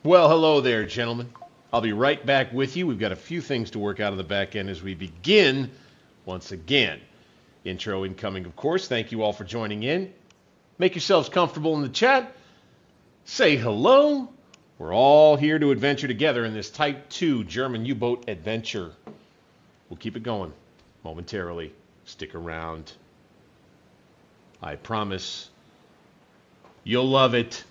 Well, hello there, gentlemen. I'll be right back with you. We've got a few things to work out of the back end as we begin once again. Intro incoming, of course. Thank you all for joining in. Make yourselves comfortable in the chat. Say hello. We're all here to adventure together in this Type 2 German U-boat adventure. We'll keep it going momentarily. Stick around. I promise you'll love it.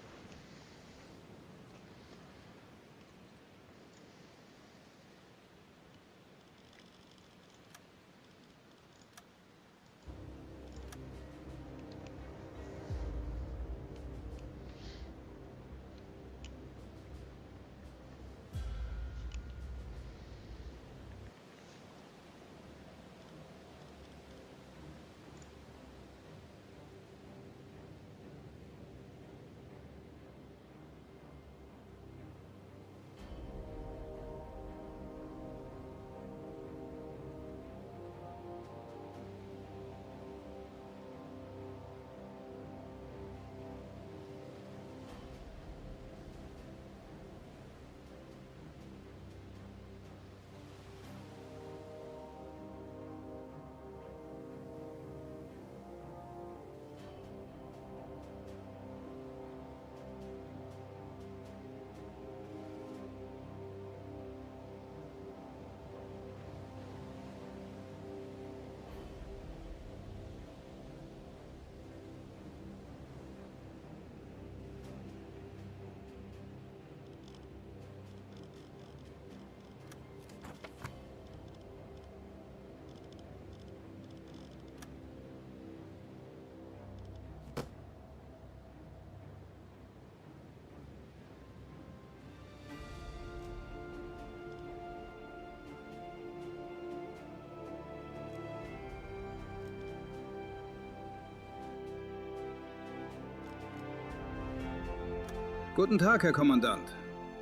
Guten Tag, Herr Kommandant.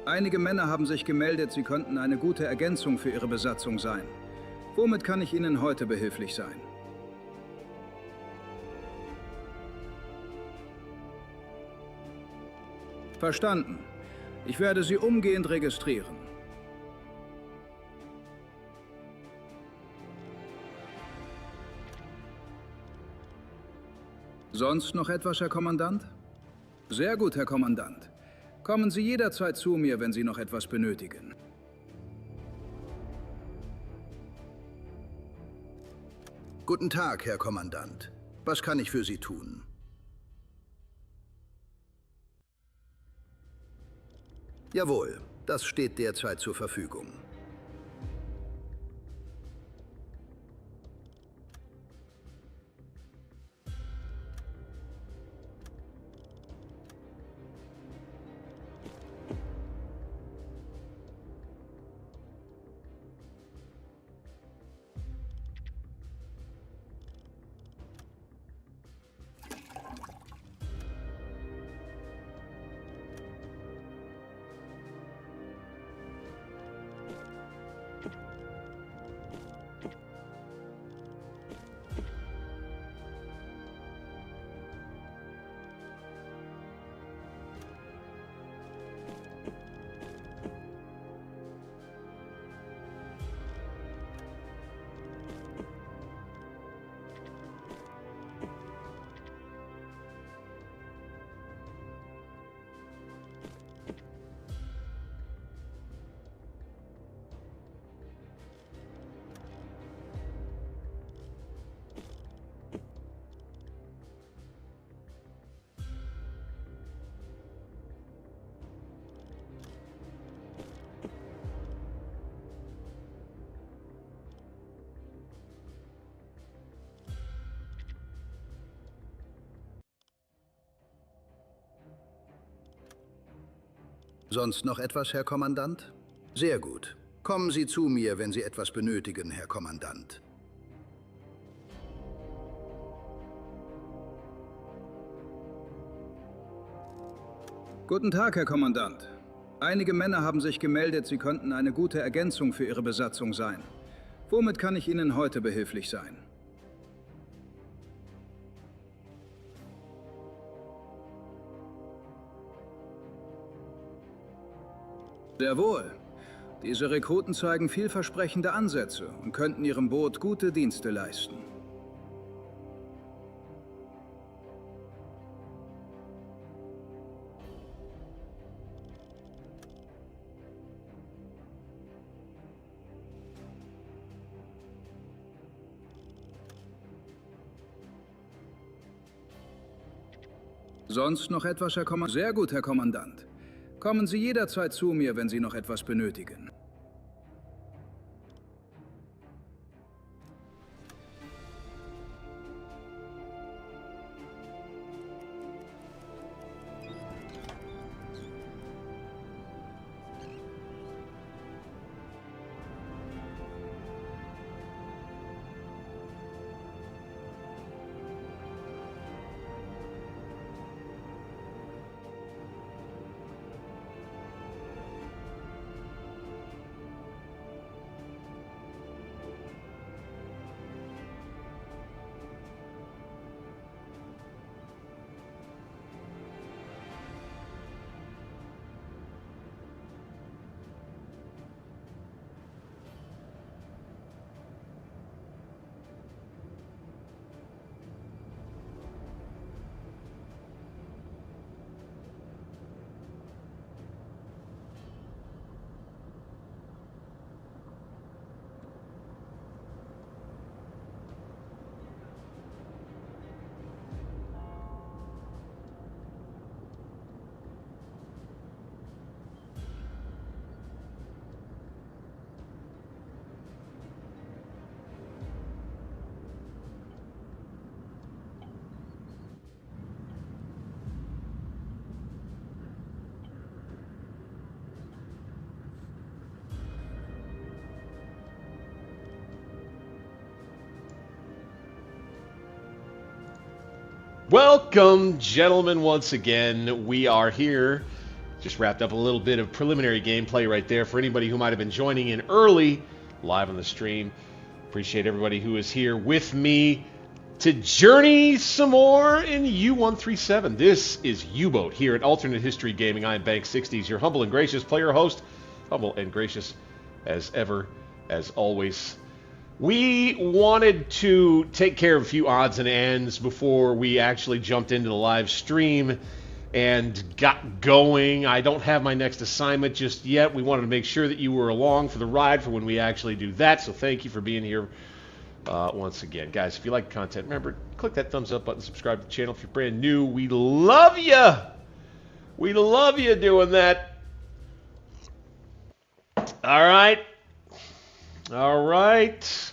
Einige Männer haben sich gemeldet, sie könnten eine gute Ergänzung für Ihre Besatzung sein. Womit kann ich Ihnen heute behilflich sein? Verstanden. Ich werde Sie umgehend registrieren. Sonst noch etwas, Herr Kommandant? Sehr gut, Herr Kommandant. Kommen Sie jederzeit zu mir, wenn Sie noch etwas benötigen. Guten Tag, Herr Kommandant. Was kann ich für Sie tun? Jawohl, das steht derzeit zur Verfügung. Sonst noch etwas, Herr Kommandant? Sehr gut. Kommen Sie zu mir, wenn Sie etwas benötigen, Herr Kommandant. Guten Tag, Herr Kommandant. Einige Männer haben sich gemeldet, sie könnten eine gute Ergänzung für Ihre Besatzung sein. Womit kann ich Ihnen heute behilflich sein? Sehr wohl. Diese Rekruten zeigen vielversprechende Ansätze und könnten ihrem Boot gute Dienste leisten. Sonst noch etwas, Herr Kommandant? Sehr gut, Herr Kommandant. Kommen Sie jederzeit zu mir, wenn Sie noch etwas benötigen. Welcome, gentlemen, once again. We are here. Just wrapped up a little bit of preliminary gameplay right there for anybody who might have been joining in early, live on the stream. Appreciate everybody who is here with me to journey some more in U-137. This is U-Boat here at Alternate History Gaming. I am Bank60s, your humble and gracious player host. Humble and gracious as ever, as always. We wanted to take care of a few odds and ends before we actually jumped into the live stream and got going. I don't have my next assignment just yet. We wanted to make sure that you were along for the ride for when we actually do that, so thank you for being here once again. Guys, if you like the content, remember, click that thumbs up button, subscribe to the channel if you're brand new. We love you! We love you doing that. All right. All right.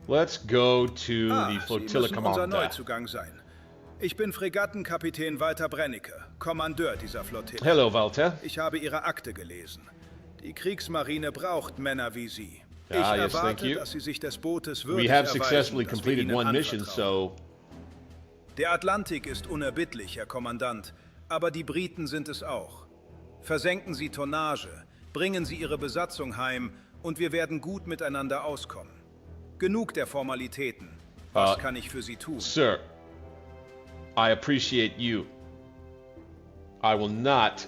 Let's go to the Flotilla Sie müssen unser Neuzugang sein. Ich bin Fregattenkapitän Walter Brennecke, Kommandeur dieser Flottille. Hello, Walter. Ich habe Ihre Akte gelesen. Die Kriegsmarine braucht Männer wie Sie. Ich yes, erwarte, dass Sie sich des Bootes We würdig have erweisen, successfully das wir completed Ihnen one mission, anvertrauen. so Der Atlantik ist unerbittlich, Herr Kommandant, aber die Briten sind es auch. Versenken Sie Tonnage, bringen Sie Ihre Besatzung heim und wir werden gut miteinander auskommen. Genug der Formalitäten. Was kann ich für Sie tun? Sir, I appreciate you. I will not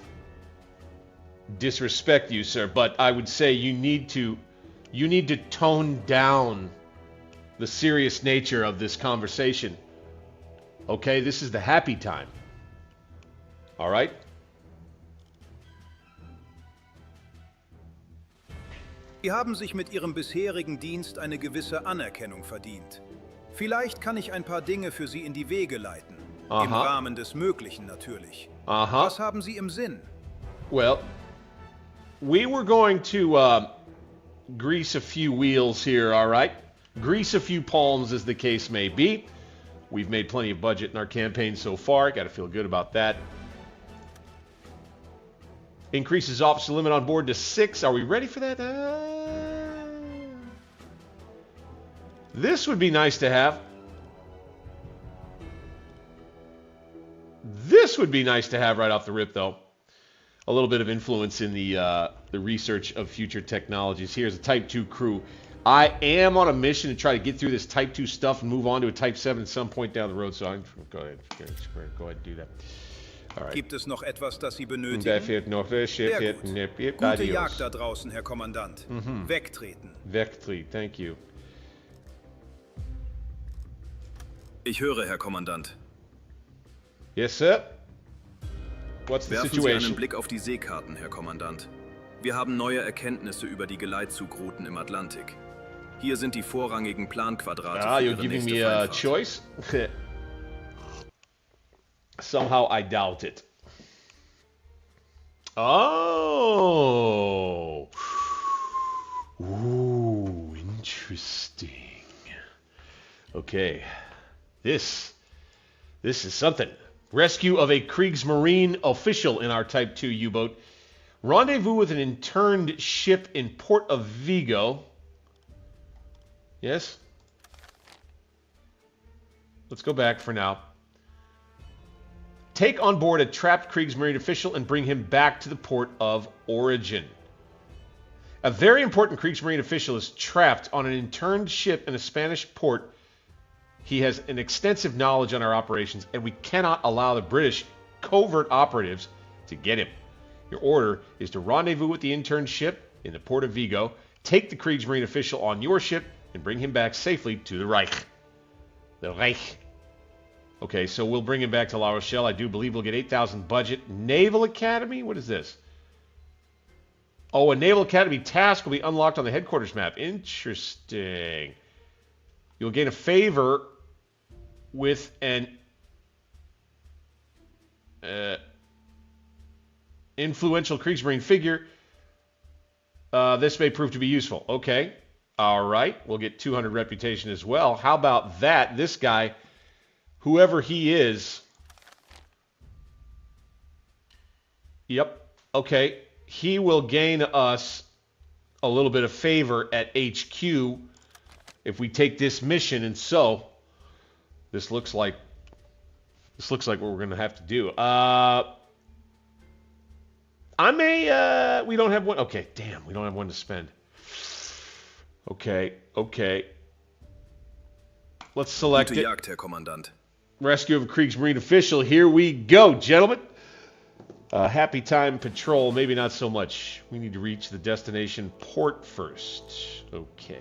disrespect you, sir, but I would say you need to tone down the serious nature of this conversation. Okay, this is the happy time. All right? Sie haben sich mit Ihrem bisherigen Dienst eine gewisse Anerkennung verdient. Vielleicht kann ich ein paar Dinge für Sie in die Wege leiten. Im Rahmen des Möglichen natürlich. Was haben Sie im Sinn? Well, we were going to grease a few wheels here, all right? Grease a few palms, as the case may be. We've made plenty of budget in our campaign so far. Got to feel good about that. Increases officer limit on board to 6. Are we ready for that? This would be nice to have. This would be nice to have right off the rip, though. A little bit of influence in the research of future technologies. Here's a Type 2 crew. I am on a mission to try to get through this Type 2 stuff and move on to a Type 7 at some point down the road, so I'm go ahead and do that. Alright. Gibt es noch etwas, das Sie benötigen? Da fehlt noch der Schiff. Sehr gut. Gute Adios. Jagd da draußen, Herr Kommandant. Wegtreten. Wegtreten, thank you. Ich höre, Herr Kommandant. Yes, sir. What's the Werfen Sie situation? einen Blick auf die Seekarten, Herr Kommandant. Wir haben neue Erkenntnisse über die Geleitzugrouten im Atlantik. Hier sind die vorrangigen Planquadrate für You're Ihre giving nächste me a Feindfahrt. choice? Somehow I doubt it. Oh. Ooh, interesting. Okay. This is something. Rescue of a Kriegsmarine official in our Type 2 U-boat. Rendezvous with an interned ship in Port of Vigo. Yes? Let's go back for now. Take on board a trapped Kriegsmarine official and bring him back to the port of origin. A very important Kriegsmarine official is trapped on an interned ship in a Spanish port. He has an extensive knowledge on our operations, and we cannot allow the British covert operatives to get him. Your order is to rendezvous with the interned ship in the port of Vigo, take the Kriegsmarine official on your ship, and bring him back safely to the Reich. The Reich. Okay, so we'll bring him back to La Rochelle. I do believe we'll get 8,000 budget. Naval Academy? What is this? Oh, a Naval Academy task will be unlocked on the headquarters map. Interesting. You'll gain a favor with an influential Kriegsmarine figure. This may prove to be useful. Okay. All right. We'll get 200 reputation as well. How about that? This guy, whoever he is. Yep. Okay. He will gain us a little bit of favor at HQ if we take this mission, and so this looks like what we're going to have to do. We don't have one. Okay, damn, we don't have one to spend. Okay. Let's select Gute it. Jagd, Herr Kommandant. Rescue of a Kriegsmarine official. Here we go, gentlemen. Happy time patrol. Maybe not so much. We need to reach the destination port first. Okay.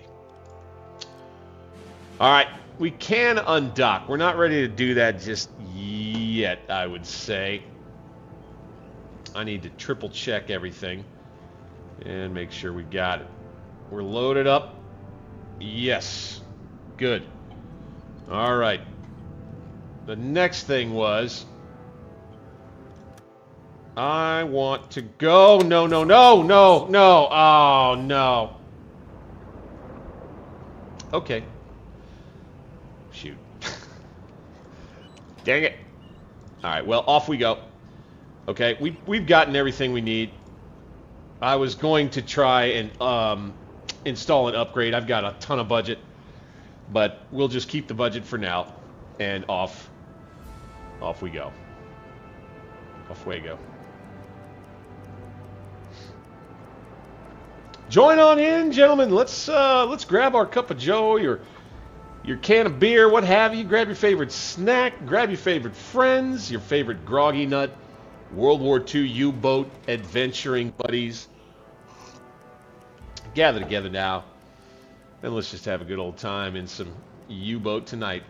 All right. We can undock. We're not ready to do that just yet, I would say. I need to triple check everything and make sure we got it. We're loaded up. Yes. Good. All right. The next thing was I want to go. No. Oh, no. Okay. Shoot. Dang it. All right, well, off we go. Okay, we've gotten everything we need. I was going to try and install an upgrade. I've got a ton of budget, but we'll just keep the budget for now, and off we go. Off we go. Join on in, gentlemen. Let's grab our cup of joe, your can of beer, what have you. Grab your favorite snack, grab your favorite friends, your favorite groggy nut, World War II U-boat adventuring buddies. Gather together now, and let's just have a good old time in some U-boat tonight.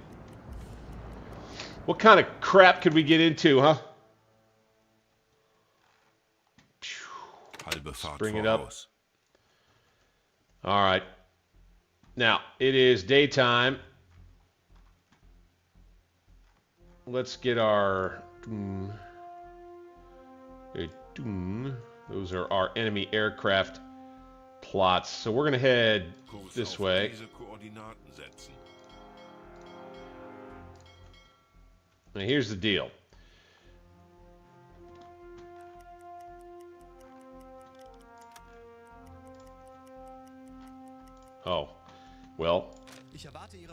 What kind of crap could we get into, huh? Let's bring it up. All right. Now, it is daytime. Let's get our... Those are our enemy aircraft plots. So we're going to head this way. Now, here's the deal. Oh, well,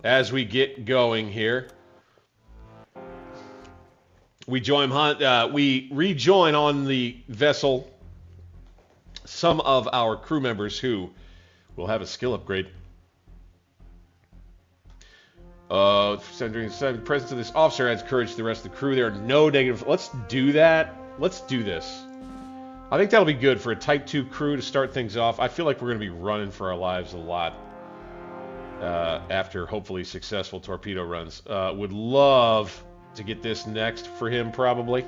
as we get going here, we rejoin on the vessel some of our crew members who will have a skill upgrade. During the presence of this officer adds courage to the rest of the crew. There are no negative. Let's do that. Let's do this. I think that'll be good for a Type 2 crew to start things off. I feel like we're going to be running for our lives a lot after hopefully successful torpedo runs. Would love to get this next for him, probably.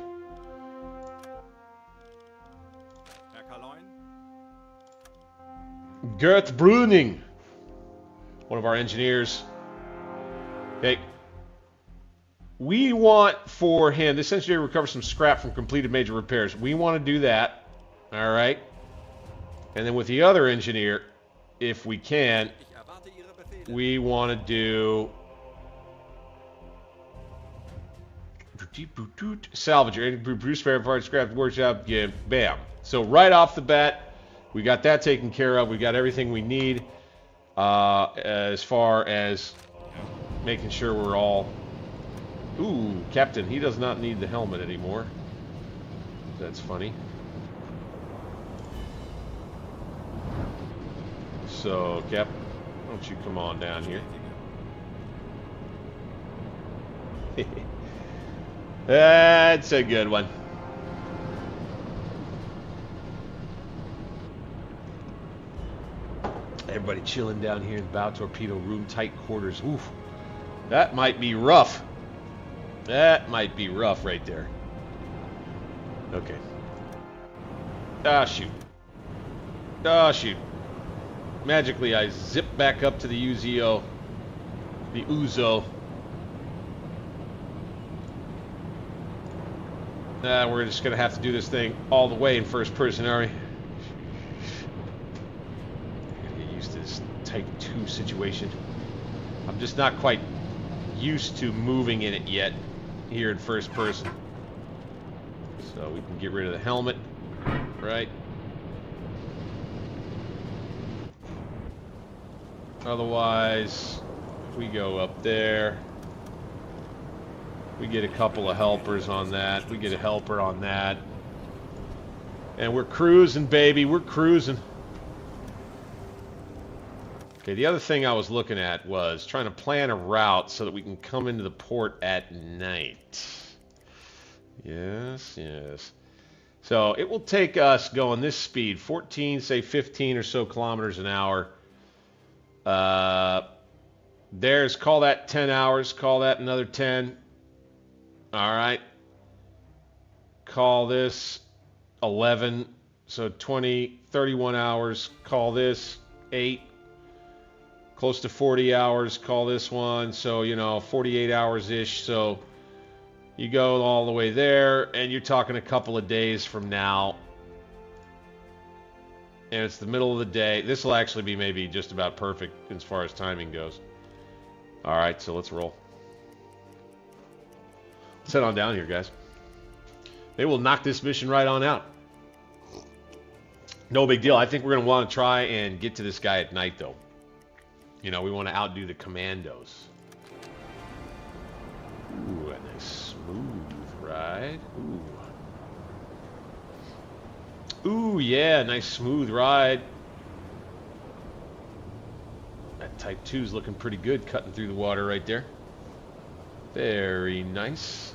Gert Bruning, one of our engineers. Okay. We want for him, this engineer recovers some scrap from completed major repairs. We want to do that. All right. And then with the other engineer, if we can, we want to do salvage, produce spare parts, scrap workshop, yeah, bam. So right off the bat, we got that taken care of. We got everything we need as far as making sure we're all... Ooh, Captain, he does not need the helmet anymore. That's funny. So, Cap, why don't you come on down here? That's a good one. Everybody chilling down here in the bow torpedo room, tight quarters. Oof. That might be rough. That might be rough right there. Okay. Ah, shoot. Ah, shoot. Magically, I zip back up to the Uzo. The Uzo. We're just going to have to do this thing all the way in first person, are we? I gotta get used to this Type 2 situation. I'm just not quite used to moving in it yet here in first person. So we can get rid of the helmet, right? Otherwise, we go up there. We get a couple of helpers on that. We get a helper on that. And we're cruising, baby. We're cruising. Okay, the other thing I was looking at was trying to plan a route so that we can come into the port at night. Yes, yes. So it will take us going this speed, 14, say 15 or so kilometers an hour. There's, call that 10 hours, call that another 10. All right. Call this 11. So 20, 31 hours, call this 8. Close to 40 hours, call this one. So, you know, 48 hours-ish. So you go all the way there, and you're talking a couple of days from now. And it's the middle of the day. This will actually be maybe just about perfect as far as timing goes. All right, so let's roll. Let's head on down here, guys. They will knock this mission right on out. No big deal. I think we're going to want to try and get to this guy at night, though. You know, we want to outdo the commandos. Ooh, a nice smooth ride. Ooh. Ooh, yeah, nice smooth ride. That Type 2 is looking pretty good, cutting through the water right there. Very nice.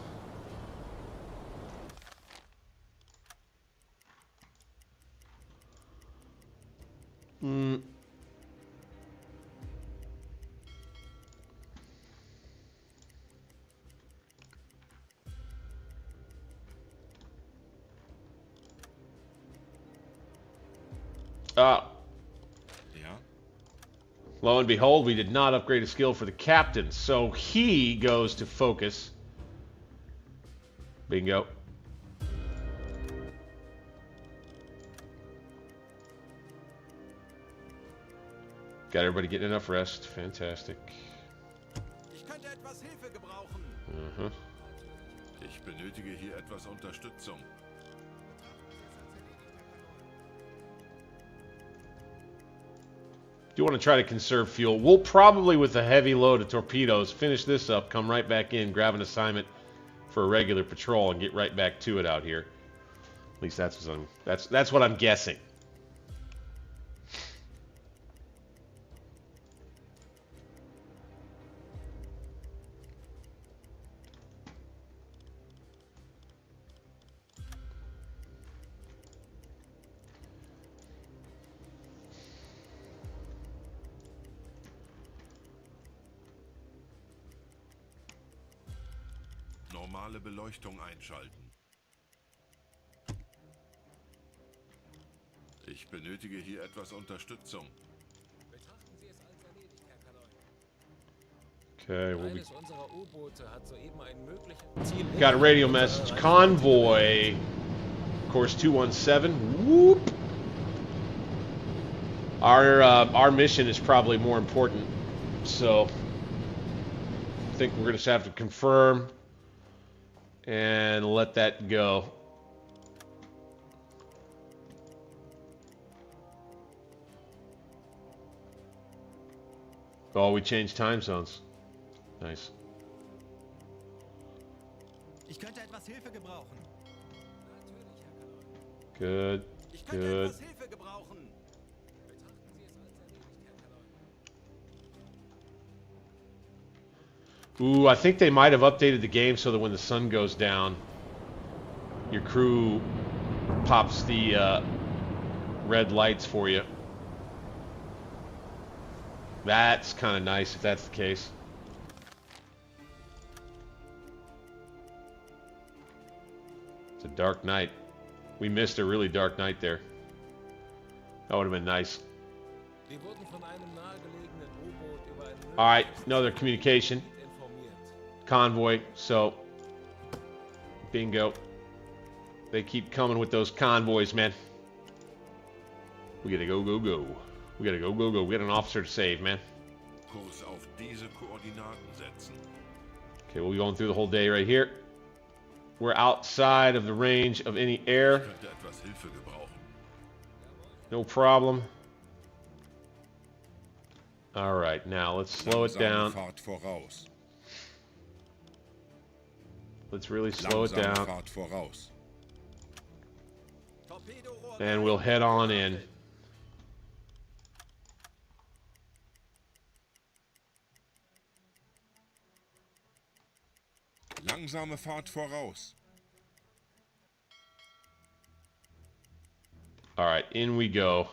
Yeah. Lo and behold, we did not upgrade a skill for the captain, so he goes to focus. Bingo. Got everybody getting enough rest. Fantastic. Ich könnte etwas Hilfe gebrauchen. Ich benötige hier etwas Unterstützung. Do you want to try to conserve fuel? We'll probably, with a heavy load of torpedoes, finish this up, come right back in, grab an assignment for a regular patrol, and get right back to it out here. At least that's what I'm guessing. normale Beleuchtung einschalten. Ich benötige hier etwas Unterstützung. Betrachten Sie es als erledigt, Herr Kaloi. Okay, we'll be... Eines unserer U-Boote hat soeben ein mögliches Ziel... Got a radio message. Convoy. Course 217. Whoop. Our mission is probably more important. So, I think we're going to have to confirm and let that go. Oh, we changed time zones. Nice. Ich könnte etwas Hilfe gebrauchen. Natürlich, Herr Kaloi. Good. Ich könnte Good. etwas Hilfe gebrauchen. Betrachten Sie es als erledigt, Herr Kaloi. Ooh, I think they might have updated the game so that when the sun goes down, your crew pops the red lights for you. That's kind of nice if that's the case. It's a dark night. We missed a really dark night there. That would have been nice. Wir wurden von einem nahegelegenen U-Boot über ein All right, mögliches another communication. Ziel informiert. Convoy, so bingo. They keep coming with those convoys, man. We gotta go, go, go. We gotta go, go, go. We got an officer to save, man. Kurs auf diese Koordinaten setzen. Okay, we'll be going through the whole day right here. We're outside of the range of any air. Ich könnte etwas Hilfe gebrauchen. No problem. All right, now let's slow it down. Fahrt voraus. Let's really slow it down. Fahrt voraus. Torpedorohr And we'll head on in. Langsame Fahrt voraus. All right, in we go.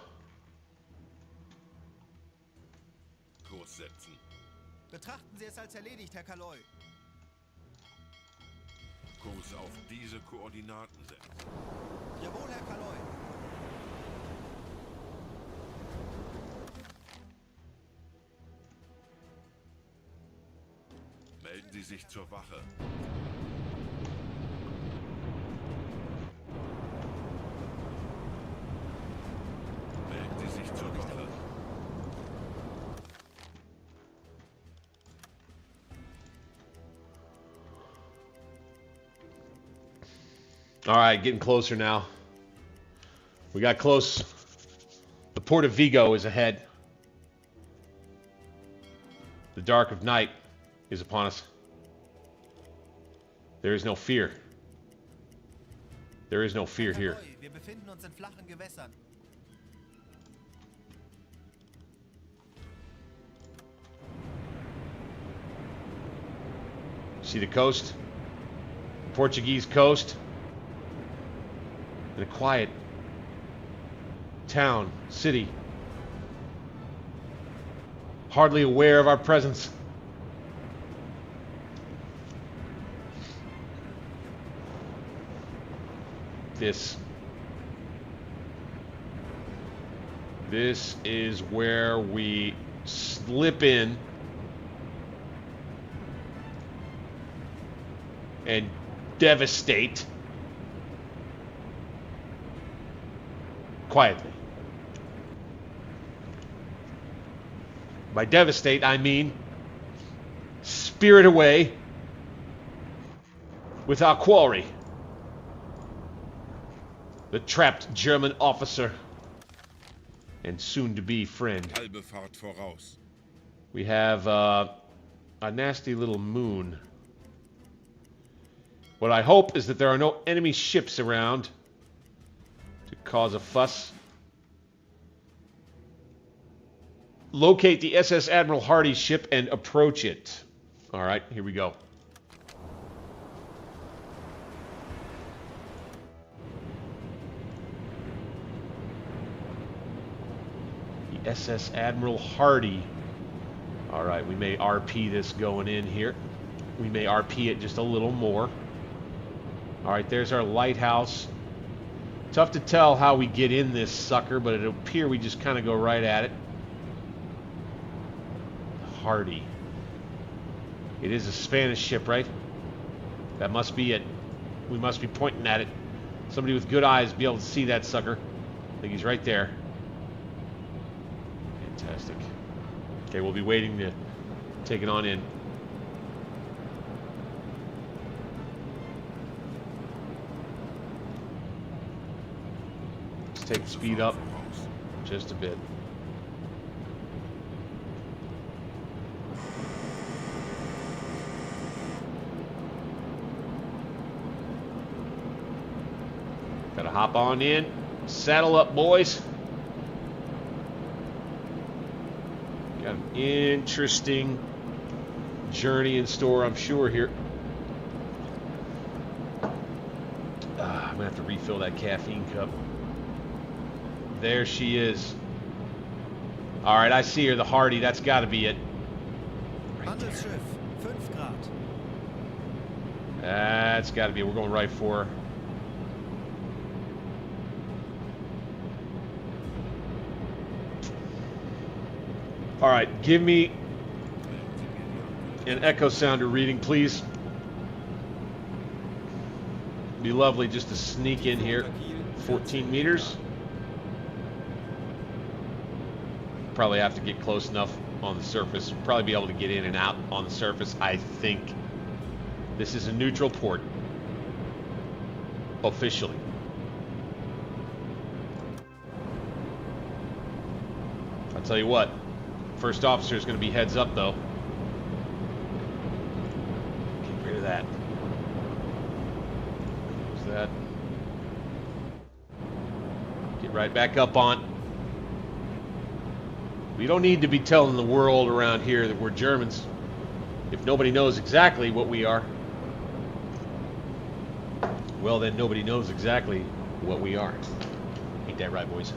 Kurs setzen. Betrachten Sie es als erledigt, Herr Kaloi. Kurs auf diese Koordinaten setzen. Jawohl, Herr Kaloi. Melden Sie sich zur Wache. Melden Sie sich zur Wache. All right, getting closer now. We got close. The port of Vigo is ahead. The dark of night is upon us. There is no fear. There is no fear here. Kaloi, wir befinden uns in flachen Gewässern. See the coast? Portuguese coast. And a quiet town, city. Hardly aware of our presence. This is where we slip in and devastate quietly. By devastate, I mean spirit away with our quarry. The trapped German officer and soon-to-be friend. Halbe Fahrt voraus. We have a nasty little moon. What I hope is that there are no enemy ships around to cause a fuss. Locate the SS Admiral Hardy's ship and approach it. All right, here we go. The SS Admiral Hardy. All right, we may RP this going in here. We may RP it just a little more. All right, there's our lighthouse. Tough to tell how we get in this sucker, but it'll appear we just kind of go right at it. Hardy. It is a Spanish ship, right? That must be it. We must be pointing at it. Somebody with good eyes be able to see that sucker. I think he's right there. Fantastic. Okay, we'll be waiting to take it on in. Let's take the speed up just a bit. Gotta hop on in. Saddle up, boys. Got an interesting journey in store, I'm sure, here. I'm gonna have to refill that caffeine cup. There she is. All right, I see her, the Hardy. That's got to be it. Right there. Handelsschiff, 5 Grad. That's got to be it. We're going right for her. All right, give me an echo sounder reading, please. Be lovely just to sneak in here. 14 meters. Probably have to get close enough on the surface. Probably be able to get in and out on the surface, I think. This is a neutral port. Officially. I'll tell you what. First officer is going to be heads up, though. Get rid of that. Who's that? Get right back up on. We don't need to be telling the world around here that we're Germans if nobody knows exactly what we are. Well, then nobody knows exactly what we are. Ain't that right, boys?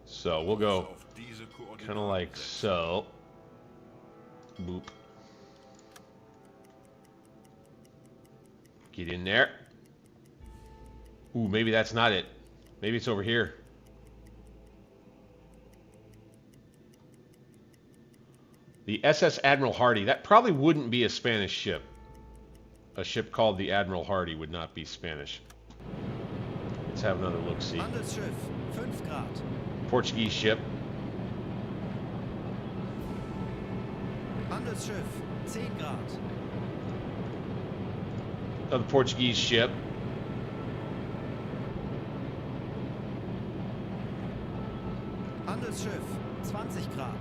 So we'll go kind of like so. Boop. Get in there. Ooh, maybe that's not it. Maybe it's over here. The SS Admiral Hardy. That probably wouldn't be a Spanish ship. A ship called the Admiral Hardy would not be Spanish. Let's have another look-see. Handelsschiff, 5 Grad. Portuguese ship. Handelsschiff, 10 Grad. Another Portuguese ship. Handelsschiff, 20 Grad.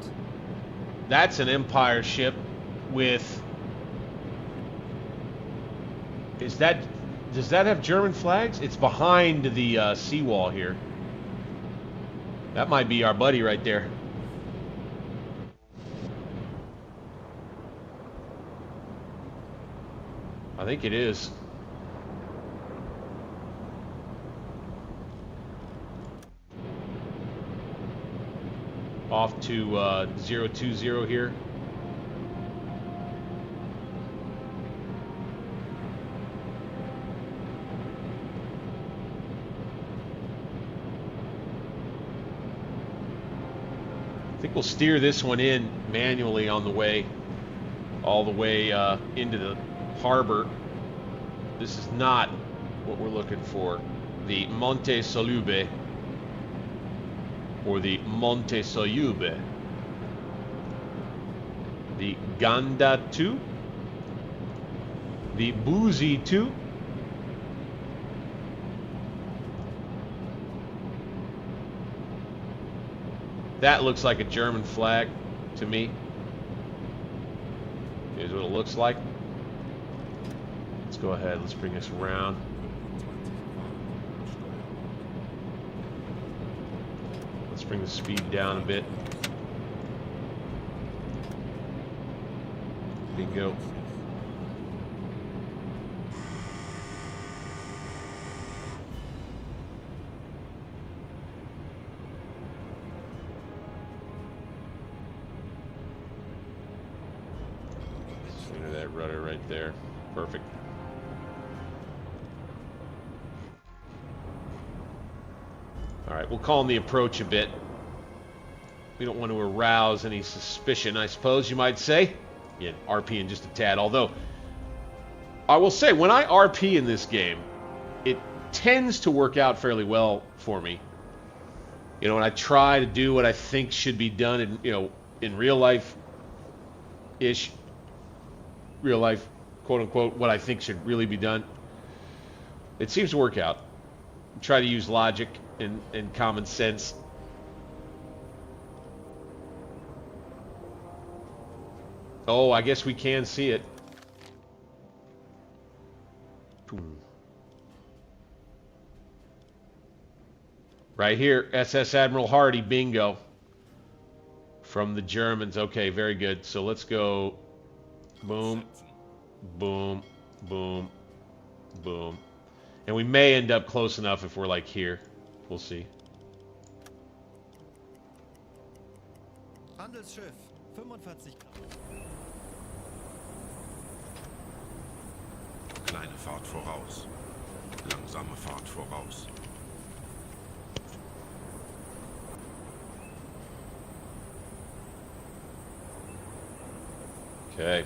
That's an Empire ship with... Does that have German flags? It's behind the seawall here. That might be our buddy right there. I think it is. Off to 020 here. I think we'll steer this one in manually on the way, all the way into the harbor. This is not what we're looking for. The Monte Salube, or the Monte Soyube. The Ganda 2. The Boozy 2. That looks like a German flag to me. Here's what it looks like. Let's go ahead, let's bring this around. Let's bring the speed down a bit. Bingo. Center that rudder right there. Perfect. All right, we'll calm the approach a bit. We don't want to arouse any suspicion, I suppose you might say. Yeah, RPing just a tad. Although, I will say, when I RP in this game, it tends to work out fairly well for me. You know, when I try to do what I think should be done in, you know, in real life-ish, real life, quote-unquote, what I think should really be done, it seems to work out. Try to use logic and common sense. Oh, I guess we can see it. Right here, SS Admiral Hardy, bingo. From the Germans. Okay, very good. So let's go boom, boom, boom, boom. And we may end up close enough if we're like here. We'll see. Handelsschiff, 45 Grad. Kleine Fahrt voraus. Langsame Fahrt voraus. Okay.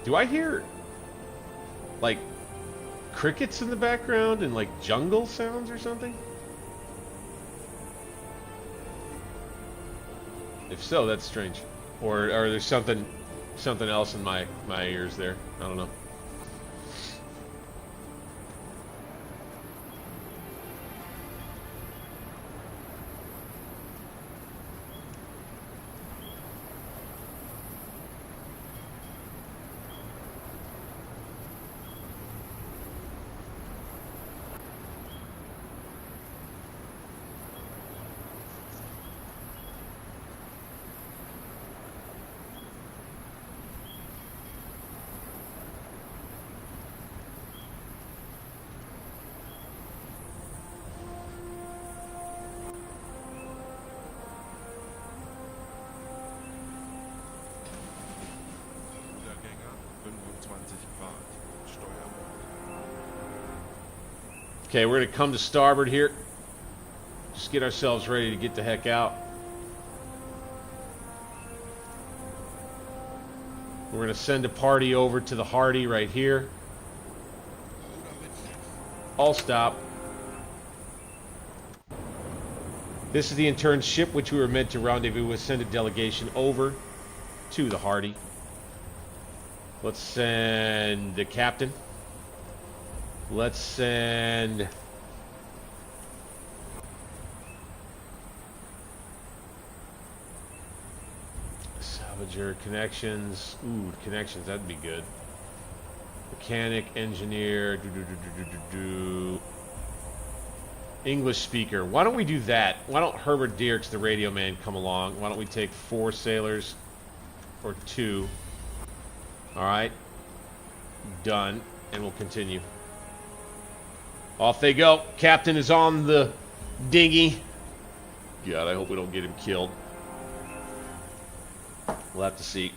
Do I hear, like, crickets in the background and, like, jungle sounds or something? If so, that's strange. Or there's something else in my ears there. I don't know. Okay, we're going to come to starboard here. Just get ourselves ready to get the heck out. We're going to send a party over to the Hardy right here. All stop. This is the intern ship which we were meant to rendezvous with. Send a delegation over to the Hardy. Let's send the captain. Let's send salvager connections. Ooh, connections, that'd be good. Mechanic, engineer, English speaker. Why don't we do that? Why don't Herbert Dierks, the radio man, come along? Why don't we take 4 sailors or 2? All right, done, and we'll continue. Off they go. Captain is on the dinghy. God, I hope we don't get him killed. We'll have to see.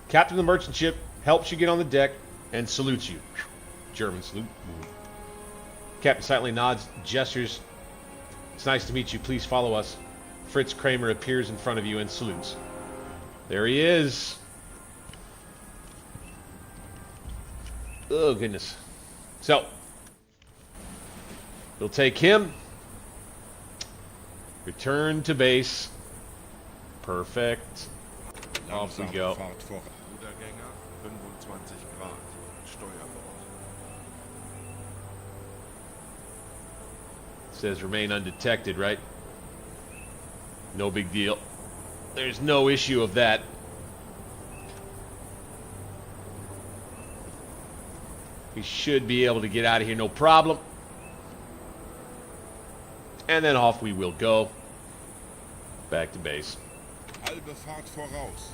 Captain of the merchant ship helps you get on the deck and salutes you. German salute. Captain silently nods, gestures. It's nice to meet you. Please follow us. Fritz Kramer appears in front of you and salutes. There he is. Oh, goodness. So, we'll take him. Return to base. Perfect. Off we go. Steuerbord. Says remain undetected, right? No big deal. There's no issue of that. We should be able to get out of here, no problem. And then off we will go. Back to base. Halbe Fahrt voraus.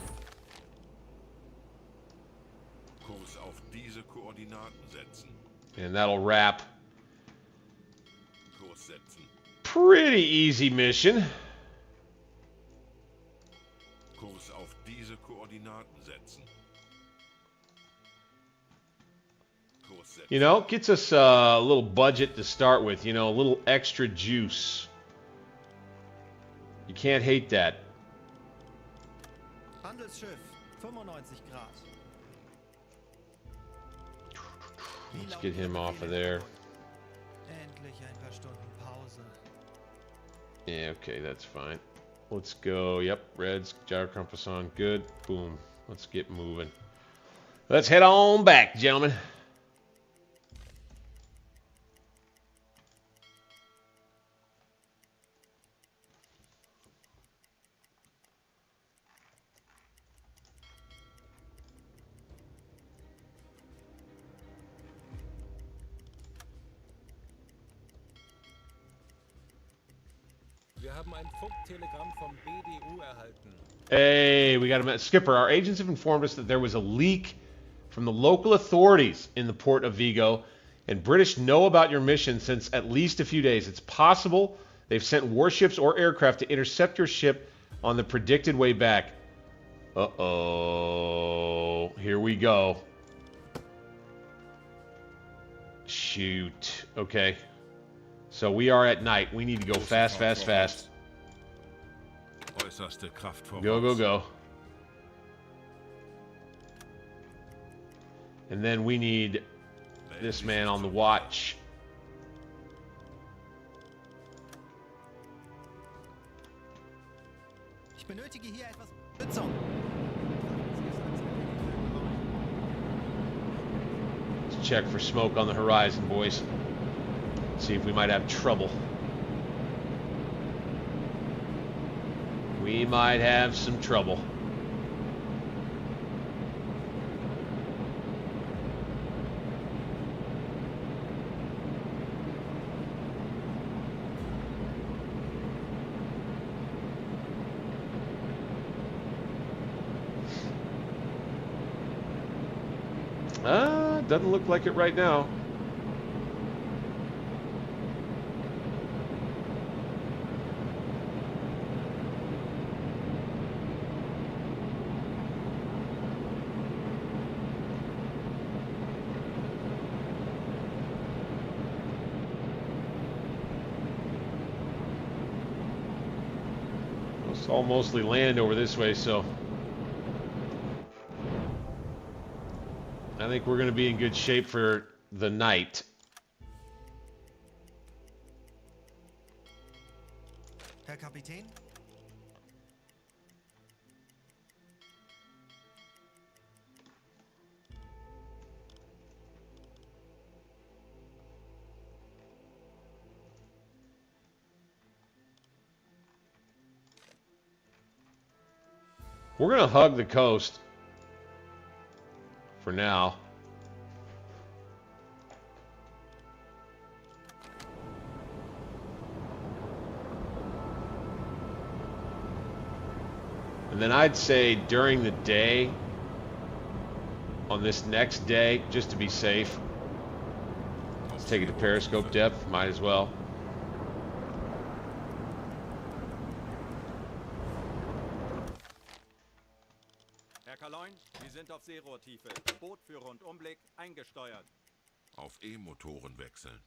Kurs auf diese Koordinaten setzen. And that'll wrap. Kurs setzen. Pretty easy mission. Kurs auf diese Koordinaten setzen. Kurs setzen. You know, gets us a little budget to start with. You know, a little extra juice. You can't hate that. Handelsschiff, 95 Grad. Let's get him off of there. Endlich ein paar Stunden Pause. Yeah, okay, that's fine. Let's go. Yep, reds, gyro compass on. Good. Boom. Let's get moving. Let's head on back, gentlemen. Wir haben ein Funktelegramm vom BDU erhalten. Hey, we got a skipper. Our agents have informed us that there was a leak from the local authorities in the port of Vigo, and British know about your mission since at least a few days. It's possible they've sent warships or aircraft to intercept your ship on the predicted way back. Uh-oh. Here we go. Shoot. Okay. So we are at night. We need to go fast, fast, fast. Äußerste Kraft voraus. Go, go, go. And then we need this man on the watch. Ich benötige hier etwas Unterstützung. Let's check for smoke on the horizon, boys. See if we might have trouble. We might have some trouble. Doesn't look like it right now. It's all mostly land over this way, so I think we're going to be in good shape for the night. Herr Kapitän? We're going to hug the coast for now. And then I'd say during the day, on this next day, just to be safe, let's take it to periscope depth, might as well. Herr Kaloin, Sie sind auf Seerohrtiefe. Boot für Rundumblick eingesteuert. Auf E-Motoren wechseln.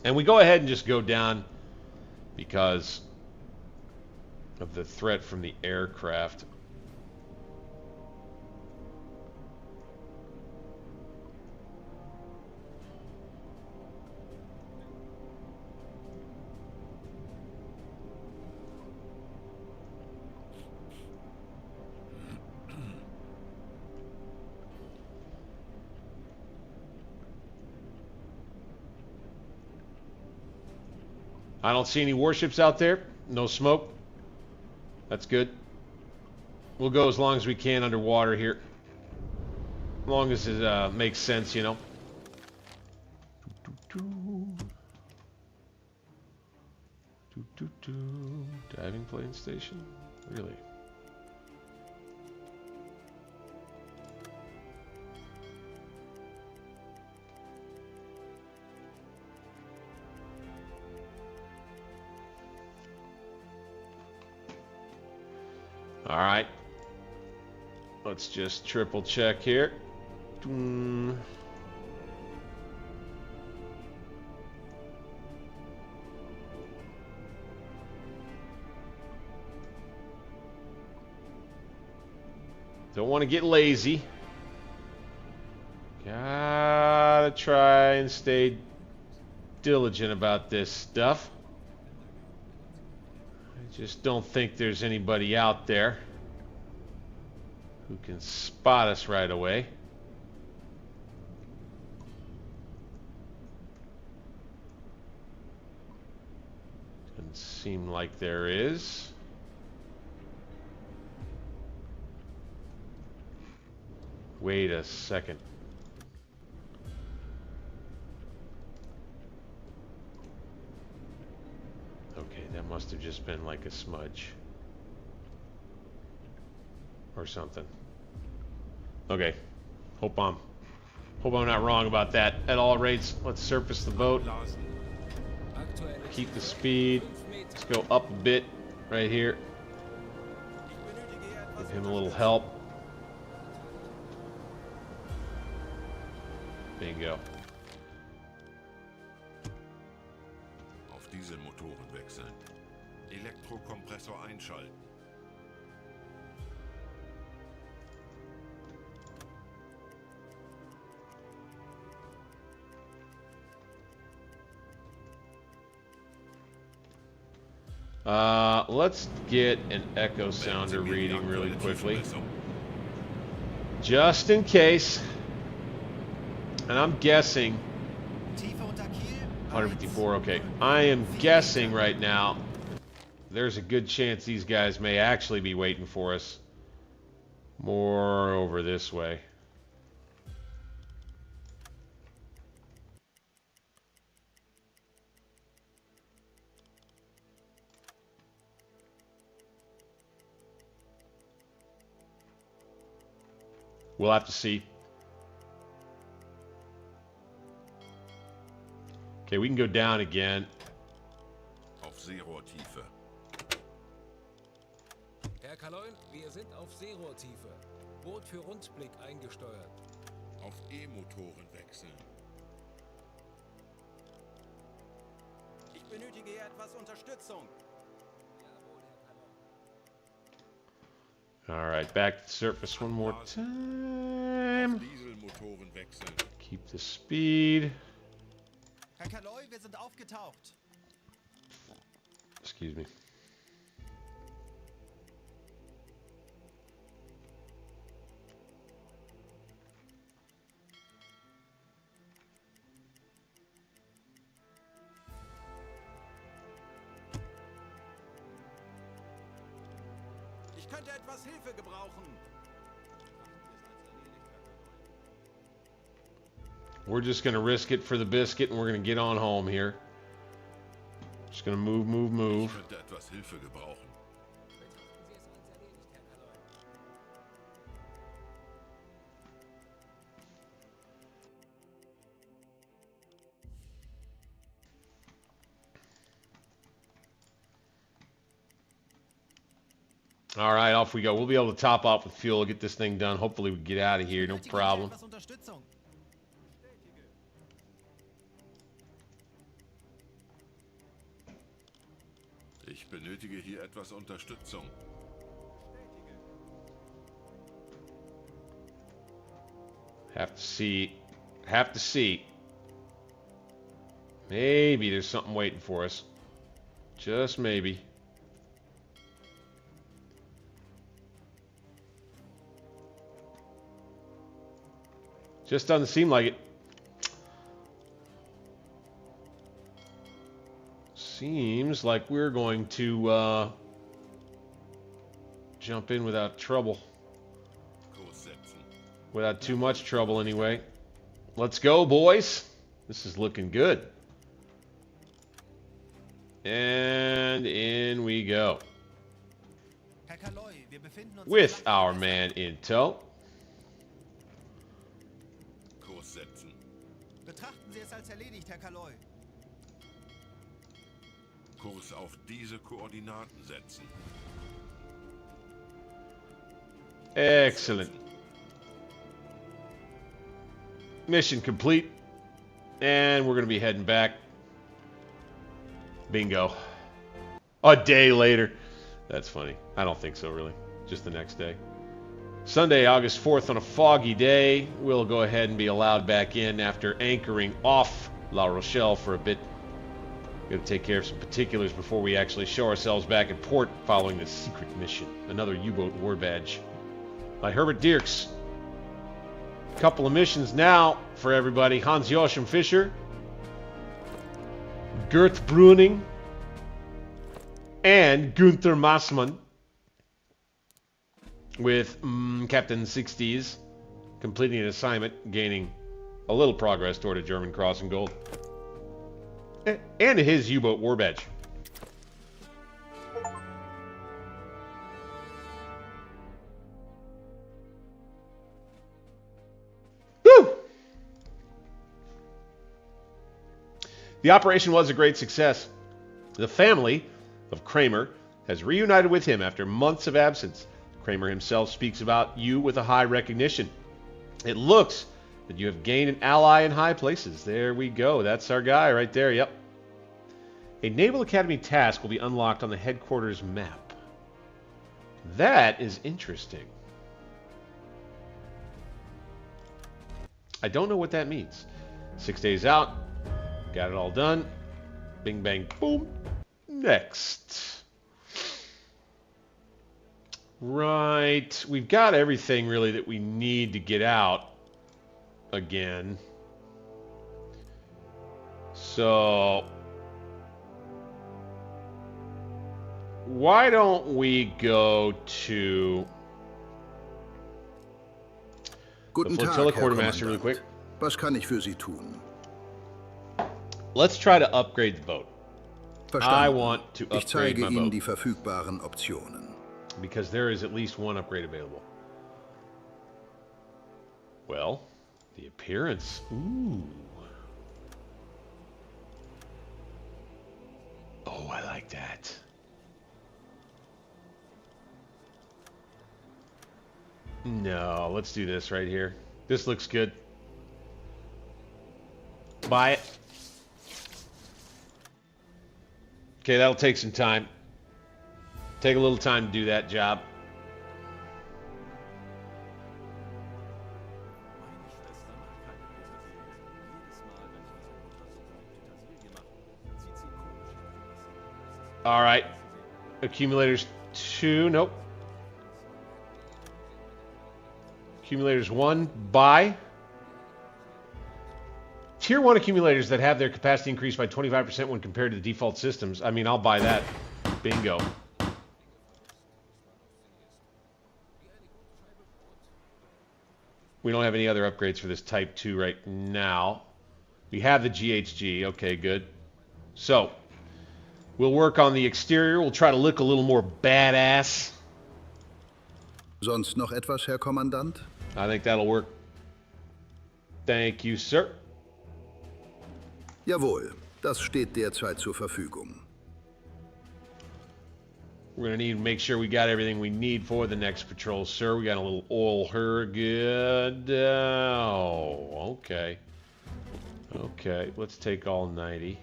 And we go ahead and just go down because of the threat from the aircraft. I don't see any warships out there. No smoke. That's good. We'll go as long as we can underwater here. As long as it makes sense, you know. Diving plane station? Really? All right. Let's just triple check here. Don't want to get lazy. Gotta try and stay diligent about this stuff. I just don't think there's anybody out there who can spot us right away. Doesn't seem like there is. Wait a second. Okay, that must have just been like a smudge. Or something. Okay. Hope I'm not wrong about that. At all rates, let's surface the boat. Keep the speed. Let's go up a bit right here. Give him a little help. Bingo. Auf Dieselmotoren wechseln. Elektrokompressor einschalten. Let's get an echo sounder reading really quickly. Just in case. And I'm guessing 154, okay. I am guessing right now there's a good chance these guys may actually be waiting for us more over this way. We'll have to see. Okay, we can go down again. Auf Seerohrtiefe. Herr Kaloin, wir sind auf Seerohrtiefe. Boot für Rundblick eingesteuert. Auf E-Motoren wechseln. Ich benötige hier etwas Unterstützung. All right, back to the surface one more time. Dieselmotoren wechseln. Keep the speed. Herr Kaloy, wir sind aufgetaucht. Excuse me. Ich könnte etwas Hilfe gebrauchen. We're just going to risk it for the biscuit and we're going to get on home here. Just going to move, move, Ich move. könnte etwas Hilfe gebrauchen. All right, off we go. We'll be able to top off with fuel, get this thing done. Hopefully we get out of here, no problem. Etwas Unterstützung. Ich benötige hier etwas Unterstützung. Have to see. Have to see. Maybe there's something waiting for us. Just maybe. Just doesn't seem like it. Seems like we're going to jump in without trouble. Without too much trouble, anyway. Let's go, boys. This is looking good. And in we go. Herr Kaloi, wir befinden uns With our man in tow. Kurs setzen. Betrachten Sie es als erledigt, Herr Kaloi. Kurs auf diese Koordinaten setzen. Excellent. Mission complete. And we're going to be heading back. Bingo. A day later. That's funny. I don't think so, really. Just the next day. Sunday, August 4th, on a foggy day. We'll go ahead and be allowed back in after anchoring off La Rochelle for a bit. Got to take care of some particulars before we actually show ourselves back at port following this secret mission. Another U-boat war badge by Herbert Dierks. Couple of missions now for everybody. Hans-Joachim Fischer, Gert Bruning, and Günther Massmann with Captain 60s completing an assignment, gaining a little progress toward a German crossing goal. And his U-boat war badge. Woo! The operation was a great success. The family of Kramer has reunited with him after months of absence. Kramer himself speaks about you with a high recognition. It looks that you have gained an ally in high places. There we go. That's our guy right there. Yep. A Naval Academy task will be unlocked on the headquarters map. That is interesting. I don't know what that means. 6 days out. Got it all done. Bing, bang, boom. Next. Right. We've got everything really that we need to get out again. So why don't we go to Guten the Tag, flotilla Herr quartermaster really Kommandant. quick? Was kann ich für Sie tun? Let's try to upgrade the boat. I want to Ich upgrade zeige my Ihnen boat die verfügbaren Optionen. because there is at least one upgrade available. Well, the appearance. Ooh. Oh, I like that. No, let's do this right here. This looks good. Buy it. Okay, that'll take some time. Take a little time to do that job. All right. Accumulators 2. Nope. Accumulators 1. Buy. Tier 1 accumulators that have their capacity increased by 25% when compared to the default systems. I mean, I'll buy that. Bingo. We don't have any other upgrades for this Type 2 right now. We have the GHG. Okay, good. So, we'll work on the exterior. We'll try to look a little more badass. Sonst noch etwas, Herr Kommandant? I think that'll work. Thank you, sir. Jawohl, das steht derzeit zur Verfügung. We're going to need to make sure we got everything we need for the next patrol, sir. We got a little oil here. Good. Oh, okay. Okay, let's take all 90.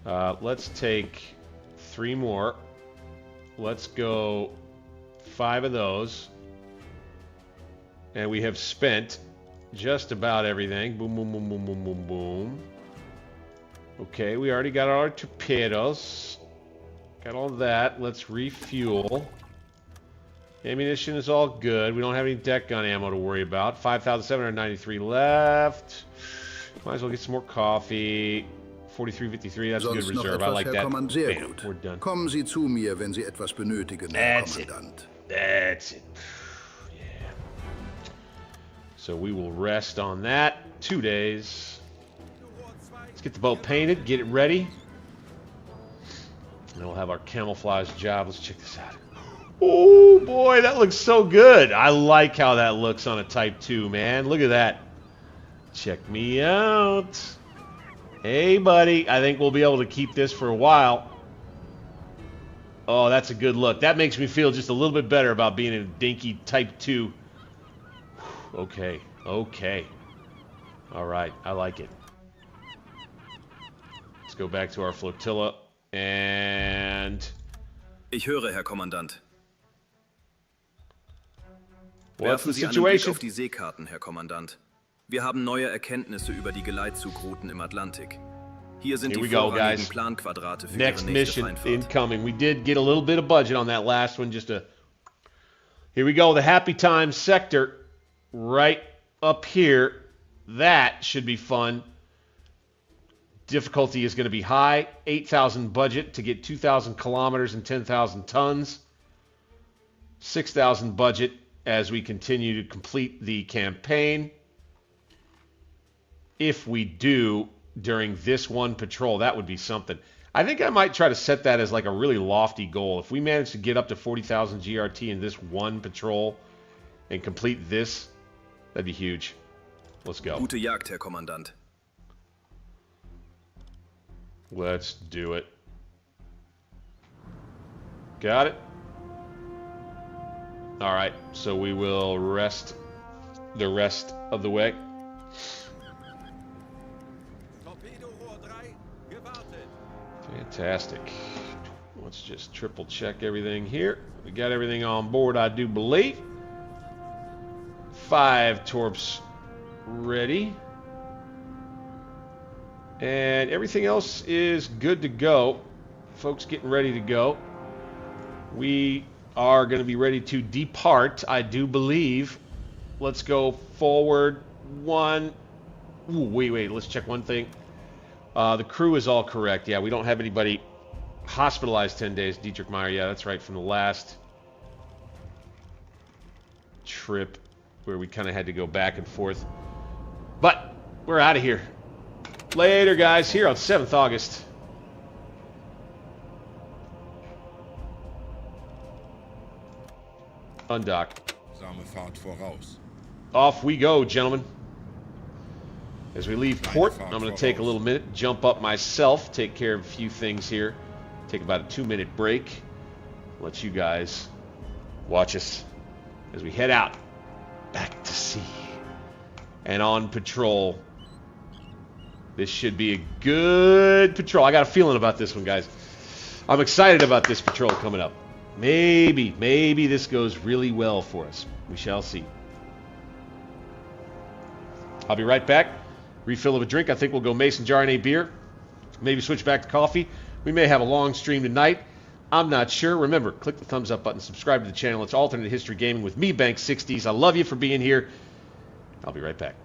Let's take 3 more. Let's go 5 of those. And we have spent just about everything. Boom, boom, boom, boom, boom, boom, boom. Okay, we already got our torpedoes. Got all that. Let's refuel. Ammunition is all good. We don't have any deck gun ammo to worry about. 5,793 left. Might as well get some more coffee. 4353, that's a good Sonst noch reserve. I etwas, like Herr that. Kommandant? Sehr Bam, gut. we're done. Kommen Sie zu mir, wenn Sie etwas benötigen, Herr That's it. Kommandant. That's it. Yeah. So we will rest on that. 2 days. Let's get the boat painted, get it ready. And we'll have our camouflage job. Let's check this out. Oh boy, that looks so good. I like how that looks on a Type 2, man. Look at that. Check me out. Hey, buddy. I think we'll be able to keep this for a while. Oh, that's a good look. That makes me feel just a little bit better about being in a dinky Type 2. Okay. Okay. All right. I like it. Let's go back to our flotilla. And... Ich höre, Herr Kommandant. what's the Werfen Sie einen Blick situation? auf die Seekarten, Herr Kommandant. Wir haben neue Erkenntnisse über die Geleitzug-Routen im Atlantik. Hier sind Here we die go, vorrangigen guys. Planquadrate für Next Ihre nächste mission Feindfahrt. incoming. We did get a little bit of budget on that last one. Here we go. The Happy Time sector right up here. That should be fun. Difficulty is going to be high. 8,000 budget to get 2,000 kilometers and 10,000 tons. 6,000 budget as we continue to complete the campaign. If we do during this one patrol, that would be something. I think I might try to set that as like a really lofty goal. If we manage to get up to 40,000 GRT in this one patrol and complete this, that'd be huge. Let's go. Gute Jagd, Herr Kommandant. Let's do it. Got it? All right, so we will rest the rest of the way. Torpedorohr 3, gewartet. Fantastic. Let's just triple check everything here. We got everything on board, I do believe. 5 torps ready. And everything else is good to go. Folks getting ready to go. We are going to be ready to depart, I do believe. Let's go forward 1. Ooh, wait, let's check one thing. The crew is all correct. Yeah, we don't have anybody hospitalized 10 days. Dietrich Meyer, yeah, that's right, from the last trip where we kind of had to go back and forth. But we're out of here. Later, guys, here on 7th August. Undock. Same Fahrt voraus. Off we go, gentlemen. As we leave port, I'm going to take a little minute, jump up myself, take care of a few things here. Take about a 2-minute break. Let you guys watch us as we head out back to sea and on patrol. This should be a good patrol. I got a feeling about this one, guys. I'm excited about this patrol coming up. Maybe this goes really well for us. We shall see. I'll be right back. Refill of a drink. I think we'll go Mason Jar and a beer. Maybe switch back to coffee. We may have a long stream tonight. I'm not sure. Remember, click the thumbs up button. Subscribe to the channel. It's Alternate History Gaming with me, Bank60s. I love you for being here. I'll be right back.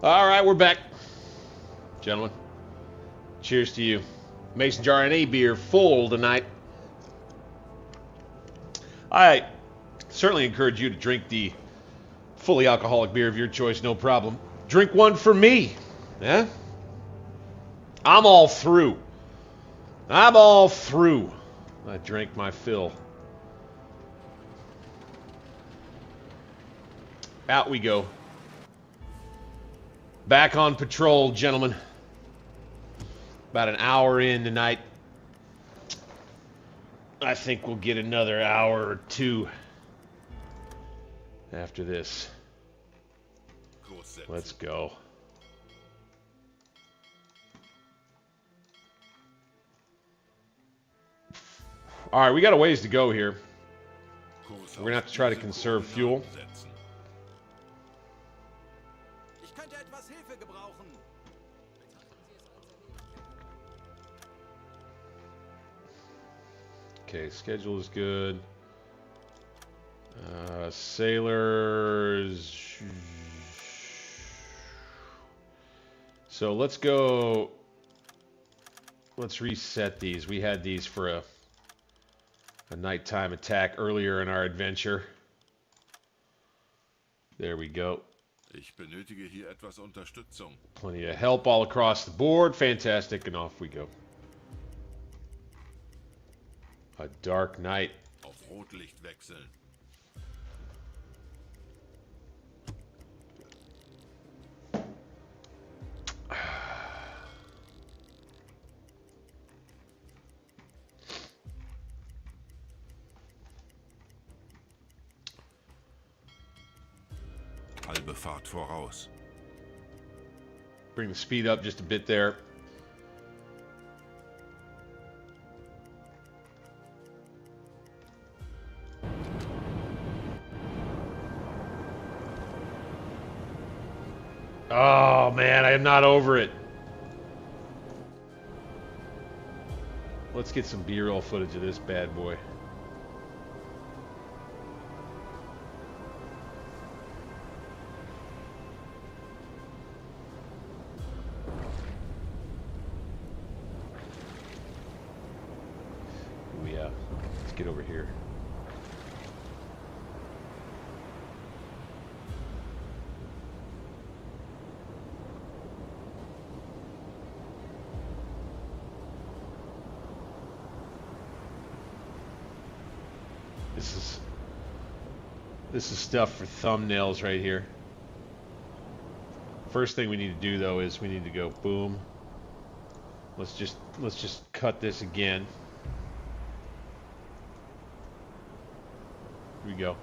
All right, we're back. Gentlemen, cheers to you. Mason jar and a beer full tonight. I certainly encourage you to drink the fully alcoholic beer of your choice, no problem. Drink one for me. Yeah? I'm all through. I'm all through. I drank my fill. Out we go. Back on patrol, gentlemen. About an hour in tonight. I think we'll get another hour or two after this. Let's go. All right, we got a ways to go here. We're going to have to try to conserve fuel. Ich könnte etwas Hilfe gebrauchen. Okay, schedule is good. Sailors. So let's go. Let's reset these. We had these for a nighttime attack earlier in our adventure. There we go. Ich benötige hier etwas Unterstützung. Plenty of help all across the board. Fantastic, and off we go. A dark night. Auf Rotlicht wechseln. Halbe Fahrt voraus. Bring the speed up just a bit there. Oh man, I am not over it. Let's get some B-roll footage of this bad boy. Let's get over here. This is stuff for thumbnails right here. First thing we need to do though is we need to go boom. Let's just cut this again. Here we go.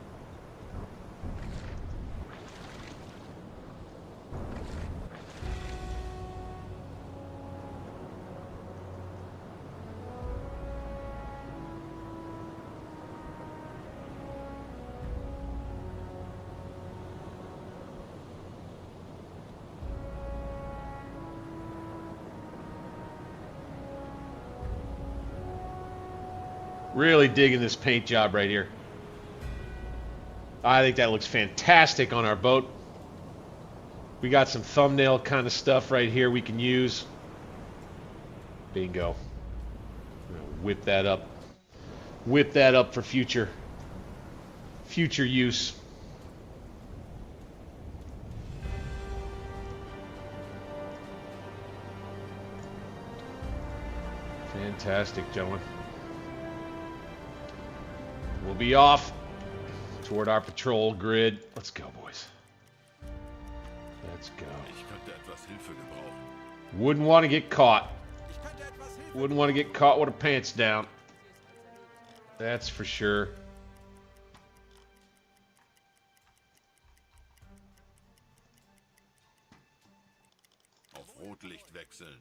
Really digging this paint job right here. I think that looks fantastic on our boat. We got some thumbnail kind of stuff right here we can use. Bingo. Whip that up. Whip that up for future use. Fantastic, gentlemen. We'll be off toward our patrol grid. Let's go, boys. Let's go. Ich könnte etwas Hilfe gebrauchen. Wouldn't want to get caught. Wouldn't want to get caught with her pants down. That's for sure. Auf Rotlicht wechseln.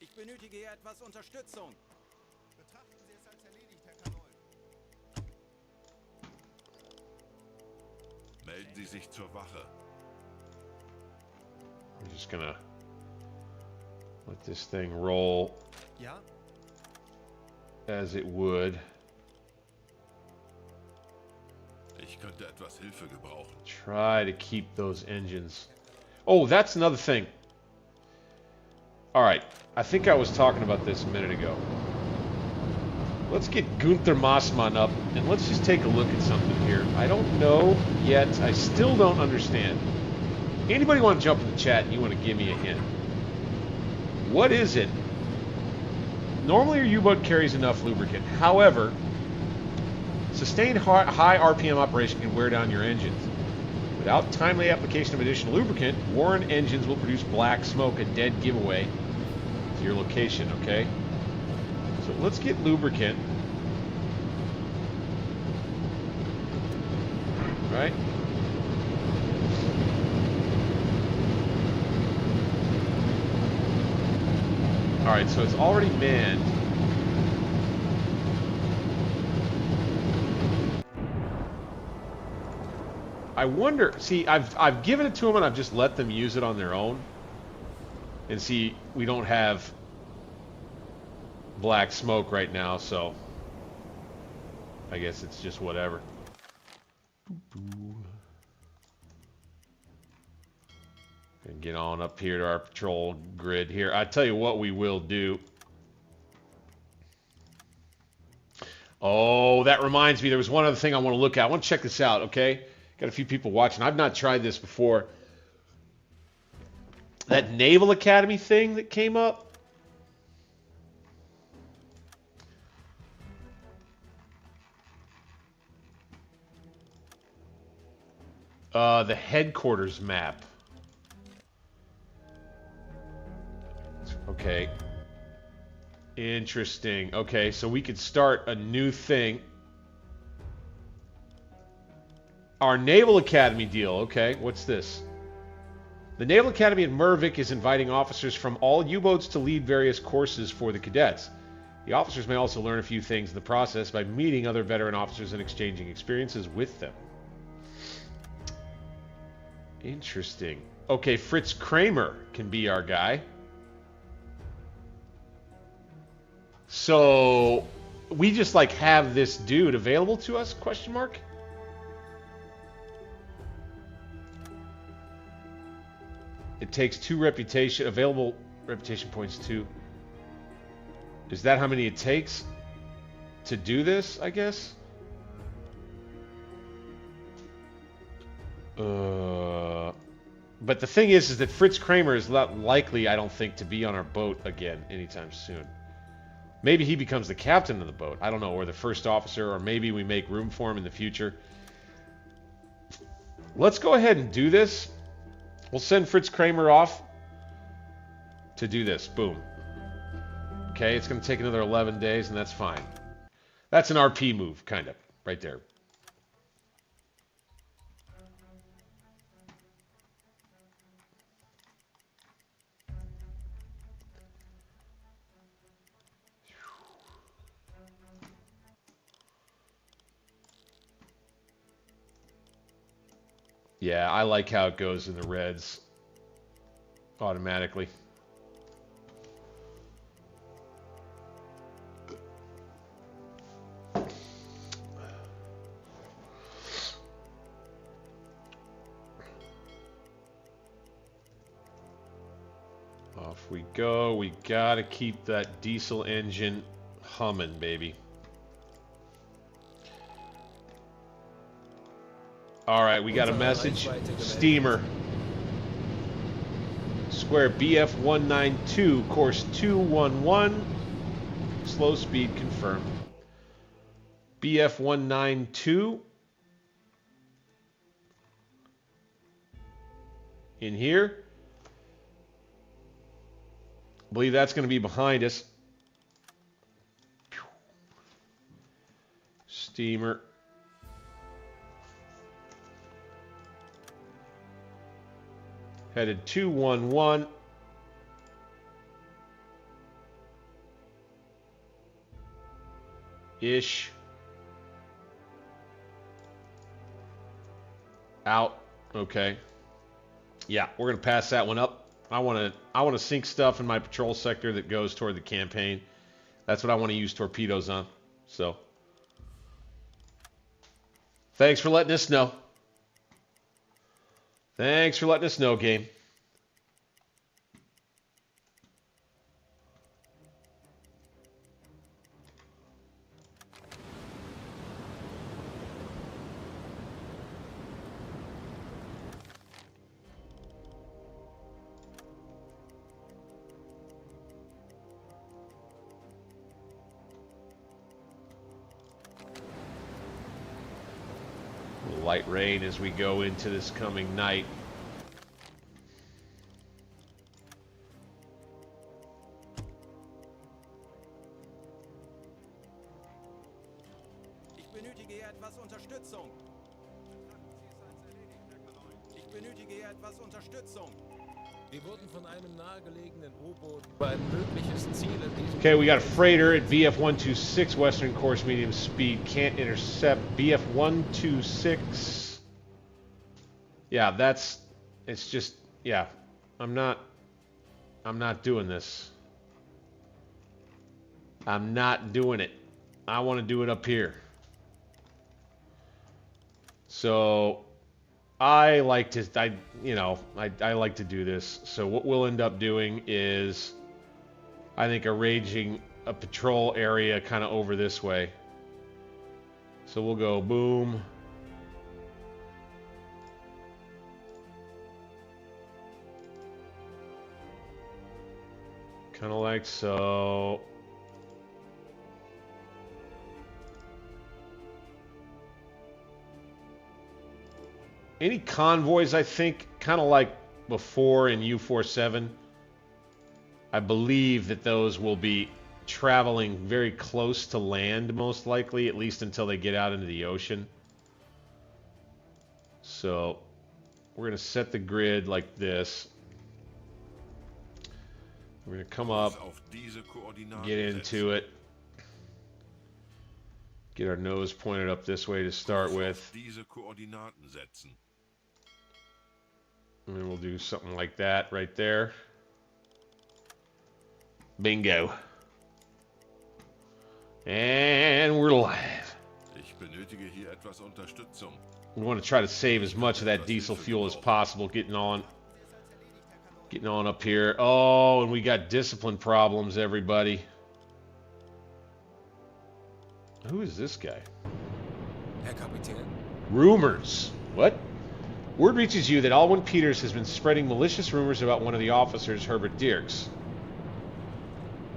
Ich benötige hier etwas Unterstützung. Betrachten Sie es als erledigt, Herr Kaloy. Melden Sie sich zur Wache. I'm just gonna let this thing roll Ja? as it would. Ich könnte etwas Hilfe gebrauchen. Try to keep those engines. Oh, that's another thing. All right. I think I was talking about this a minute ago. Let's get Gunther Mossmann up, and let's just take a look at something here. I don't know yet. I still don't understand. Anybody want to jump in the chat and you want to give me a hint? What is it? Normally your U-boat carries enough lubricant. However, sustained high RPM operation can wear down your engines. Without timely application of additional lubricant, worn engines will produce black smoke, a dead giveaway to your location, okay? So let's get lubricant. Right? Alright, so it's already manned. I wonder, see, I've given it to them and I've just let them use it on their own. And see, we don't have black smoke right now, so I guess it's just whatever. And get on up here to our patrol grid here. I tell you what we will do. Oh, that reminds me, there was one other thing I want to look at. I want to check this out, okay? Got a few people watching. I've not tried this before. That Naval Academy thing that came up. The headquarters map. Okay. Interesting. Okay, so we could start a new thing. Our Naval Academy deal. Okay, what's this? The Naval Academy at Mervik is inviting officers from all U-boats to lead various courses for the cadets. The officers may also learn a few things in the process by meeting other veteran officers and exchanging experiences with them. Interesting. Okay, Fritz Kramer can be our guy. So we just like have this dude available to us? Question mark. It takes 2 reputation available reputation points 2. Is that how many it takes to do this? I guess. But the thing is that Fritz Kramer is not likely, I don't think, to be on our boat again anytime soon. Maybe he becomes the captain of the boat. I don't know, or the first officer, or maybe we make room for him in the future. Let's go ahead and do this. We'll send Fritz Kramer off to do this. Boom. Okay, it's going to take another 11 days, and that's fine. That's an RP move, kind of, right there. Yeah, I like how it goes in the reds automatically. Off we go. We gotta keep that diesel engine humming, baby. Alright, we got a message. Steamer. Square BF192, course 211. Slow speed confirmed. BF192. In here. I believe that's going to be behind us. Steamer. Headed 211. Ish. Out. Okay. Yeah, we're gonna pass that one up. I wanna sink stuff in my patrol sector that goes toward the campaign. That's what I want to use torpedoes on. So thanks for letting us know. Thanks for letting us know, game. Light rain as we go into this coming night. Ich benötige hier etwas Unterstützung. Ich benötige hier etwas Unterstützung. Wir wurden von einem nahegelegenen U-Boot über ein mögliches Ziel in diesem... Okay, we got a freighter at BF-126, western course, medium speed, can't intercept. BF-126. Yeah, it's just, yeah, I'm not doing this. I'm not doing it. I want to do it up here. So I like to, I like to do this. So what we'll end up doing is, I think, arranging a patrol area kind of over this way. So we'll go boom. Kind of like so. Any convoys, I think, kind of like before in U-137, I believe that those will be traveling very close to land, most likely, at least until they get out into the ocean. So we're going to set the grid like this. We're going to come up, get into it. Get our nose pointed up this way to start with. And then we'll do something like that right there. Bingo. And we're live. We want to try to save as much of that diesel fuel as possible, getting on up here. Oh, and we got discipline problems, everybody. Who is this guy? Herr Kapitän. Rumors. What? Word reaches you that Alwyn Peters has been spreading malicious rumors about one of the officers, Herbert Dierks.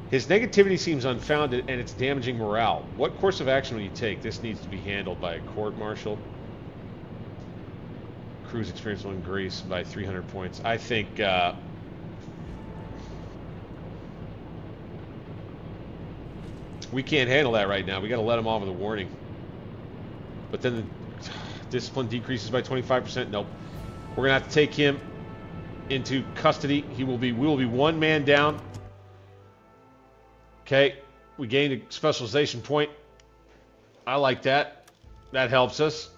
His negativity seems unfounded and it's damaging morale. What course of action will you take? This needs to be handled by a court-martial. Crew's experience will increase by 300 points. I think, we can't handle that right now. We got to let him off with a warning. But then the discipline decreases by 25%. Nope. We're going to have to take him into custody. We will be one man down. Okay. We gained a specialization point. I like that. That helps us.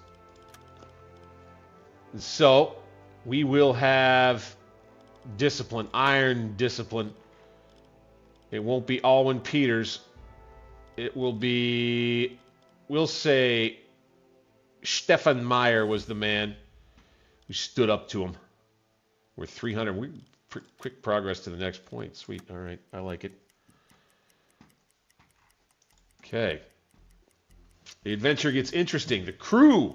So, we will have discipline. Iron discipline. It won't be Alwyn Peters. It will be, we'll say, Stefan Meyer was the man who stood up to him. We're 300. We quick progress to the next point. Sweet. All right. I like it. Okay. The adventure gets interesting. The crew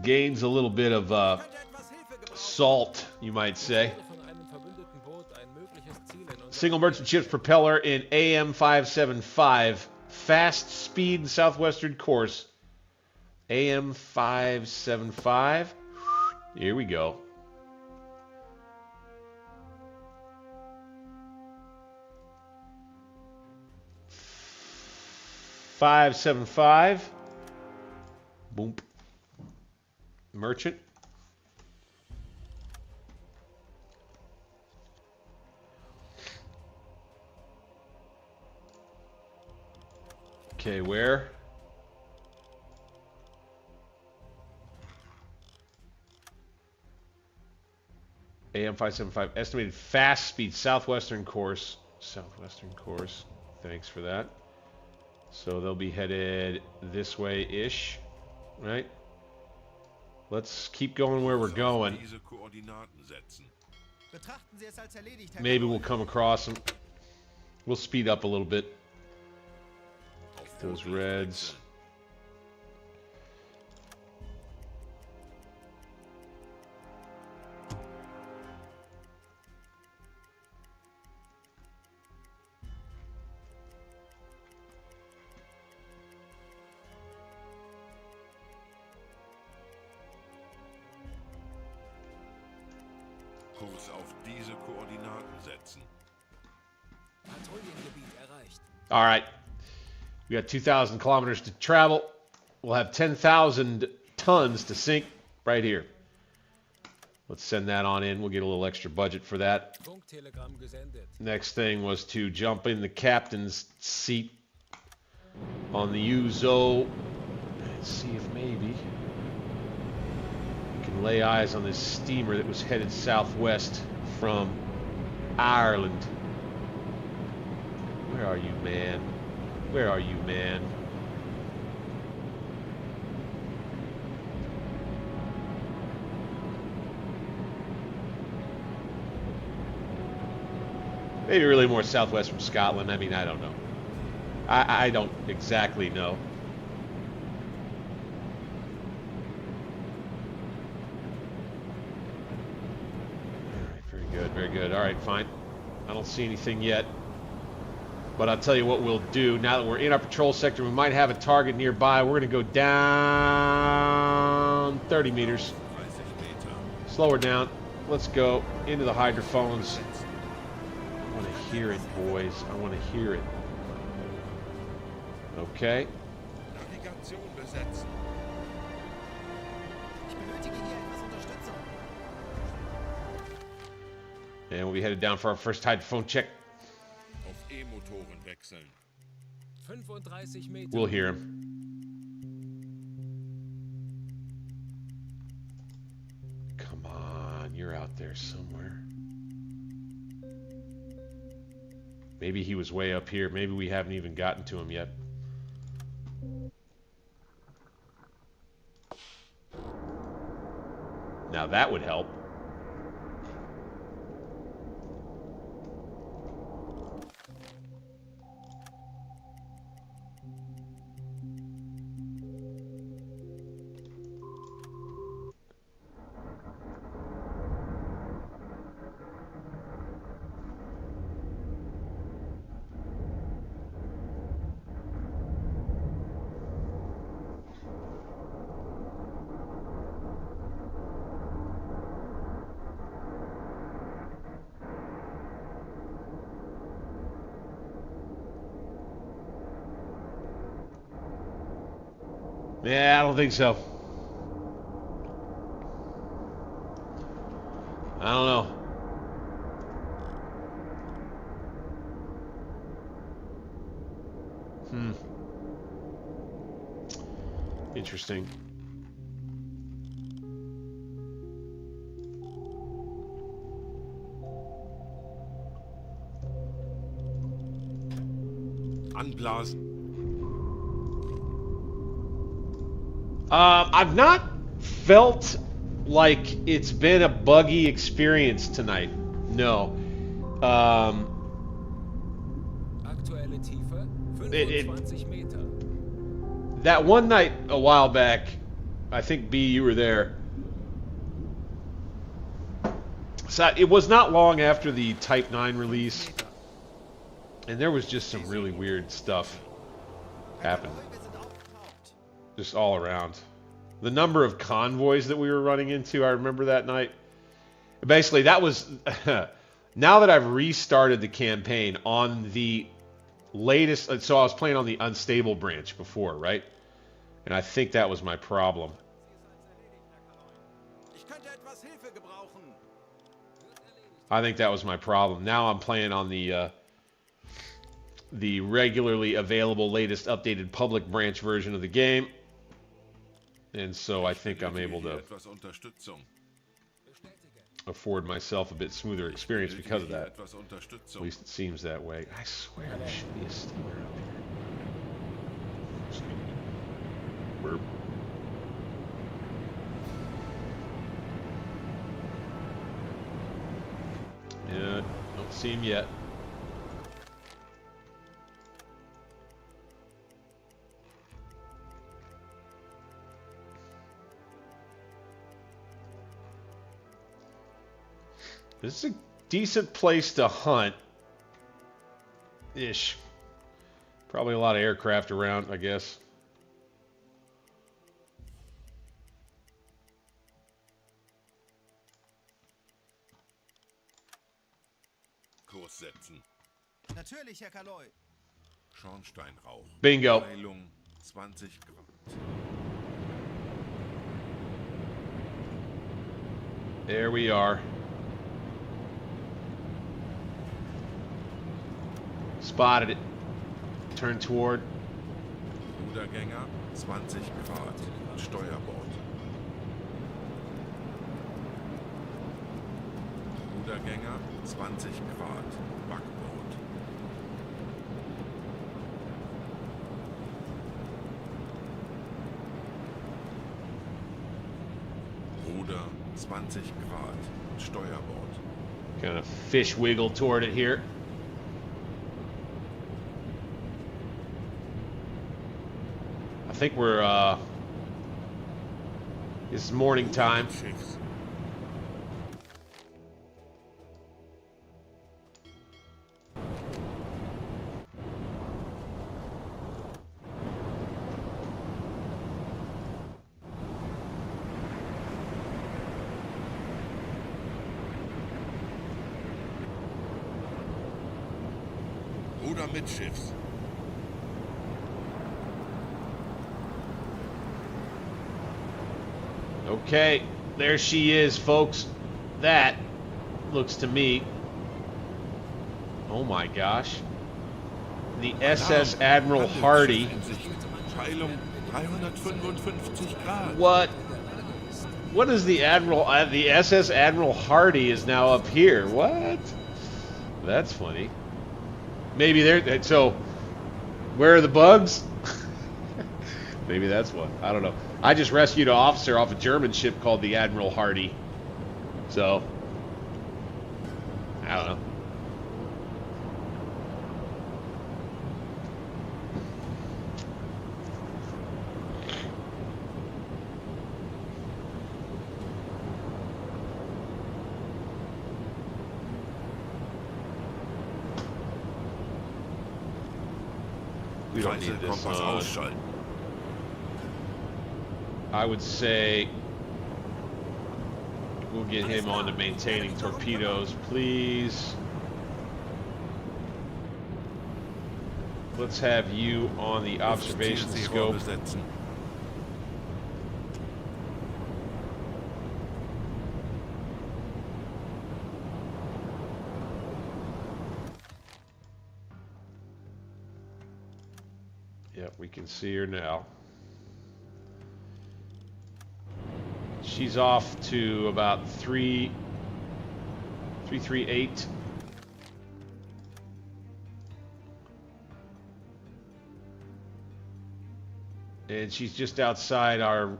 gains a little bit of salt, you might say. Single merchant ship's propeller in AM-575. Fast speed southwestern course. AM-575. Here we go. .575. Boom. Merchant. Okay, where? AM-575, estimated fast speed, southwestern course. Southwestern course. Thanks for that. So they'll be headed this way-ish, right? Let's keep going where we're going. Maybe we'll come across them. We'll speed up a little bit. Those reds. Kurs auf diese Koordinaten setzen. Patrouillengebiet erreicht. All right. We got 2,000 kilometers to travel. We'll have 10,000 tons to sink right here. Let's send that on in. We'll get a little extra budget for that. Funktelegramm gesendet. Next thing was to jump in the captain's seat on the Uzo and see if maybe we can lay eyes on this steamer that was headed southwest from Ireland. Where are you, man? Where are you, man? Maybe really more southwest from Scotland. I mean, I don't know. I don't exactly know. All right, very good, very good. All right, fine. I don't see anything yet. But I'll tell you what we'll do. Now that we're in our patrol sector, we might have a target nearby. We're going to go down 30 meters. Slow her down. Let's go into the hydrophones. I want to hear it, boys. I want to hear it. Okay. Navigation besetzen. Ich benötige hier etwas Unterstützung. And we'll be headed down for our first hydrophone check. Auf E-Motoren wechseln. 35 Meter. We'll hear him. Come on, you're out there somewhere. Maybe he was way up here. Maybe we haven't even gotten to him yet. Now that would help. Yeah, I don't think so. I don't know. Interesting. Anblasen. I've not felt like it's been a buggy experience tonight. No. Aktuelle Tiefe 25 Meter. That one night a while back, I think B, you were there. So it was not long after the Type 9 release, and there was just some really weird stuff happening. Wir sind aufgetaucht. Just all around. The number of convoys that we were running into, I remember that night. Basically, that was... now that I've restarted the campaign on the latest... So I was playing on the unstable branch before, right? And I think that was my problem. Ich könnte etwas Hilfe gebrauchen. I think that was my problem. Now I'm playing on the regularly available, latest updated public branch version of the game. And so I think I'm able to Etwas Unterstützung. afford myself a bit smoother experience because of that. Etwas At Unterstützung. least it seems that way. I swear there should be a steamer up here. Burp. Yeah, don't see him yet. This is a decent place to hunt. Ish. Probably a lot of aircraft around, I guess. lossetzen. Natürlich, Herr Kaloi. Schornsteinrauch. Bingo. Peilung 20 Grad. There we are. Spotted it. Turn toward. Rudergänger 20 Grad. Steuerbord. Rudergänger 20 Grad. Backbord. Ruder 20 Grad. Steuerbord. Kind of fish wiggle toward it here. I think we're, it's morning time. Schiffs. Ruder mitschiffs. Okay, there she is, folks. That looks to me, oh my gosh, the SS Admiral Hardy. Peilung 355 Grad. What is the Admiral? The SS Admiral Hardy is now up here. What? That's funny. Maybe they're so. Where are the bugs? Maybe that's what. I don't know. I just rescued an officer off a German ship called the Admiral Hardy. So, I don't know. We don't need this Kompass on. ausschalten. I would say we'll get him on to maintaining torpedoes, please. Let's have you on the observation Zielseerohr scope. besetzen. Yep, we can see her now. She's off to about 338. And she's just outside our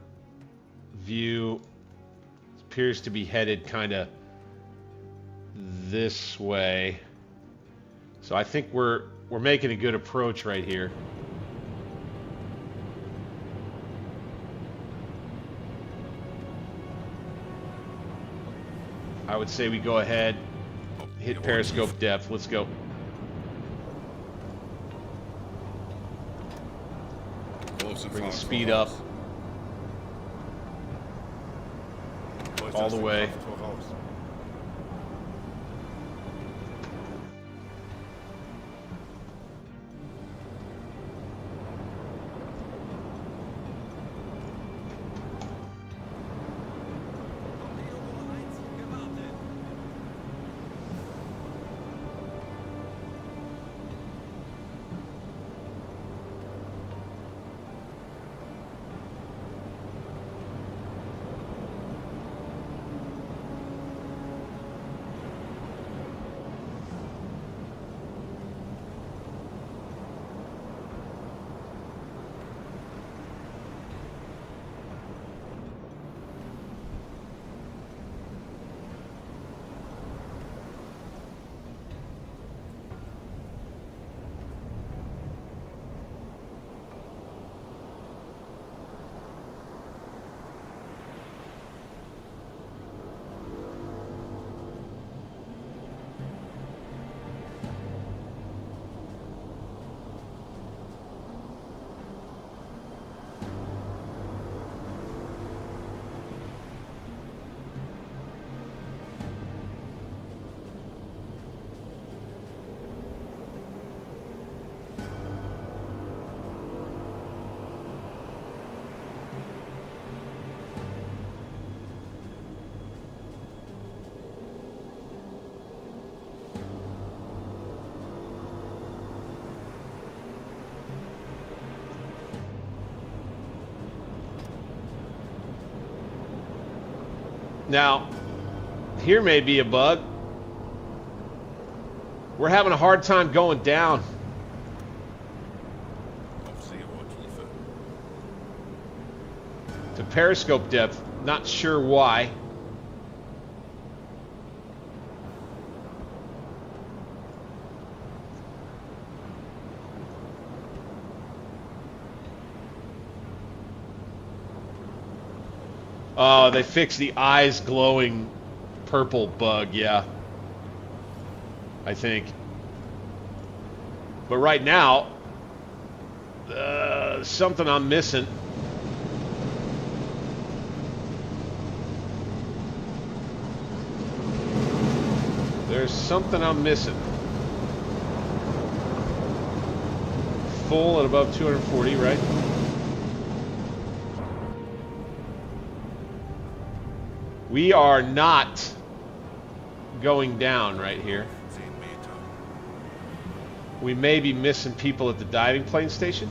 view. Appears to be headed kind of this way. So I think we're making a good approach right here. I would say we go ahead, hit periscope depth. Let's go. Bring the speed up all the way. Now, here may be a bug. We're having a hard time going down. Auf Seerohrtiefe. To periscope depth. Not sure why. Oh, they fixed the eyes glowing purple bug, yeah. I think. But right now, something I'm missing. There's something I'm missing. Full at above 240, right? We are not going down right here. 10 Meter. We may be missing people at the diving plane station.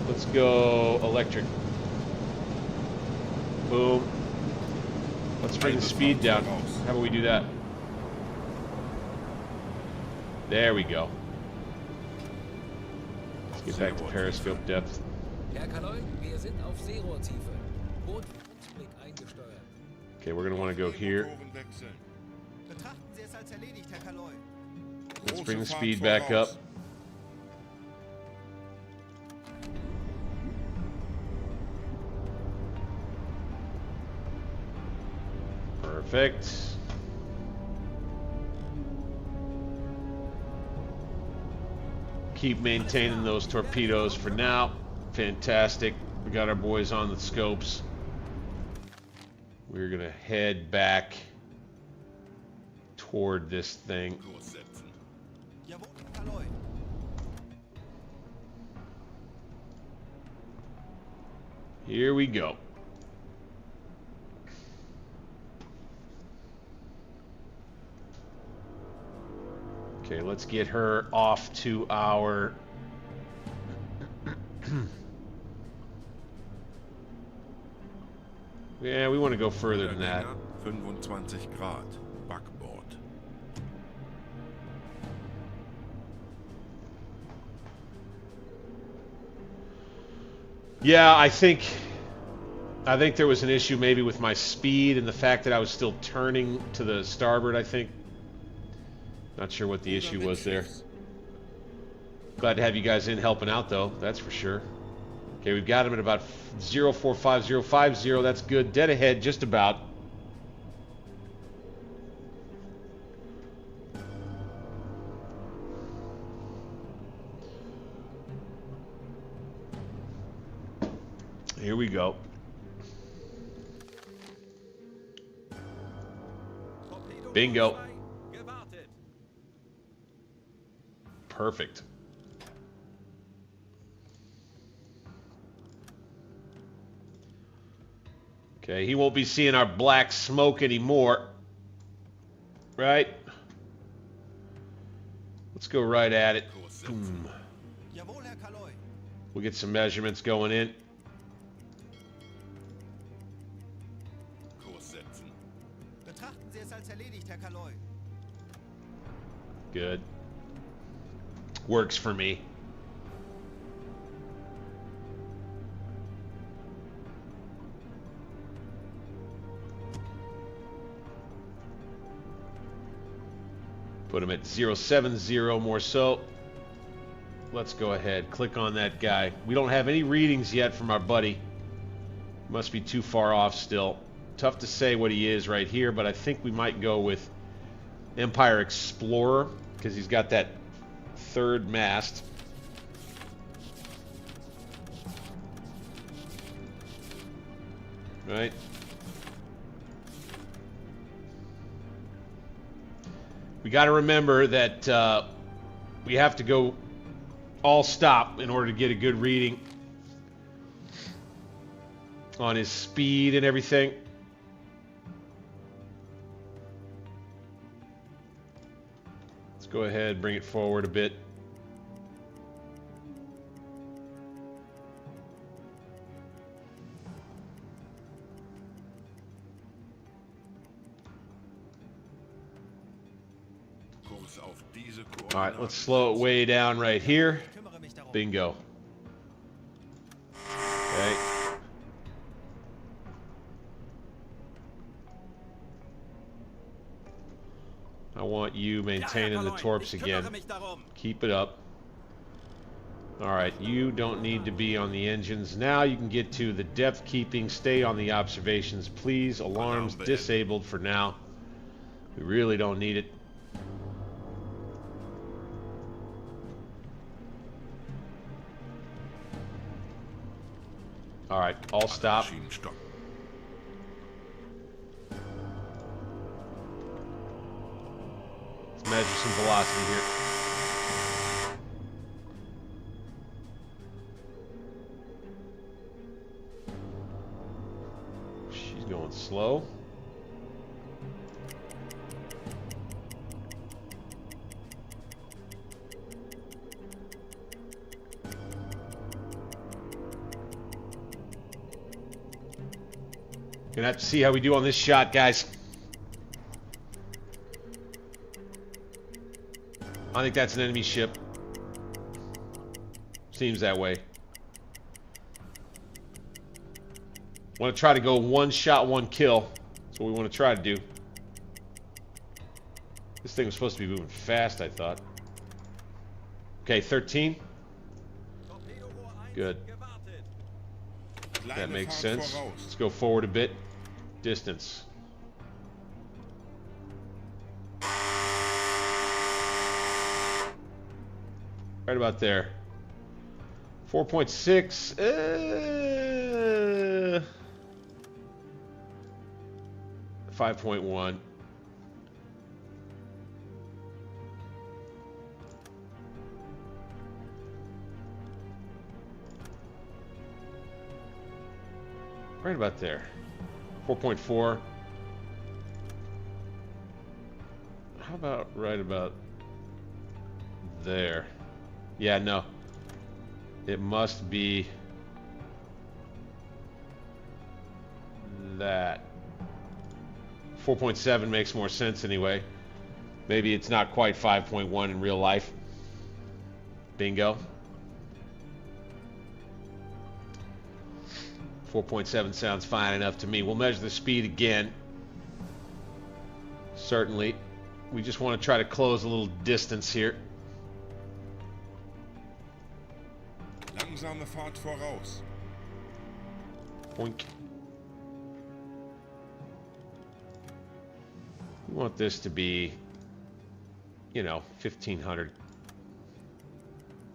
Let's go electric. Boom. Let's bring the speed down. How about we do that? There we go. Let's get back to periscope depth. Herr Kaloi, wir sind auf Seerohrtiefe. Boot für Rundblick eingesteuert. Okay, we're gonna want to go here. Motoren wechseln. Betrachten Sie es als erledigt, Herr Kaloi. Let's bring the Große speed Fahrt back up. voraus. Perfect. Keep maintaining those torpedoes for now. Fantastic. We got our boys on the scopes. We're gonna head back toward this thing. Kurs setzen. Jawohl, Herr Kaloi. Here we go. Okay, let's get her off to our yeah, we want to go further than that. 25 Grad. Backbord. Yeah, I think there was an issue maybe with my speed and the fact that I was still turning to the starboard, I think. Not sure what the issue was there. Glad to have you guys in helping out, though. That's for sure. Okay, we've got him at about 045050. That's good. Dead ahead, just about. Here we go. Bingo. Gewartet. Perfect. Okay, he won't be seeing our black smoke anymore. Right? Let's go right at it. Boom. Jawohl, Herr Kaloi. We'll get some measurements going in. Kurs setzen. Betrachten Sie es als erledigt, Herr Kaloi. Good. Works for me. Put him at 070 more so. Let's go ahead. Click on that guy. We don't have any readings yet from our buddy. Must be too far off still. Tough to say what he is right here, but I think we might go with Empire Explorer because he's got that third mast. Right? We got to remember that we have to go all stop in order to get a good reading on his speed and everything. Let's go ahead, bring it forward a bit. Kurs auf diese All right, Koordinaten let's slow it way down right here. Ich kümmere mich darum. Bingo. Okay. I want you maintaining the torps Ich again. kümmere mich darum. Keep it up. All right, you don't need to be on the engines. Now you can get to the depth keeping. Stay on the observations, please. Alarms disabled for now. We really don't need it. All right, all stop. Maschinen stoppen. Let's measure some velocity here. She's going slow. Gonna have to see how we do on this shot, guys. I think that's an enemy ship. Seems that way. Want to try to go one shot, one kill. That's what we want to try to do. This thing was supposed to be moving fast, I thought. Okay, 13. Good. That makes sense. Let's go forward a bit. Distance. Right about there. 4.6. 5.1. Right about there. 4.4. How about right about there? Yeah, no. It must be that. 4.7 makes more sense anyway. Maybe it's not quite 5.1 in real life. Bingo. 4.7 sounds fine enough to me. We'll measure the speed again. Certainly. We just want to try to close a little distance here. Langsame Fahrt voraus. Boink. We want this to be, you know, 1,500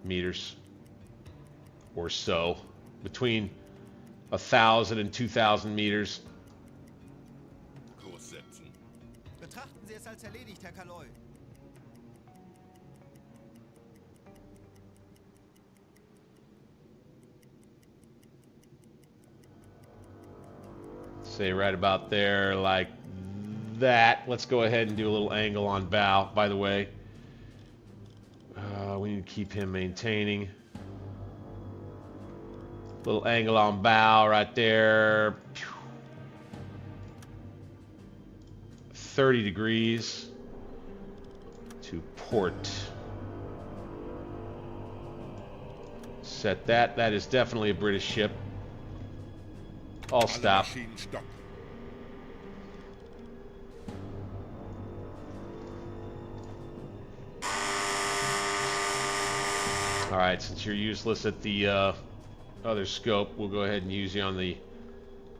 meters or so. Between 1,000 and 2,000 meters. Kurs setzen. Betrachten Sie es als erledigt, Herr Kaloy. Say right about there, like that. Let's go ahead and do a little angle on bow, by the way. We need to keep him maintaining. Little angle on bow right there. 30 degrees to port. Set that. That is definitely a British ship. I'll stop. Alle Maschinen stoppen. All right, since you're useless at the other scope, we'll go ahead and use you on the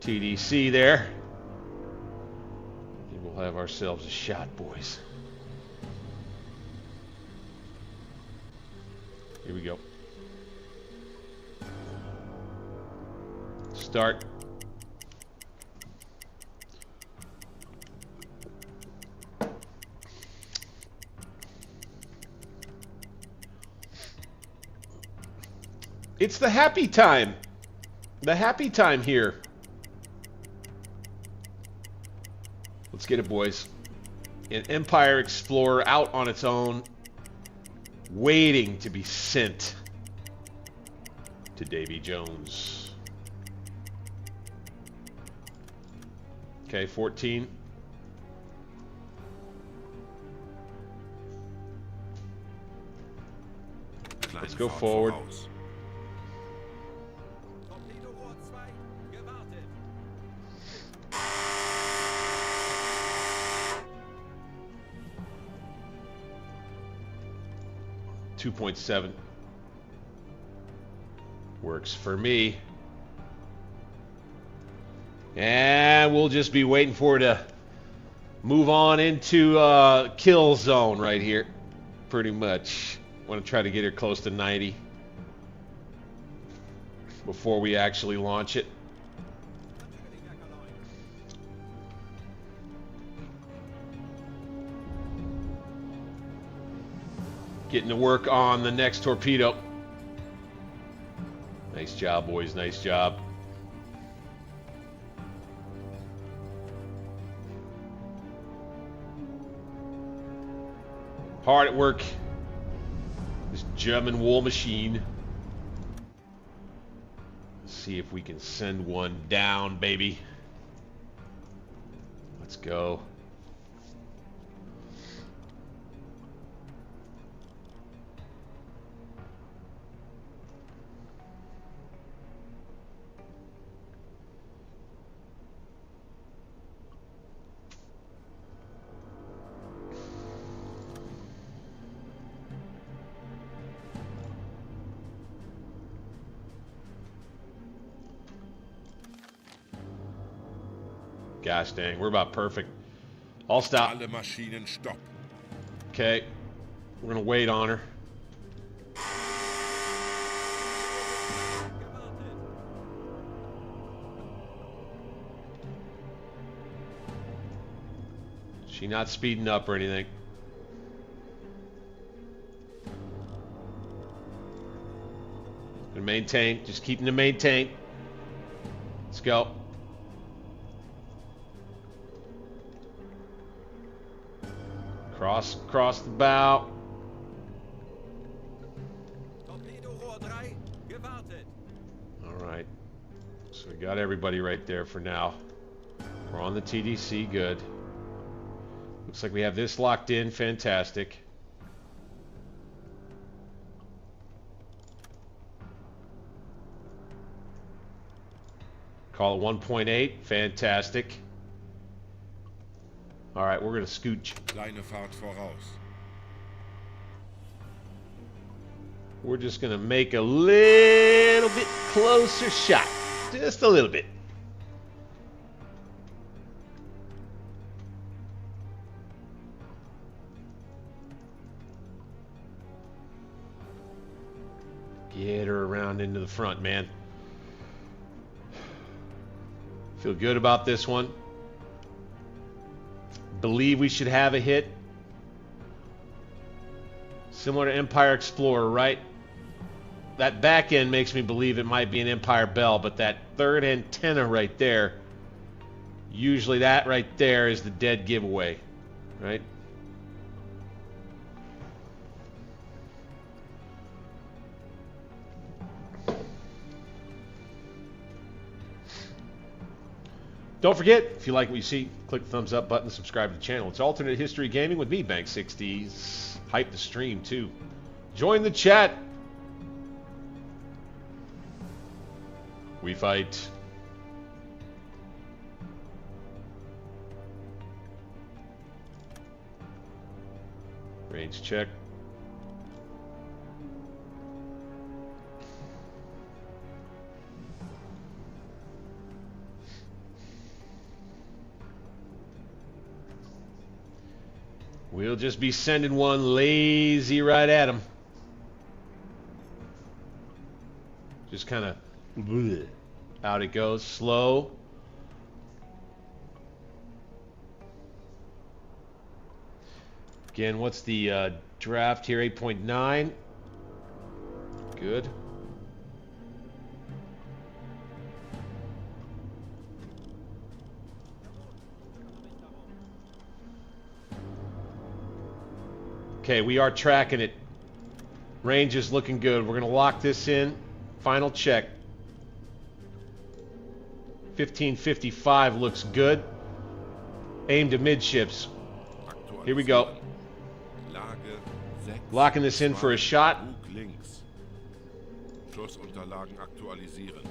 TDC there. And we'll have ourselves a shot, boys. Here we go. Start. It's the happy time. The happy time here. Let's get it, boys. An Empire Explorer out on its own, waiting to be sent to Davy Jones. Okay, 14. Let's go forward. voraus. Torpedorohr 2, gewartet. 2.7 works for me. And we'll just be waiting for it to move on into kill zone right here. Pretty much. Want to try to get her close to 90 before we actually launch it. Getting to work on the next torpedo. Nice job, boys. Nice job. Hard at work. This German war machine. Let's see if we can send one down, baby. Let's go. Gosh dang, we're about perfect. I'll stop. Alle Maschinen stopp. Okay, we're gonna wait on her. She not speeding up or anything. Gonna maintain, just keeping to maintain. Let's go. Cross the bow. Torpedorohr 3, gewartet. All right. So we got everybody right there for now. We're on the TDC, good. Looks like we have this locked in, fantastic. Call it 1.8, fantastic. All right, we're gonna scooch. Kleine Fahrt voraus. We're just gonna make a little bit closer shot. Just a little bit. Get her around into the front, man. Feel good about this one. Believe we should have a hit. Similar to Empire Explorer, right? That back end makes me believe it might be an Empire Bell, but that third antenna right there, usually that right there is the dead giveaway, right? Don't forget, if you like what you see, click the thumbs up button, subscribe to the channel. It's Alternate History Gaming with me, Bank60s. Hype the stream, too. Join the chat. We fight. Range check. We'll just be sending one lazy right at him. Just kind of out it goes, slow. Again, what's the draft here? 8.9. Good. Okay, we are tracking it. Range is looking good. We're going to lock this in. Final check. 1555 looks good. Aim to midships. Here we go. Lage 6, Locking this in for a shot. Bug links. Schussunterlagen aktualisieren.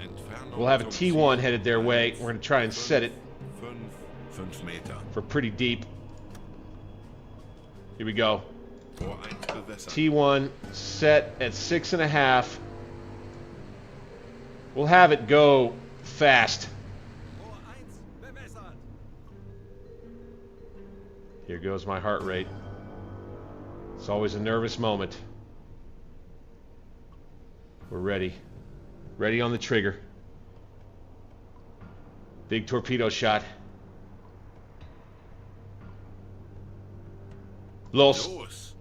Entfernung We'll have a zum T1 Ziel. headed their way. We're going to try and set it 5 Meter. for pretty deep. Here we go. Tor 1 bewässert. T1 set at 6.5. We'll have it go fast. Tor 1 bewässert. Here goes my heart rate. It's always a nervous moment. We're ready. Ready on the trigger. Big torpedo shot. Los. Los!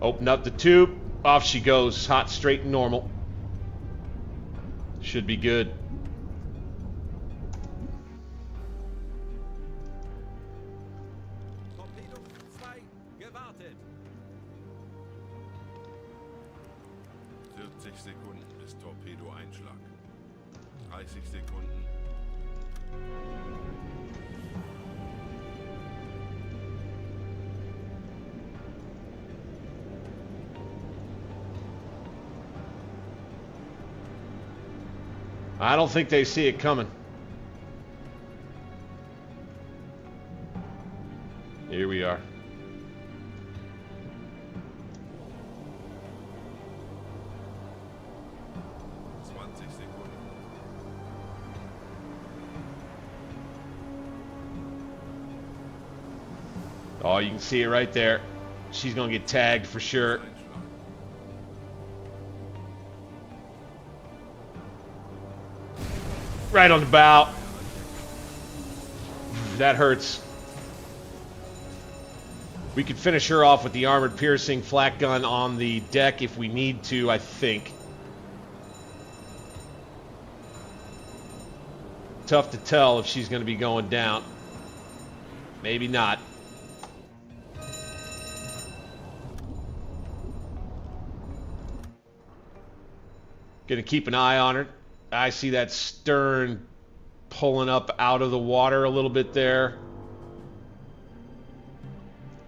Open up the tube. Off she goes. Hot, straight, and normal. Should be good. Torpedo 2 gewartet. 40 Sekunden bis Torpedo-Einschlag. 30 Sekunden. I don't think they see it coming. Here we are. Oh, you can see it right there. She's going to get tagged for sure. Right on the bow. That hurts. We could finish her off with the armored piercing flak gun on the deck if we need to, I think. Tough to tell if she's going to be going down. Maybe not. Gonna keep an eye on her. I see that stern pulling up out of the water a little bit there.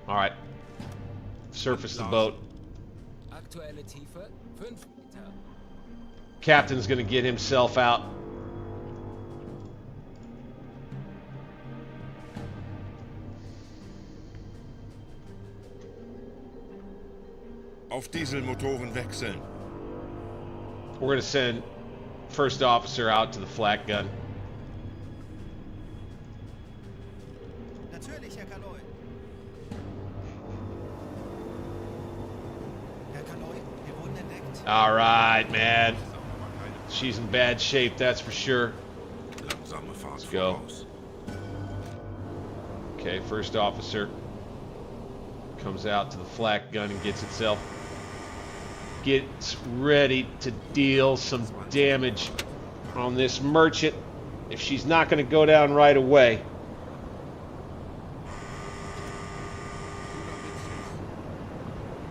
All right. Surface the boat. Aktuelle Tiefe 5 Meter. Captain's gonna get himself out. Auf Dieselmotoren wechseln. We're gonna send first officer out to the flak gun. Natürlich, Herr Kaloi. Herr Kaloi, wir wurden entdeckt. All right, man. She's in bad shape, that's for sure. Langsame Fahrt go. voraus. Okay, first officer comes out to the flak gun and gets ready to deal some damage on this merchant if she's not going to go down right away.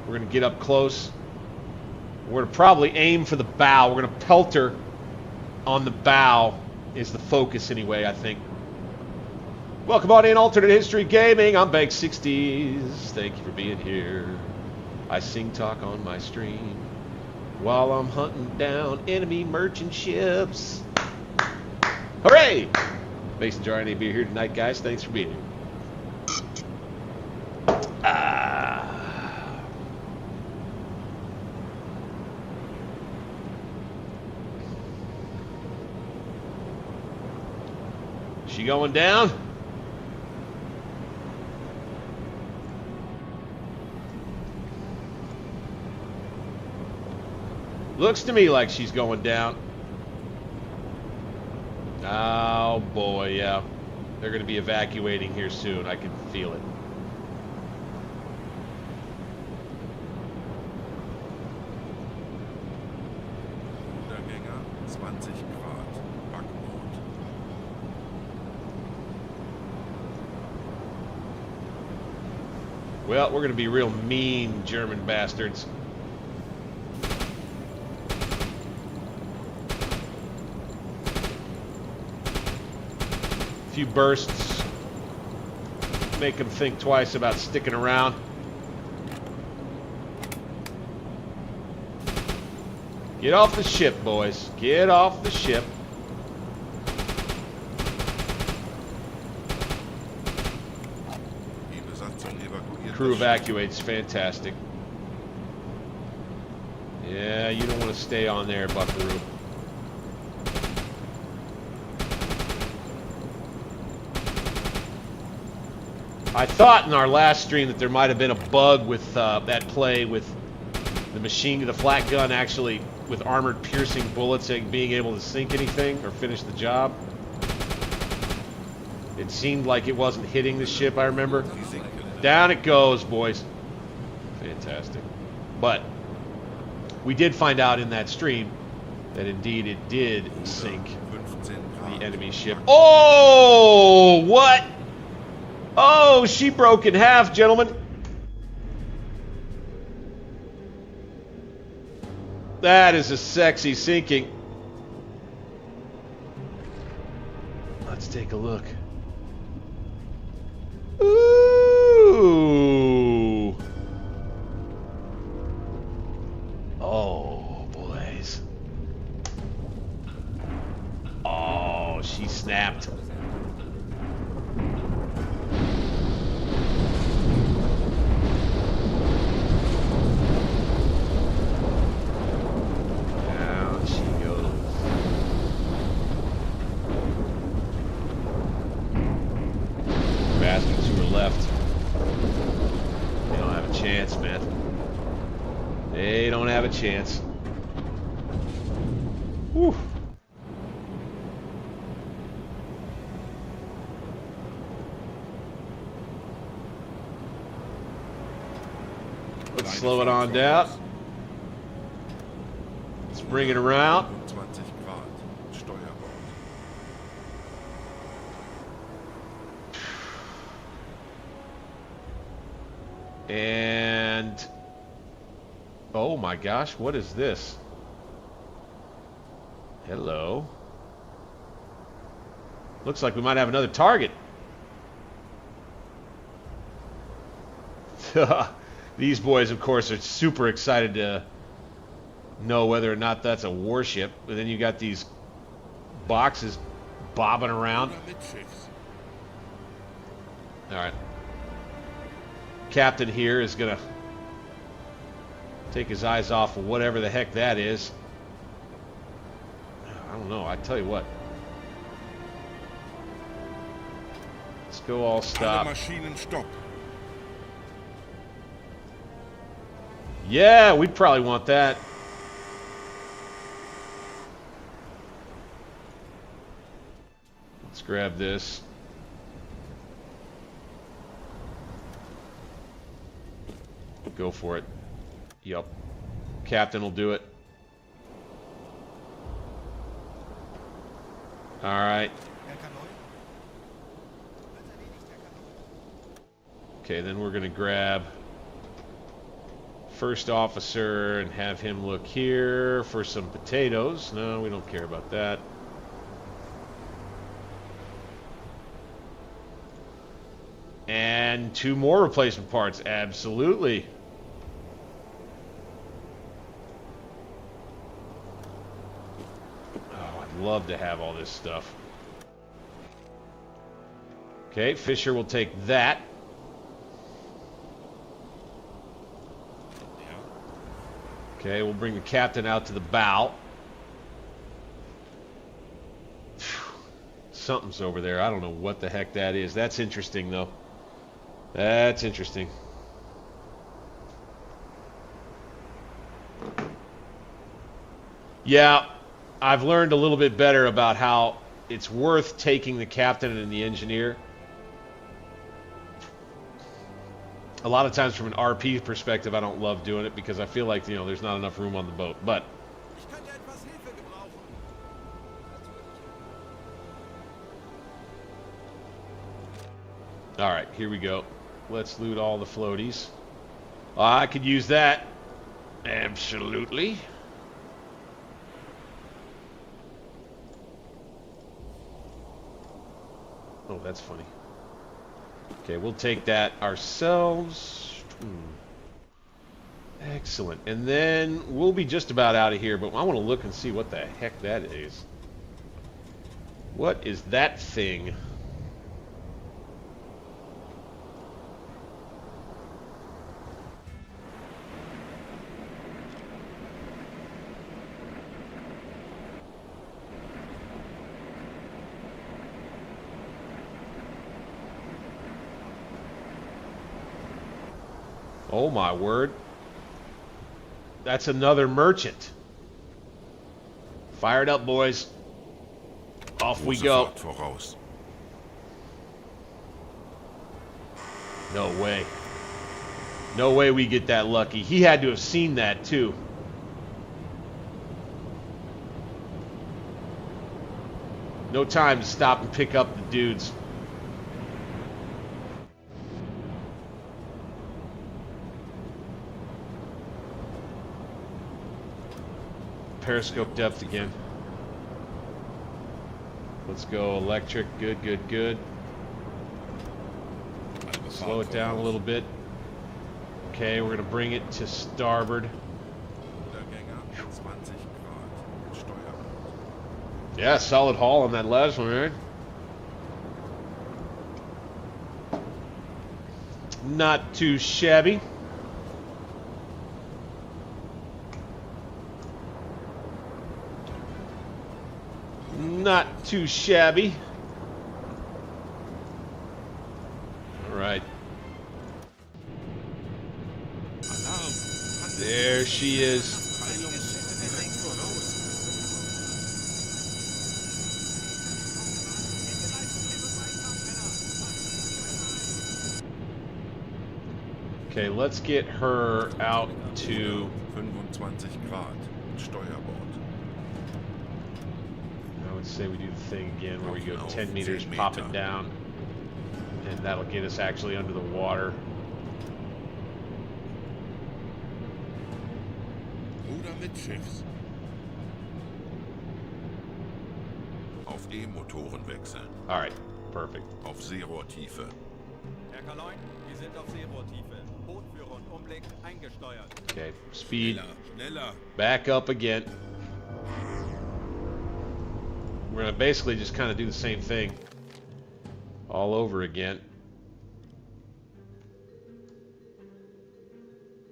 We're going to get up close. We're going to probably aim for the bow. We're going to pelt her on the bow is the focus anyway, I think. Welcome on in, Alternate History Gaming. I'm Bank 60s. Thank you for being here. I sing talk on my stream while I'm hunting down enemy merchant ships. Hooray! Mason Jar and be here tonight, guys. Thanks for being here. She going down? Looks to me like she's going down. Oh boy, yeah. They're going to be evacuating here soon. I can feel it. Untergänger 20 Grad. Backbord. Well, we're going to be real mean German bastards. A few bursts. Make them think twice about sticking around. Get off the ship, boys. Get off the ship. Die Besatzung evakuiert Crew das Schiff. evacuates. Fantastic. Yeah, you don't want to stay on there, Buckaroo. I thought in our last stream that there might have been a bug with that play with the flat gun actually with armored piercing bullets being able to sink anything or finish the job. It seemed like it wasn't hitting the ship, I remember. Down it goes, boys. Fantastic. But we did find out in that stream that indeed it did sink 15 Grad. the enemy ship. Oh, what? Oh, she broke in half, gentlemen. That is a sexy sinking. Let's take a look. Ooh. Oh, boys. Oh, she snapped. Down she goes. Bastards who are left. They don't have a chance, man. They don't have a chance. Whew. Let's slow it on down. Let's bring it around. 20 Grad. Steuerbord. And oh my gosh, what is this? Hello. Looks like we might have another target. These boys, of course, are super excited to know whether or not that's a warship. But then you got these boxes bobbing around. All right. Captain here is gonna take his eyes off of whatever the heck that is. I don't know. I tell you what. Let's go all Alle stop. Maschinen stopp. Yeah, we'd probably want that. Let's grab this. Go for it. Yup. Captain will do it. All right. Okay, then we're going to grab first officer and have him look here for some potatoes. No, we don't care about that. And 2 more replacement parts. Absolutely. Oh, I'd love to have all this stuff. Okay, Fisher will take that. Okay, we'll bring the captain out to the bow. Something's over there. I don't know what the heck that is. That's interesting, though. That's interesting. Yeah, I've learned a little bit better about how it's worth taking the captain and the engineer. A lot of times from an RP perspective, I don't love doing it because I feel like, you know, there's not enough room on the boat. But Ich könnte etwas Hilfe gebrauchen. all right, here we go. Let's loot all the floaties. I could use that. Absolutely. Oh, that's funny. Okay, we'll take that ourselves. Excellent. And then we'll be just about out of here, but I want to look and see what the heck that is. What is that thing? Oh my word. That's another merchant. Fire it up, boys. Off we go. Voraus. No way. No way we get that lucky. He had to have seen that too. No time to stop and pick up the dudes. Periscope depth again. Let's go electric. Good, good, good. Slow it down a little bit. Okay, we're going to bring it to starboard. Yeah, solid haul on that last one, right? Not too shabby. Not too shabby. All right. There she is. Okay, let's get her out to 25 Grad. Steuerbord. I would say we do the thing again where we go 10 meters, pop it down, and that'll get us actually under the water. Ruder mitschiffs. Auf E-Motoren wechseln. All right, perfect. Auf Seerohrtiefe. Herr Kaloin, wir sind auf Seerohrtiefe. Bootführer und Umblick eingesteuert. Okay, speed. Schneller. Back up again. We're going to basically just kind of do the same thing all over again.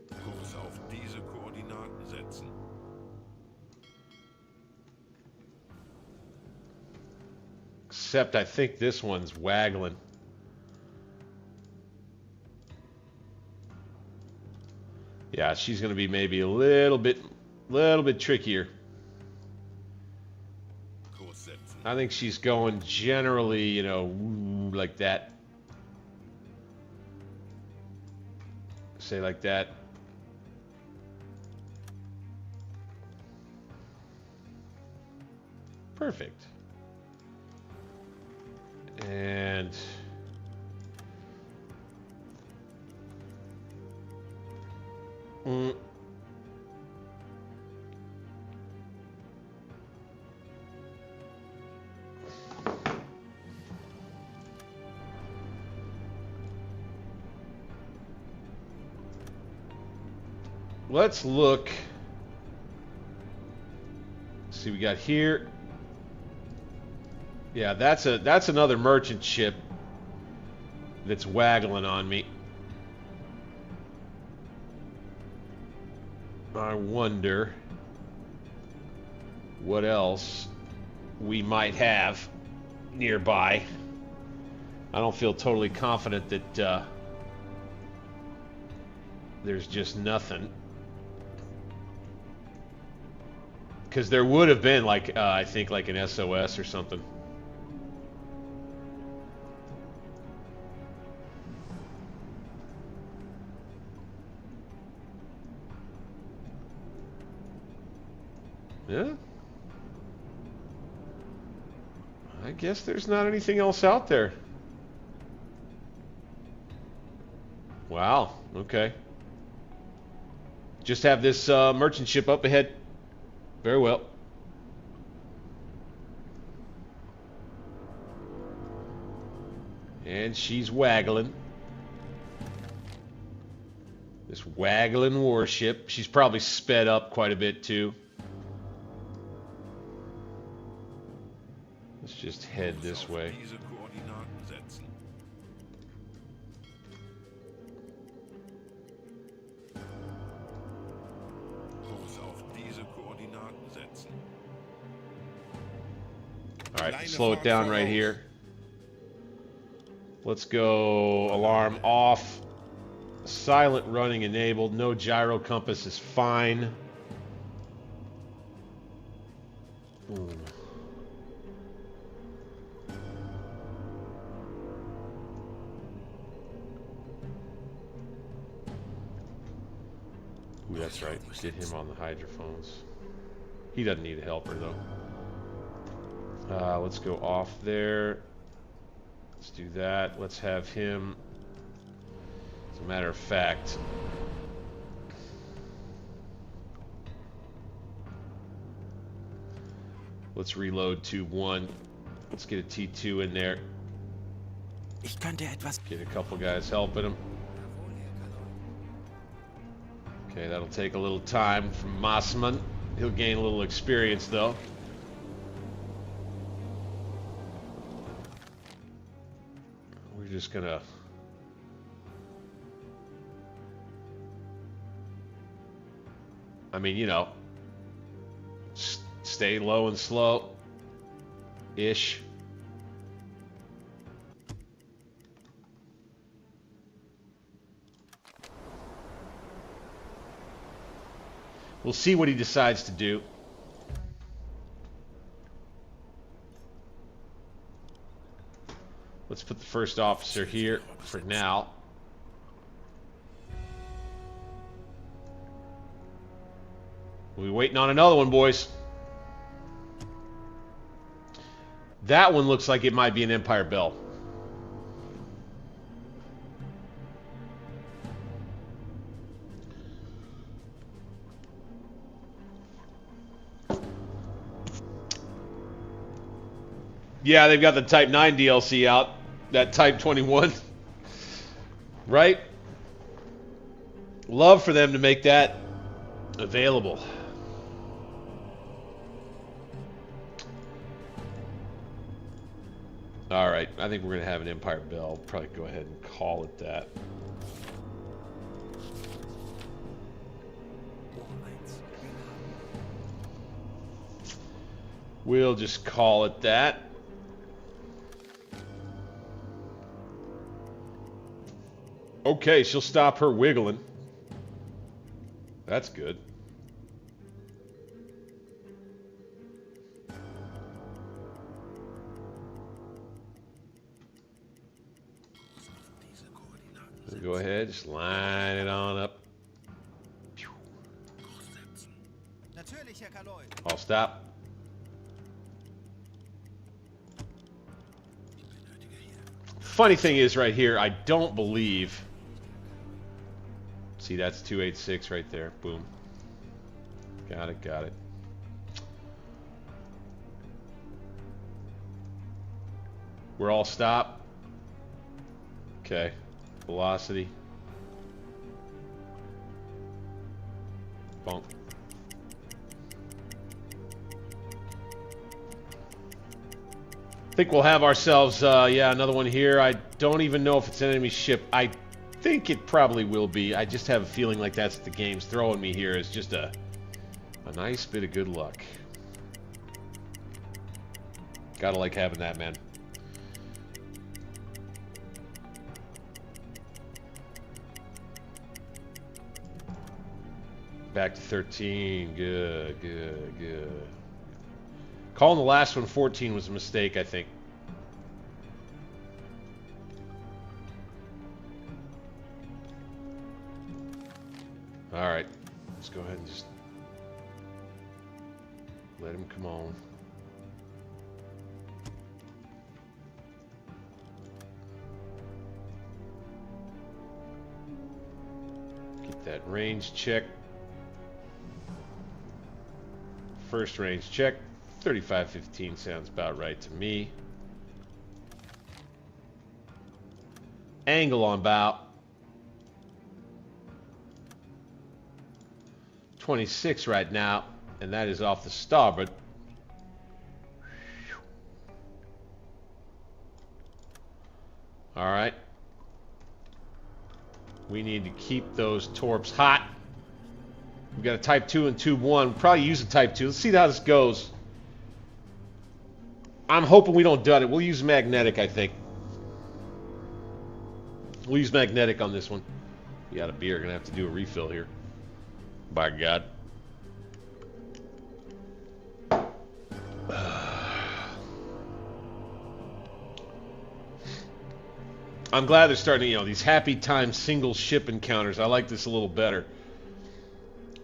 Kurs auf diese Koordinaten setzen. Except I think this one's waggling. Yeah, she's going to be maybe a little bit trickier. Kurs setzen. I think she's going generally, you know, like that. Say like that. Perfect. And let's look. See, we got here. Yeah, that's another merchant ship that's waggling on me. I wonder what else we might have nearby. I don't feel totally confident that there's just nothing. Because there would have been, like, I think, like an SOS or something. Yeah. I guess there's not anything else out there. Wow. Okay. Just have this merchant ship up ahead. Very well. And she's waggling. This waggling warship. She's probably sped up quite a bit too. Let's just head this way. Diese Koordinaten setzen. Kurs auf diese Koordinaten setzen. All right, slow it down right here. Let's go alarm off. Silent running enabled. No gyro compass is fine. Boom. Ooh, that's right. Get him on the hydrophones. He doesn't need a helper though. Let's go off there. Let's do that. Let's have him. As a matter of fact, let's reload tube 1. Let's get a T2 in there. Ich könnte etwas. Get a couple guys helping him. Okay, that'll take a little time from Mossman. He'll gain a little experience though. We're just gonna I mean, you know, stay low and slow ish. We'll see what he decides to do. Let's put the first officer here for now. We'll be waiting on another one, boys. That one looks like it might be an Empire Bell. Yeah, they've got the Type 9 DLC out. That Type 21. Right? Love for them to make that available. Alright, I think we're going to have an Empire Bell. Probably go ahead and call it that. We'll just call it that. Okay, she'll stop her wiggling. That's good. Go ahead, just line it on up. I'll stop. Funny thing is right here, I don't believe... See, that's 286 right there. Boom. Got it, got it. We're all stopped. Okay. Velocity. Bonk. I think we'll have ourselves, yeah, another one here. I don't even know if it's an enemy ship. I think it probably will be. I just have a feeling like that's what the game's throwing me here. Is just a nice bit of good luck. Gotta like having that, man. Back to 13. Good, good, good. Calling the last one 14 was a mistake, I think. Alright. Let's go ahead and just let him come on. Get that range check. First range check. 3515 sounds about right to me. angle on bow. 26 right now, and that is off the starboard. All right. We need to keep those torps hot. We've got a Type 2 and Tube 1. We'll probably use a Type 2. Let's see how this goes. I'm hoping we don't dud it. We'll use magnetic, I think. We'll use magnetic on this one. We got a beer. Gonna have to do a refill here. By God. I'm glad they're starting, you know, these happy time single ship encounters. I like this a little better.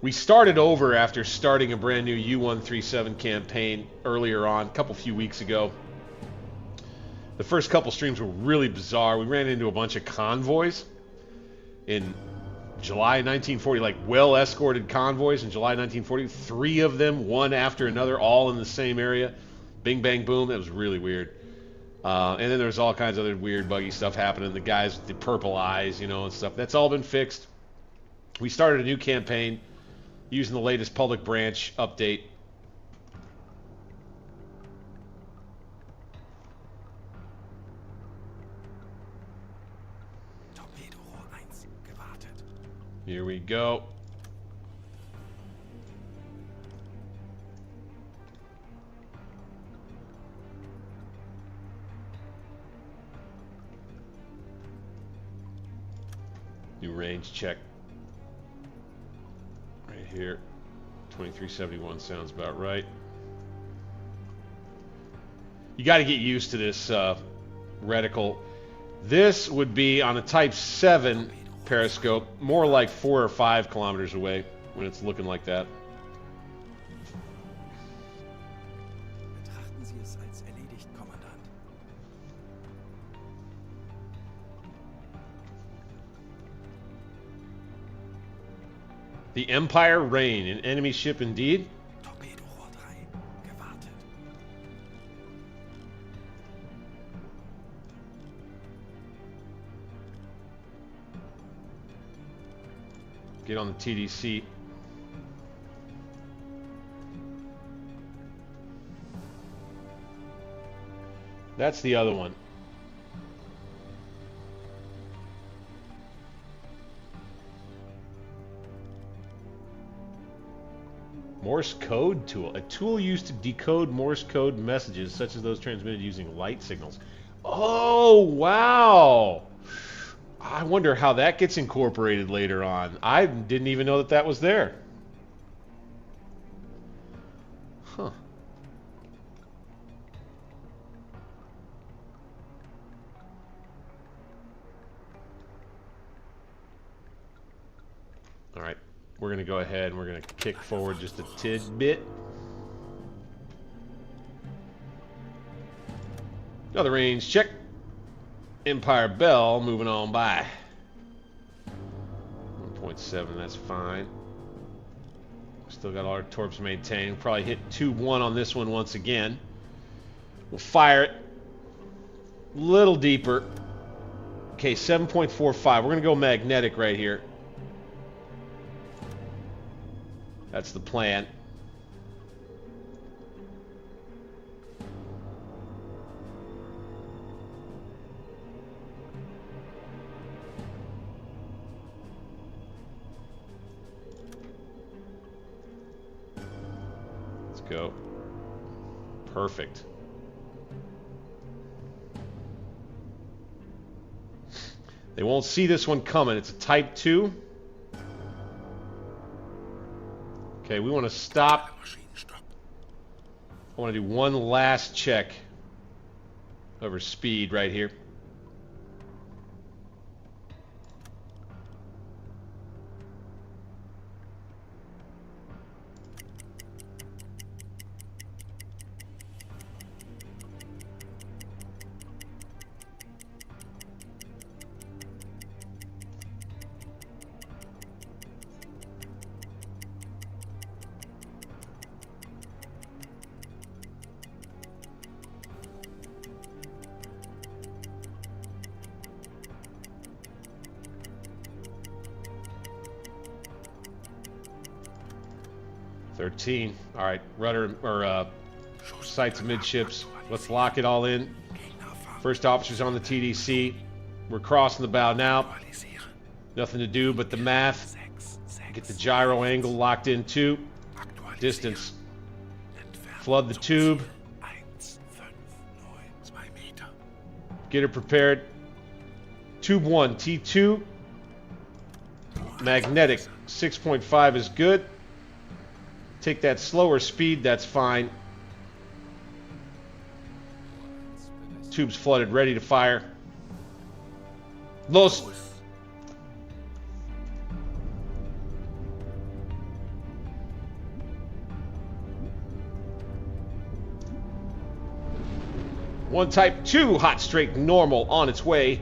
We started over after starting a brand new U-137 campaign earlier on, a few weeks ago. The first couple streams were really bizarre. We ran into a bunch of convoys in July 1940, like well-escorted convoys in July 1940. 3 of them, one after another, all in the same area. Bing, bang, boom. That was really weird. And then there's all kinds of other weird, buggy stuff happening. The guys with the purple eyes, you know, and stuff. That's all been fixed. We started a new campaign using the latest public branch update. Here we go. New range check. Right here. 2371 sounds about right. You got to get used to this reticle. This would be on a Type 7 periscope, more like 4 or 5 kilometers away when it's looking like that. Betrachten Sie es als erledigt, Kommandant. The Empire Reign, an enemy ship indeed. Torpedorohr 3, gewartet. Get on the TDC. That's the other one. Morse code tool. A tool used to decode Morse code messages, such as those transmitted using light signals. Oh, wow. I wonder how that gets incorporated later on. I didn't even know that that was there. Huh. All right. We're going to go ahead and we're going to kick forward just a tidbit. Another range check. Empire Bell moving on by. 1.7, that's fine. Still got all our torps maintained. Probably hit Tube 1 on this one once again. We'll fire it a little deeper. Okay, 7.45. We're going to go magnetic right here. That's the plan. Let's go. Perfect. They won't see this one coming. It's a Type 2. Okay, we want to stop. I want to do one last check over speed right here. 13. All right, rudder or sights midships. Let's lock it all in. First officer's on the TDC. We're crossing the bow now. Nothing to do but the math. Get the gyro angle locked in too. Distance. Flood the tube. Get her prepared. Tube 1, T2. Magnetic, 6.5 is good. Take that slower speed, that's fine. Tube's flooded, ready to fire. Los. One type 2 hot straight normal on its way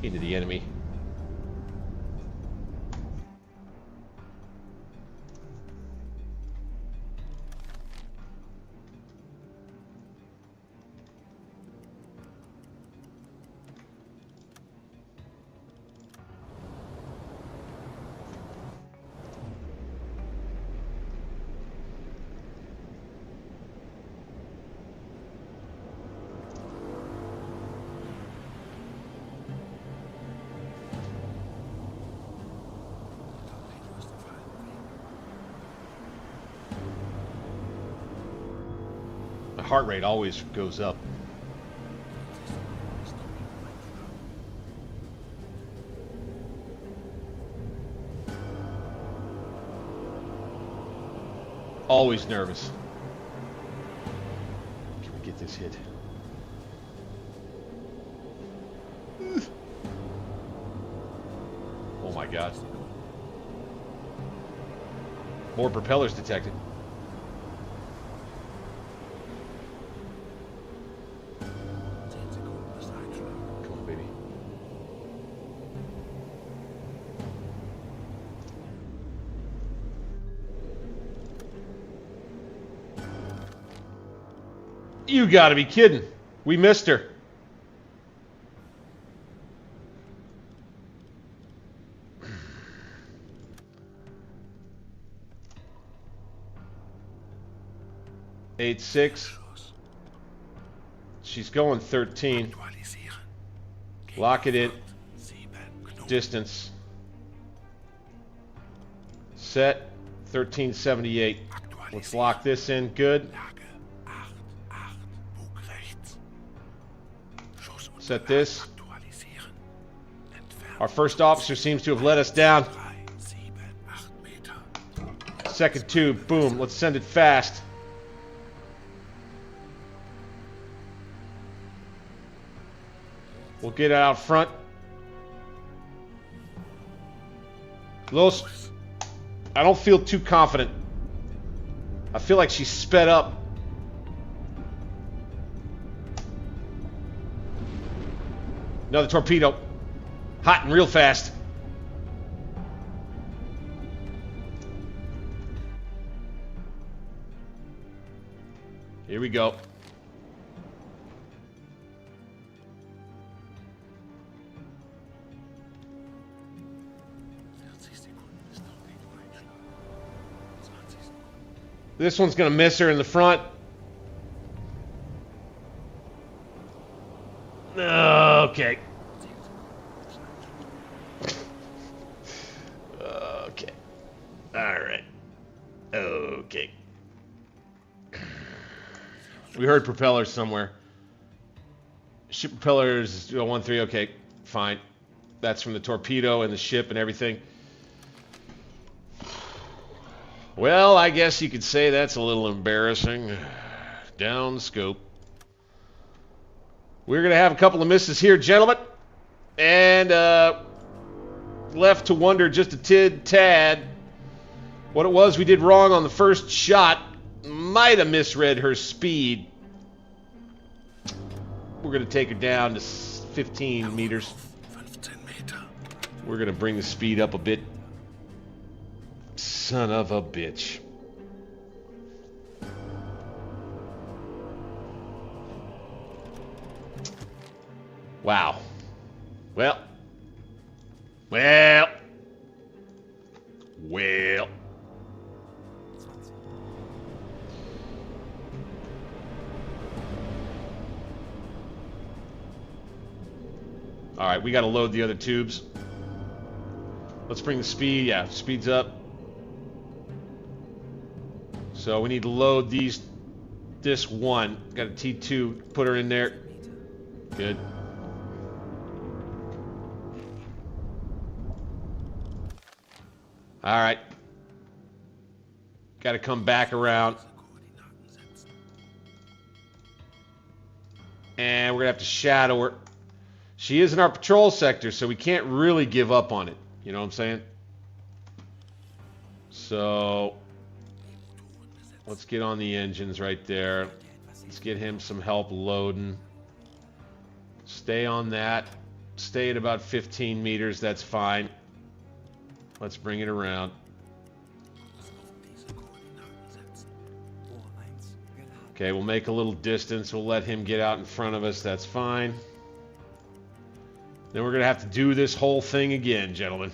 into the enemy. Heart rate always goes up. Always nervous. Can we get this hit? Oh my God. More propellers detected. You gotta be kidding. We missed her. Eight, 6. She's going 13. Lock it in. Distance. Set. 1378. Let's lock this in. Good. Set this. Our first officer seems to have let us down. Second tube. Boom. Let's send it fast. We'll get it out front. Los. I don't feel too confident. I feel like she's sped up. Another torpedo. Hot and real fast. Here we go. This one's going to miss her in the front. Okay. Okay. All right. Okay. We heard propellers somewhere. Ship propellers 013. Okay, fine. That's from the torpedo and the ship and everything. Well, I guess you could say that's a little embarrassing. Down scope. We're going to have a couple of misses here, gentlemen. And left to wonder just a tad what it was we did wrong on the first shot. Might have misread her speed. We're going to take her down to 15 meters. We're going to bring the speed up a bit. Son of a bitch. Wow. Well. All right, we got to load the other tubes. Let's bring the speed. Yeah, speed's up. So we need to load this one. Got a T2. Put her in there. Good. All right. Got to come back around. And we're going to have to shadow her. She is in our patrol sector, so we can't really give up on it. You know what I'm saying? So, let's get on the engines right there. Let's get him some help loading. Stay on that. Stay at about 15 meters. That's fine. Let's bring it around. Okay, we'll make a little distance. We'll let him get out in front of us. That's fine. Then we're going to have to do this whole thing again, gentlemen.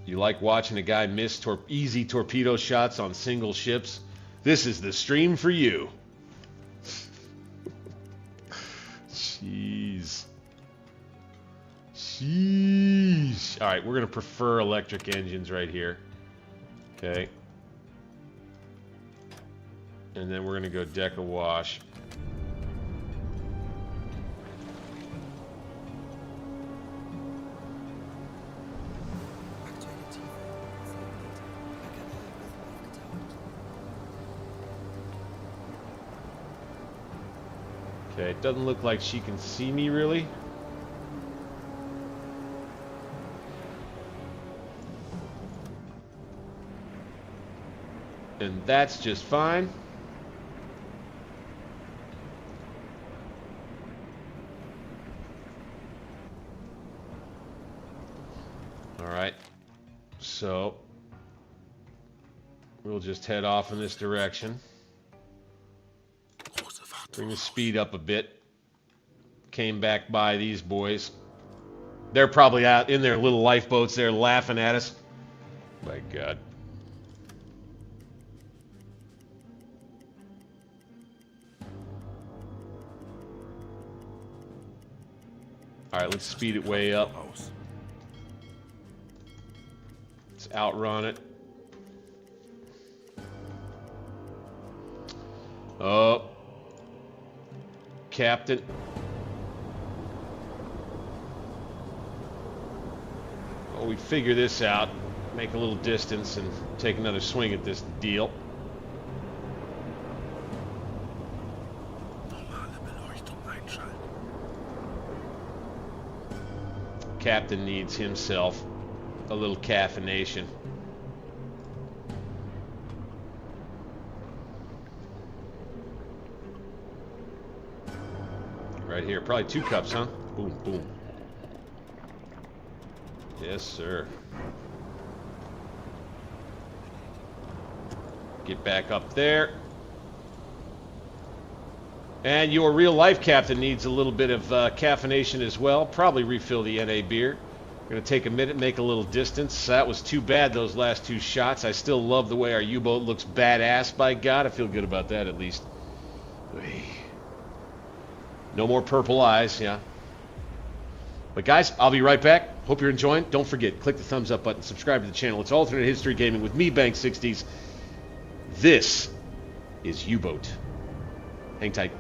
You like watching a guy miss easy torpedo shots on single ships? This is the stream for you. Jeez. Jeez. All right, we're going to prefer electric engines right here. Okay. And then we're going to go deck awash. Okay, it doesn't look like she can see me really. And that's just fine. All right, so we'll just head off in this direction. Bring the speed up a bit. Came back by these boys. They're probably out in their little lifeboats there laughing at us. My God. All right, let's speed it way up. Let's outrun it. Oh. Captain. Well, we figure this out. Make a little distance and take another swing at this deal. Captain needs himself a little caffeination. Right here, probably 2 cups, huh? Boom, boom. Yes, sir. Get back up there. And your real-life captain needs a little bit of caffeination as well. Probably refill the NA beer. We're going to take a minute, make a little distance. That was too bad, those last 2 shots. I still love the way our U-boat looks badass, by God. I feel good about that, at least. No more purple eyes, yeah. But guys, I'll be right back. Hope you're enjoying. Don't forget, click the thumbs up button, subscribe to the channel. It's Alternate History Gaming with me, Bank60s. This is U-Boat. Hang tight.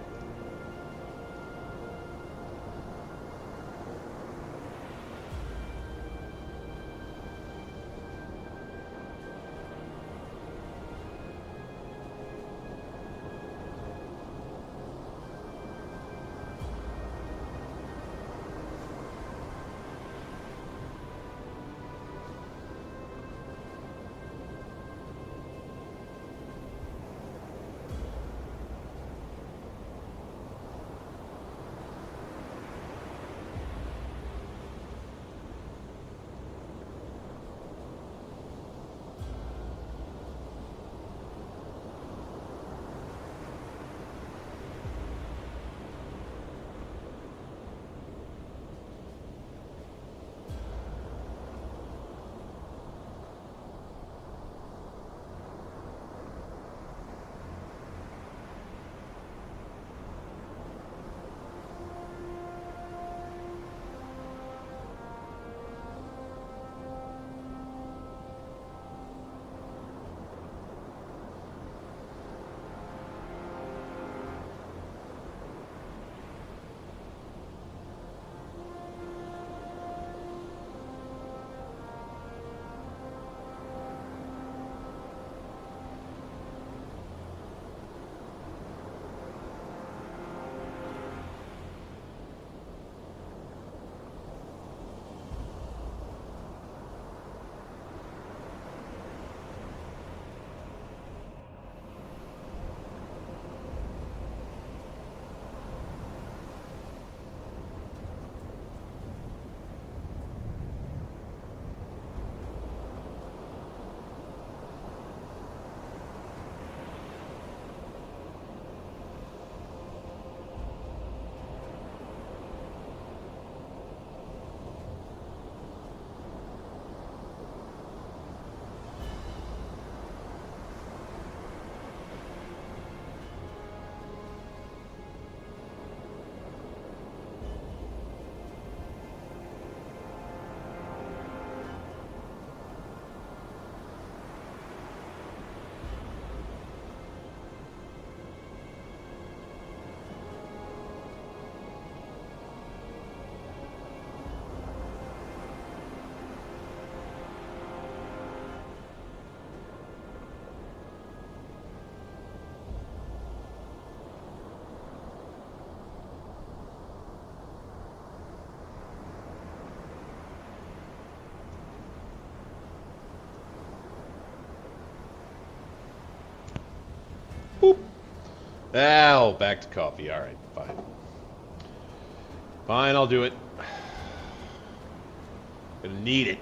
Oh, back to coffee. All right, fine. Fine, I'll do it. Gonna need it.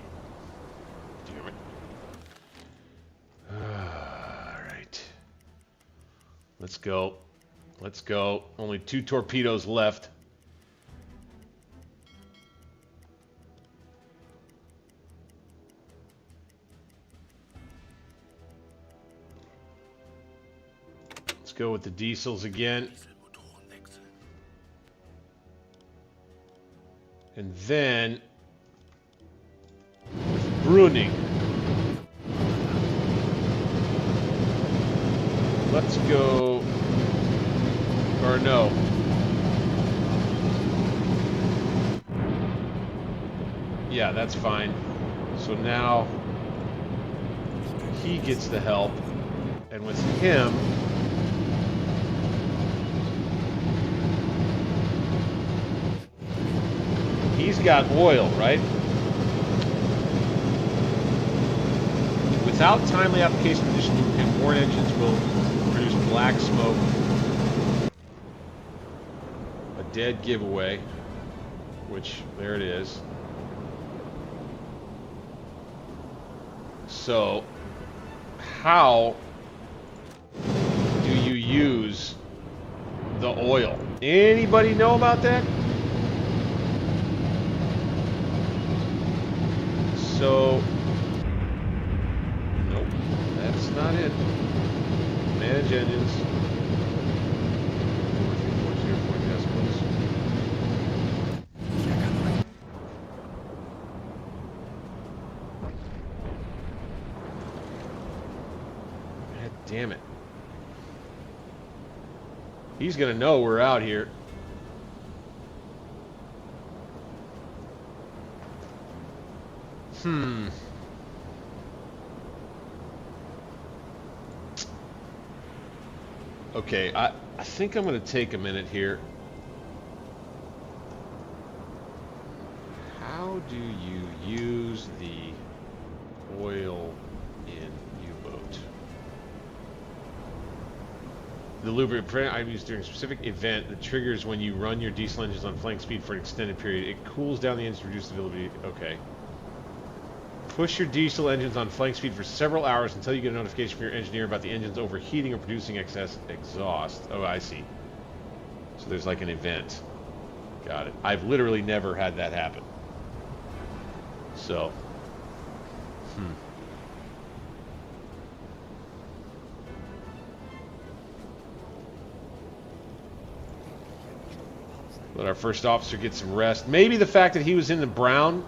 Damn it. All right. Let's go. Let's go. Only 2 torpedoes left. Let's go with the diesels again. And then with Bruning. Let's go. Or no. Yeah, that's fine. So now he gets the help. And with him, he's got oil, right? Without timely application of additional lubricant, worn engines will produce black smoke. A dead giveaway, which, there it is. So, how do you use the oil? Anybody know about that? So, nope, that's not it. Manage engines. 43404 decibels. God damn it. He's gonna know we're out here. Okay, I think I'm going to take a minute here. How do you use the oil in U-boat? The lubricant I use during a specific event that triggers when you run your diesel engines on flank speed for an extended period. It cools down the engine to reduce the ability. Okay. Push your diesel engines on flank speed for several hours until you get a notification from your engineer about the engines overheating or producing excess exhaust. Oh, I see. So there's like an event. Got it. I've literally never had that happen. So, Let our first officer get some rest. Maybe the fact that he was in the brown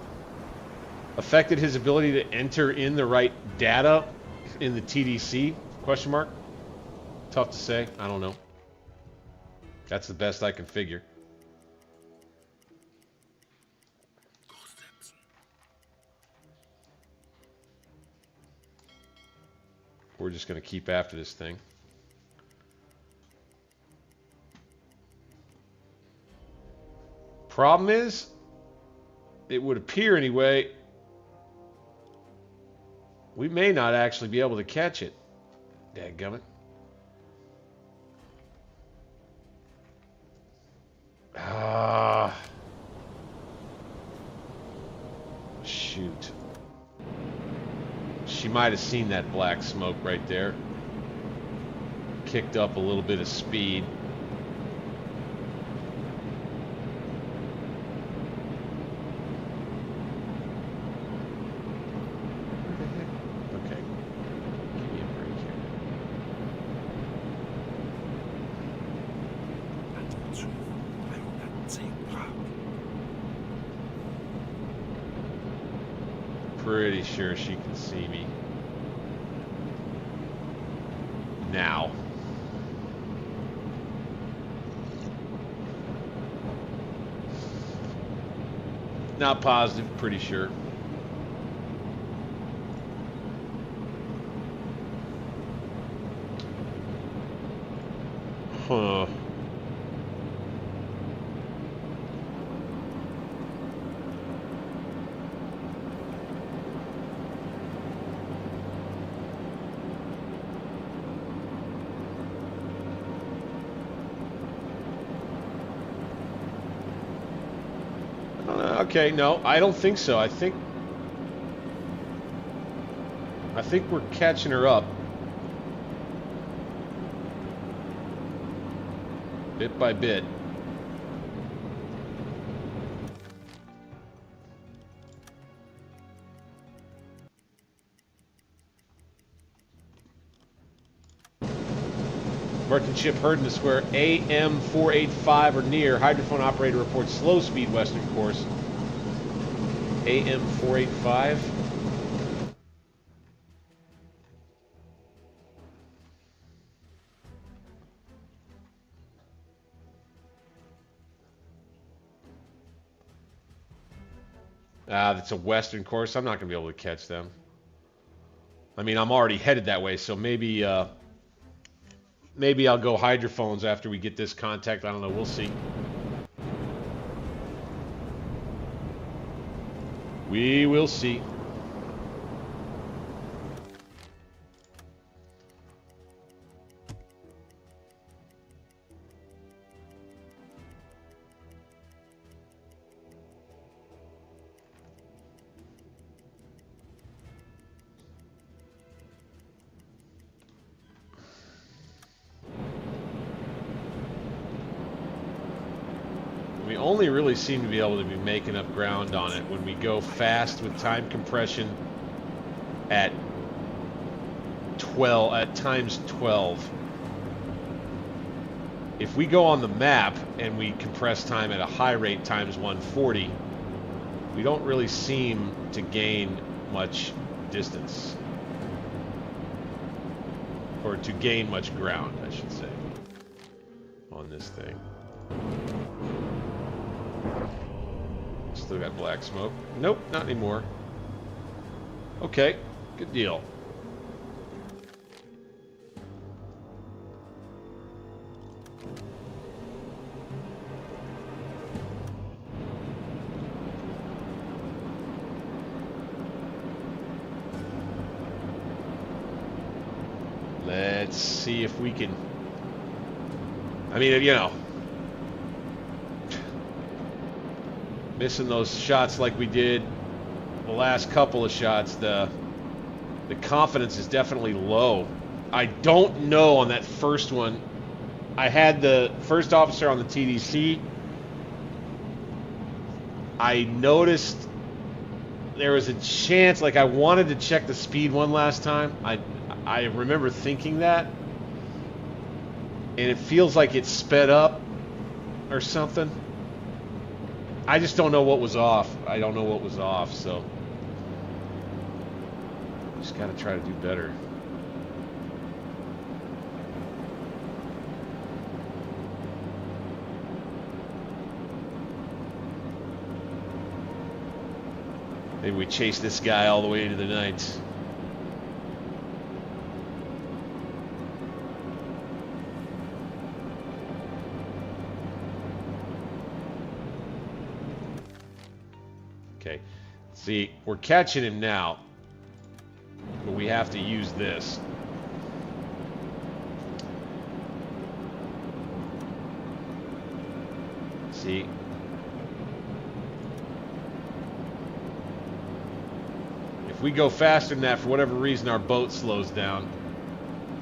affected his ability to enter in the right data in the TDC? Question mark? Tough to say. I don't know. That's the best I can figure. We're just going to keep after this thing. Problem is, it would appear anyway, we may not actually be able to catch it. Dadgummit. Shoot. She might have seen that black smoke right there. Kicked up a little bit of speed. Okay. Give me a break here. Pretty sure she can see me now. Not positive, pretty sure. Huh. Okay, no, I don't think so. I think we're catching her up. Bit by bit. Merchant ship heard in the square AM 485 or near. Hydrophone operator reports slow speed western course. AM 485. That's a western course. I'm not going to be able to catch them. I mean, I'm already headed that way, so maybe maybe I'll go hydrophones after we get this contact. I don't know. We'll see. We will see. We only really seem to be able to be making up ground on it when we go fast with time compression at times 12. If we go on the map and we compress time at a high rate times 140, we don't really seem to gain much distance. Or to gain much ground, I should say, on this thing. Still got black smoke. Nope, not anymore. Okay, good deal. Let's see if we can... I mean, you know... Missing those shots like we did the last couple of shots, the confidence is definitely low. I don't know on that first one. I had the first officer on the TDC. I noticed there was a chance, like I wanted to check the speed one last time. I remember thinking that. And it feels like it sped up or something. I just don't know what was off. I don't know what was off, so just got to try to do better. Maybe we chase this guy all the way into the night. Okay, see, we're catching him now, but we have to use this. See? If we go faster than that, for whatever reason, our boat slows down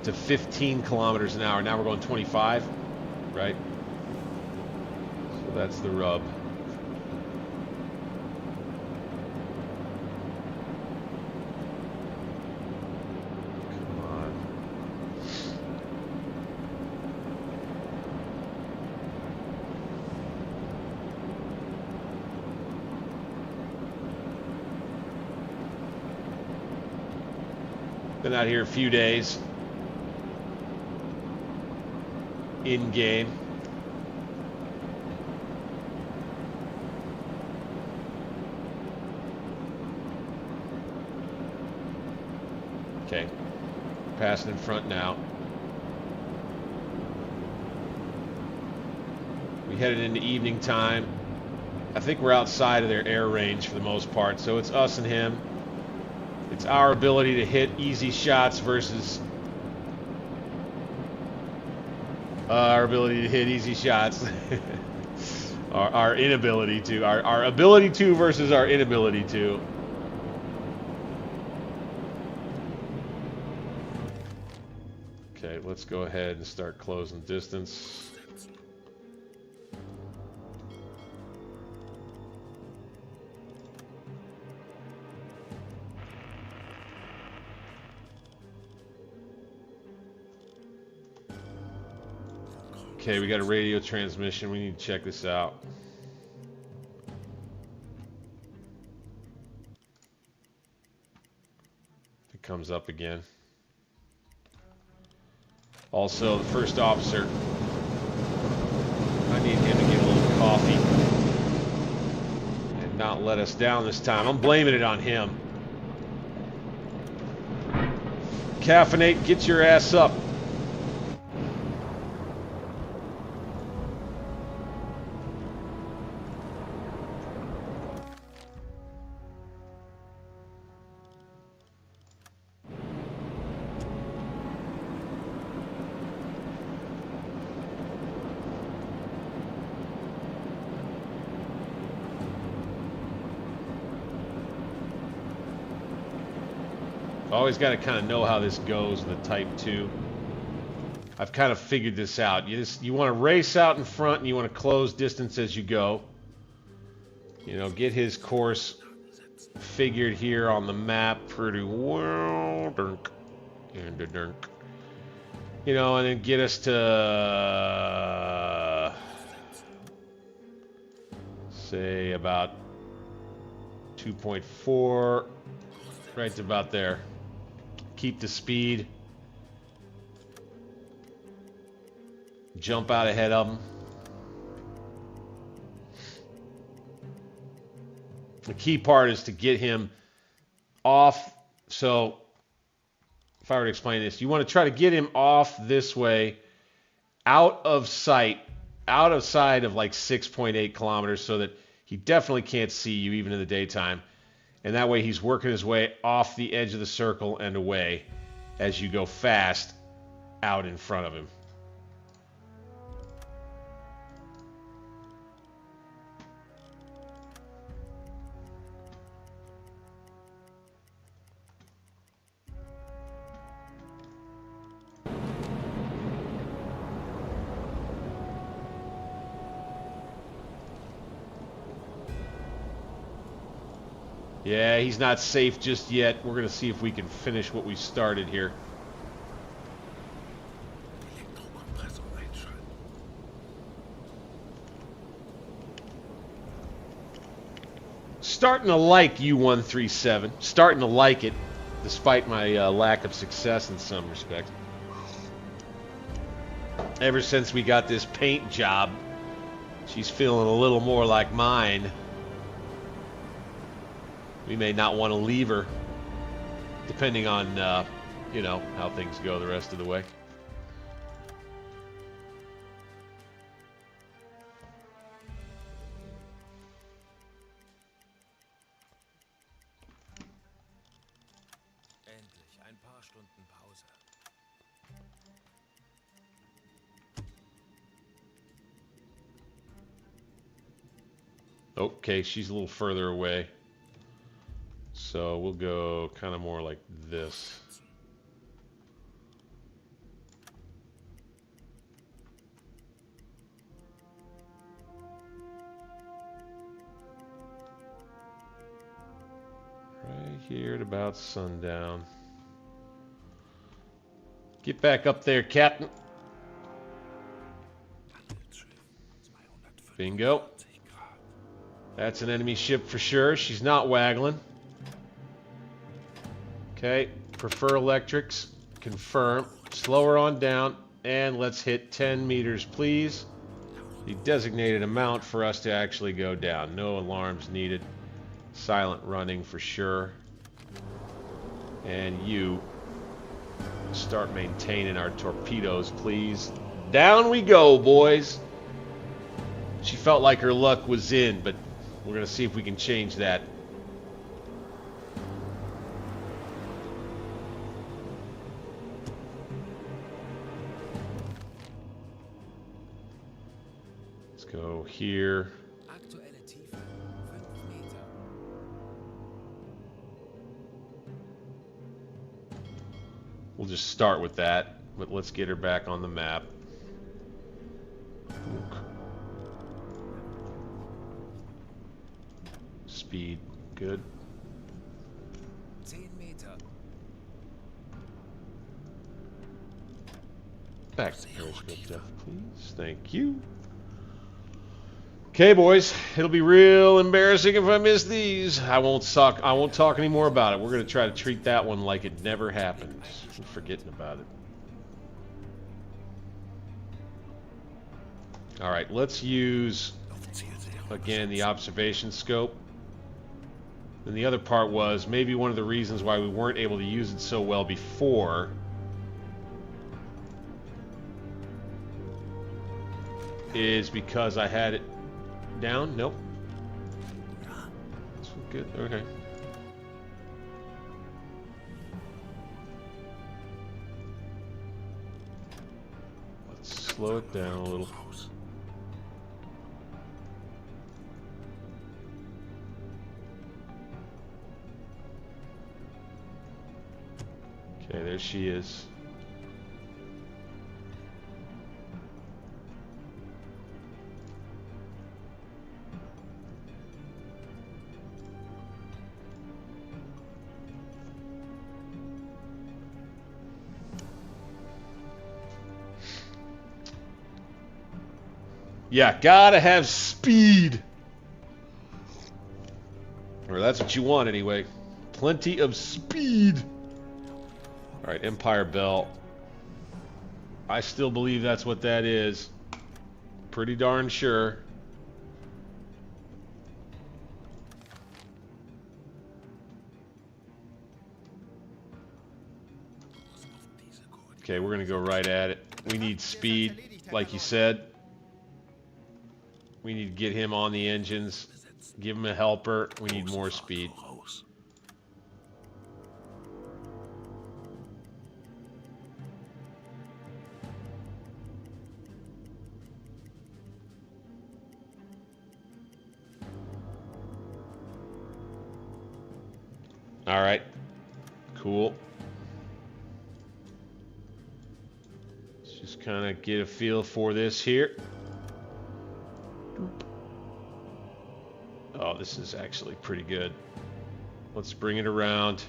to 15 kilometers an hour. Now we're going 25, right? So that's the rub. Been out here a few days. In game. Okay. Passing in front now. We headed into evening time. I think we're outside of their air range for the most part, so it's us and him. It's our ability to hit easy shots versus our ability to hit easy shots. Our inability to. Our ability to versus our inability to. Okay, let's go ahead and start closing distance. Okay, we got a radio transmission. We need to check this out. If it comes up again. Also, the first officer, I need him to get a little coffee and not let us down this time. I'm blaming it on him. Caffeinate, get your ass up. Always got to kind of know how this goes with the Type 2. I've kind of figured this out. You want to race out in front and you want to close distance as you go. You know, get his course figured here on the map pretty well. You know, and then get us to say about 2.4, right about there. Keep the speed. Jump out ahead of them. The key part is to get him off. So, if I were to explain this, you want to try to get him off this way, out of sight of like 6.8 kilometers, so that he definitely can't see you even in the daytime. And that way he's working his way off the edge of the circle and away as you go fast out in front of him. Yeah, he's not safe just yet. We're going to see if we can finish what we started here. Starting to like U-137. Starting to like it, despite my lack of success in some respects. Ever since we got this paint job, she's feeling a little more like mine. We may not want to leave her, depending on, you know, how things go the rest of the way. Endlich ein paar Stunden Pause. Okay, she's a little further away. So we'll go kind of more like this. Right here at about sundown. Get back up there, Captain. Bingo. That's an enemy ship for sure. She's not waggling. Okay, prefer electrics, confirm, slow her on down, and let's hit 10 meters, please. The designated amount for us to actually go down. No alarms needed. Silent running for sure. And you start maintaining our torpedoes, please. Down we go, boys. She felt like her luck was in, but we're going to see if we can change that. Go here. We'll just start with that, but let's get her back on the map. Speed, good. 10 Meter. Back to periscope depth, please. Thank you. Okay, boys. It'll be real embarrassing if I miss these. I won't talk any more about it. We're gonna try to treat that one like it never happened. I'm forgetting about it. All right, let's use again the observation scope. And the other part was maybe one of the reasons why we weren't able to use it so well before is because I had it down. Nope. That's good. Okay. Let's slow it down a little. Okay, there she is. Yeah, gotta have speed. Or that's what you want anyway. Plenty of speed. Alright, Empire Belt. I still believe that's what that is. Pretty darn sure. Okay, we're gonna go right at it. We need speed, like you said. We need to get him on the engines. Give him a helper. We need more speed. All right. Cool. Let's just kind of get a feel for this here. Oh, this is actually pretty good. Let's bring it around.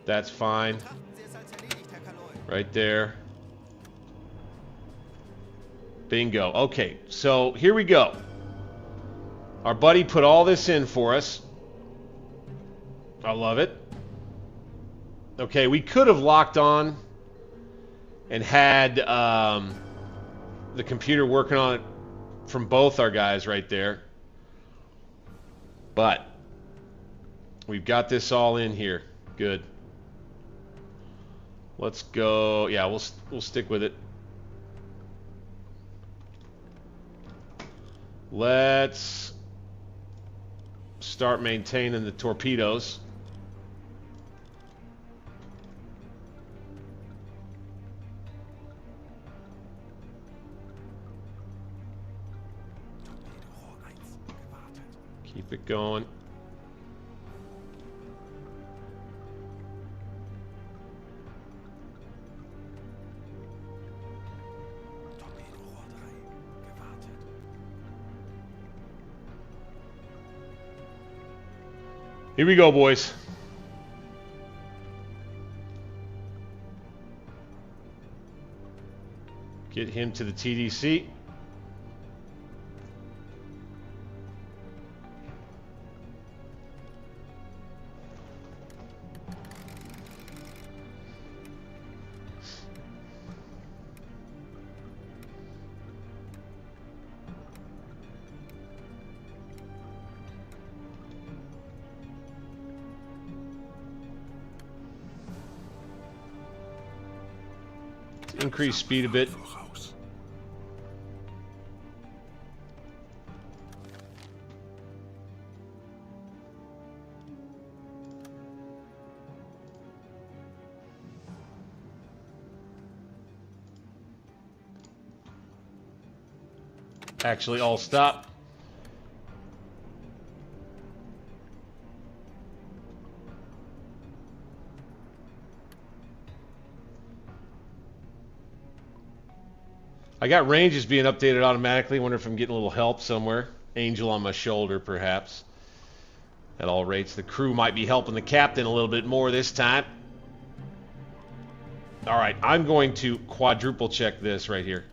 That's fine. Right there. Bingo. Okay, so here we go. Our buddy put all this in for us. I love it. Okay, we could have locked on and had the computer working on it from both our guys right there. But we've got this all in here. Good. Let's go. Yeah, we'll stick with it. Let's start maintaining the torpedoes. Keep it going. Here we go, boys. Get him to the TDC. Increase speed a bit. Actually, all stop. I got ranges being updated automatically. Wonder if I'm getting a little help somewhere. Angel on my shoulder, perhaps. At all rates, the crew might be helping the captain a little bit more this time. All right, I'm going to quadruple check this right here.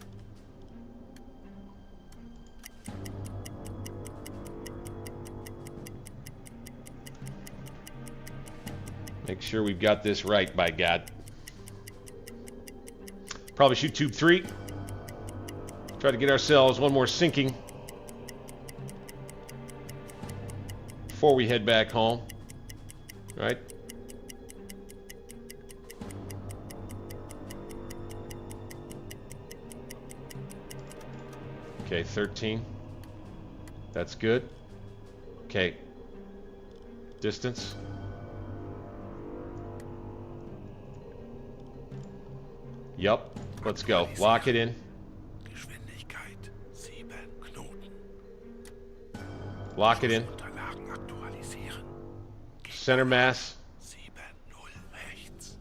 Make sure we've got this right, by God. Probably shoot tube 3. Try to get ourselves one more sinking before we head back home. Right? Okay, 13. That's good. Okay. Distance. Yup. Let's go. Lock it in. Geschwindigkeit 7 Knoten. Lock it in. Unterlagen aktualisieren. Center mass. 7-0 rechts.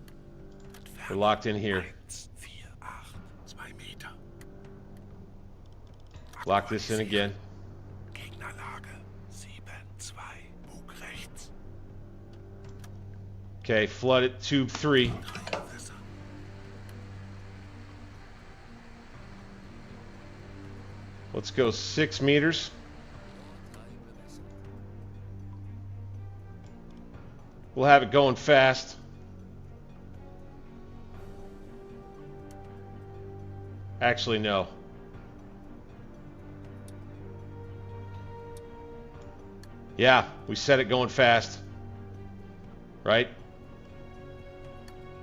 We're locked in here. 1-4-8, 2 Meter. Lock this in again. Gegnerlage 7-2, Bug rechts. Okay, flood it. Tube 3. Let's go 6 meters. We'll have it going fast. Actually, no. Yeah, we set it going fast. Right?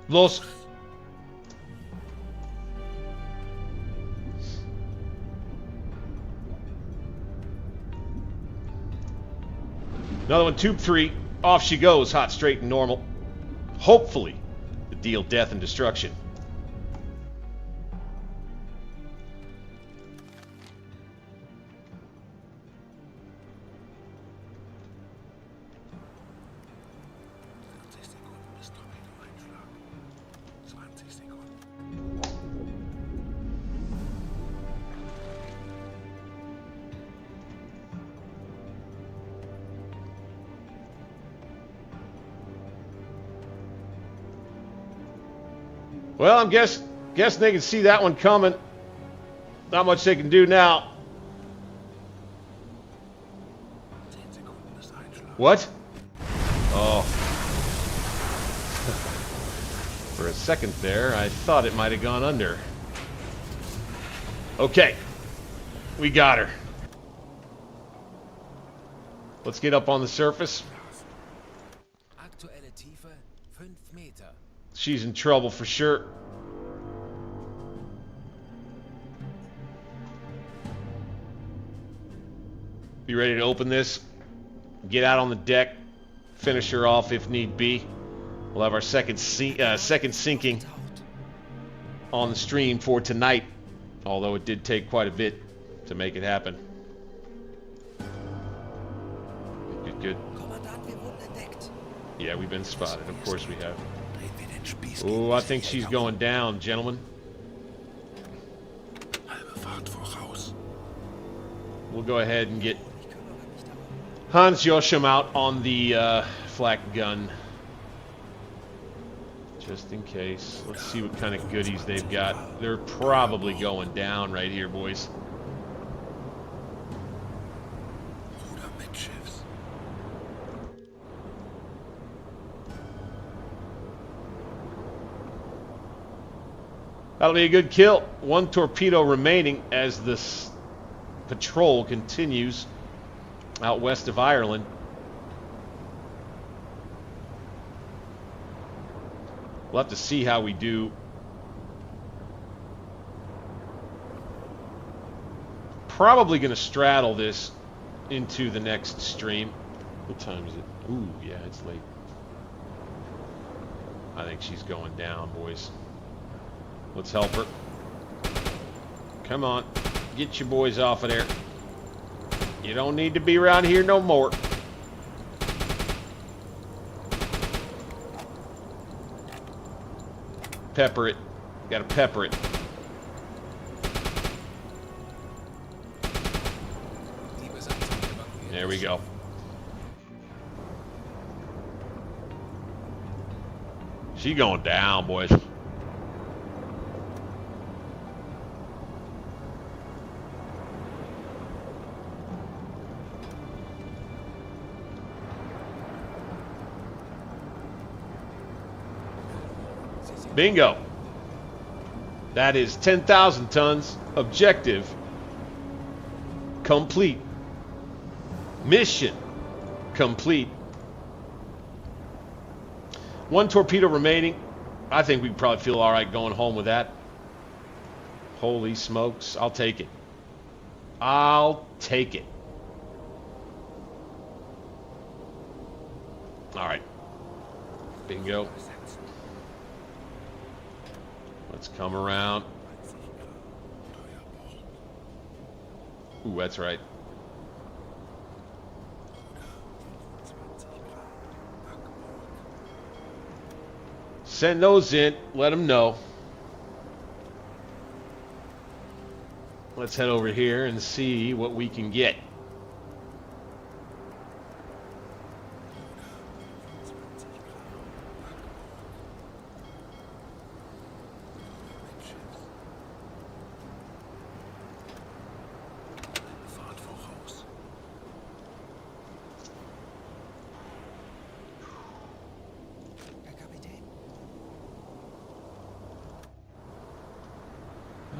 Los. Another one, tube 3. Off she goes, hot, straight, and normal. Hopefully, to deal death and destruction. Well, I'm guessing they can see that one coming. Not much they can do now. What? Oh. For a second there, I thought it might have gone under. Okay. We got her. Let's get up on the surface. Aktuelle Tiefe 5 Meter. She's in trouble for sure. Be ready to open this. Get out on the deck. Finish her off if need be. We'll have our second sinking on the stream for tonight. Although it did take quite a bit to make it happen. Good, good. Yeah, we've been spotted. Of course we have. Oh, I think she's going down, gentlemen. We'll go ahead and get Hans Joachim out on the flak gun. Just in case. Let's see what kind of goodies they've got. They're probably going down right here, boys. That'll be a good kill. 1 torpedo remaining as this patrol continues out west of Ireland. We'll have to see how we do. Probably going to straddle this into the next stream. What time is it? Ooh, yeah, it's late. I think she's going down, boys. Let's help her. Come on. Get your boys off of there. You don't need to be around here no more. Pepper it. Gotta pepper it. There we go. She going down, boys. Bingo. That is 10,000 tons. Objective complete. Mission complete. 1 torpedo remaining. I think we probably feel all right going home with that. Holy smokes. I'll take it. I'll take it. All right. Bingo. Let's come around. Ooh, that's right. Send those in. Let them know. Let's head over here and see what we can get.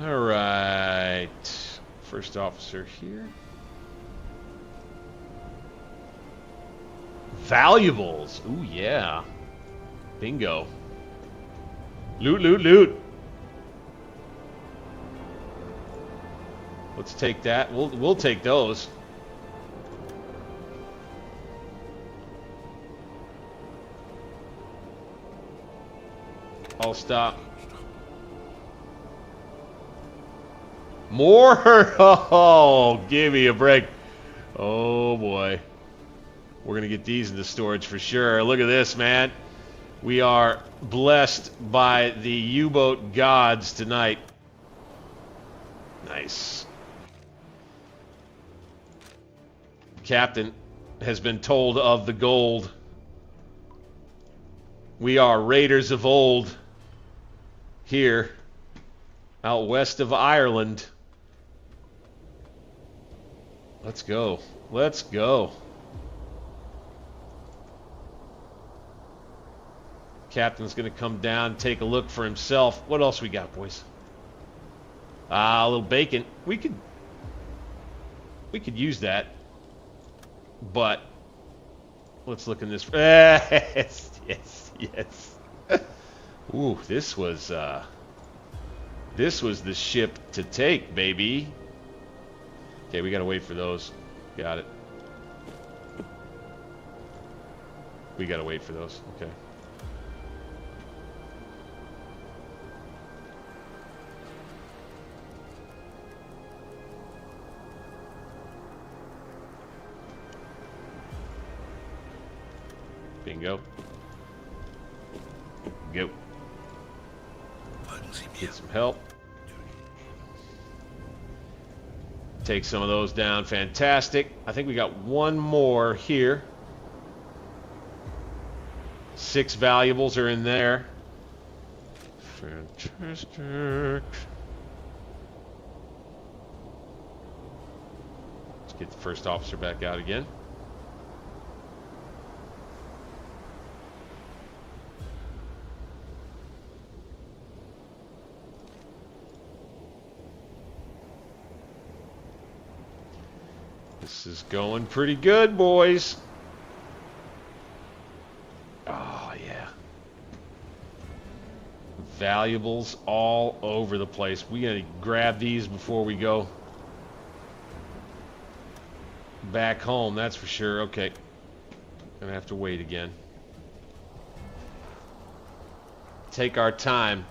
All right, first officer here. Valuables. Ooh, yeah. Bingo. Loot, loot, loot. Let's take that. We'll take those. I'll stop. More? Oh, give me a break. Oh, boy. We're going to get these into storage for sure. Look at this, man. We are blessed by the U-boat gods tonight. Nice. Captain has been told of the gold. We are raiders of old here out west of Ireland. Let's go. Let's go. Captain's going to come down and take a look for himself. What else we got, boys? A little bacon. We could use that. But let's look in this. Yes, yes, yes. Ooh, this was the ship to take, baby. Okay, we gotta wait for those. Got it. We gotta wait for those. Okay. Bingo. Go. Get some help. Take some of those down. Fantastic. I think we got one more here. 6 valuables are in there. Fantastic. Let's get the first officer back out again. This is going pretty good, boys. Oh, yeah. Valuables all over the place. We gotta grab these before we go back home, that's for sure. Okay. Gonna have to wait again. Take our time.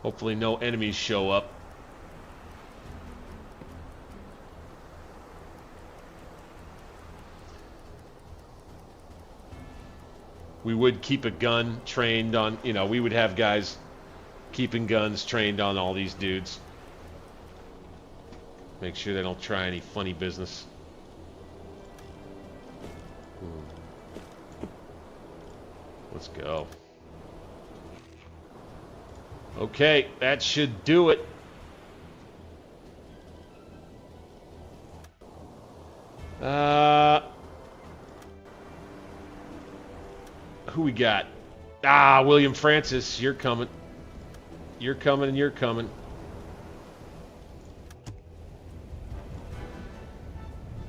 Hopefully no enemies show up. We would keep a gun trained on, you know, we would have guys keeping guns trained on all these dudes. Make sure they don't try any funny business. Let's go. Okay, that should do it. Who we got? Ah, William Francis, you're coming. You're coming and you're coming.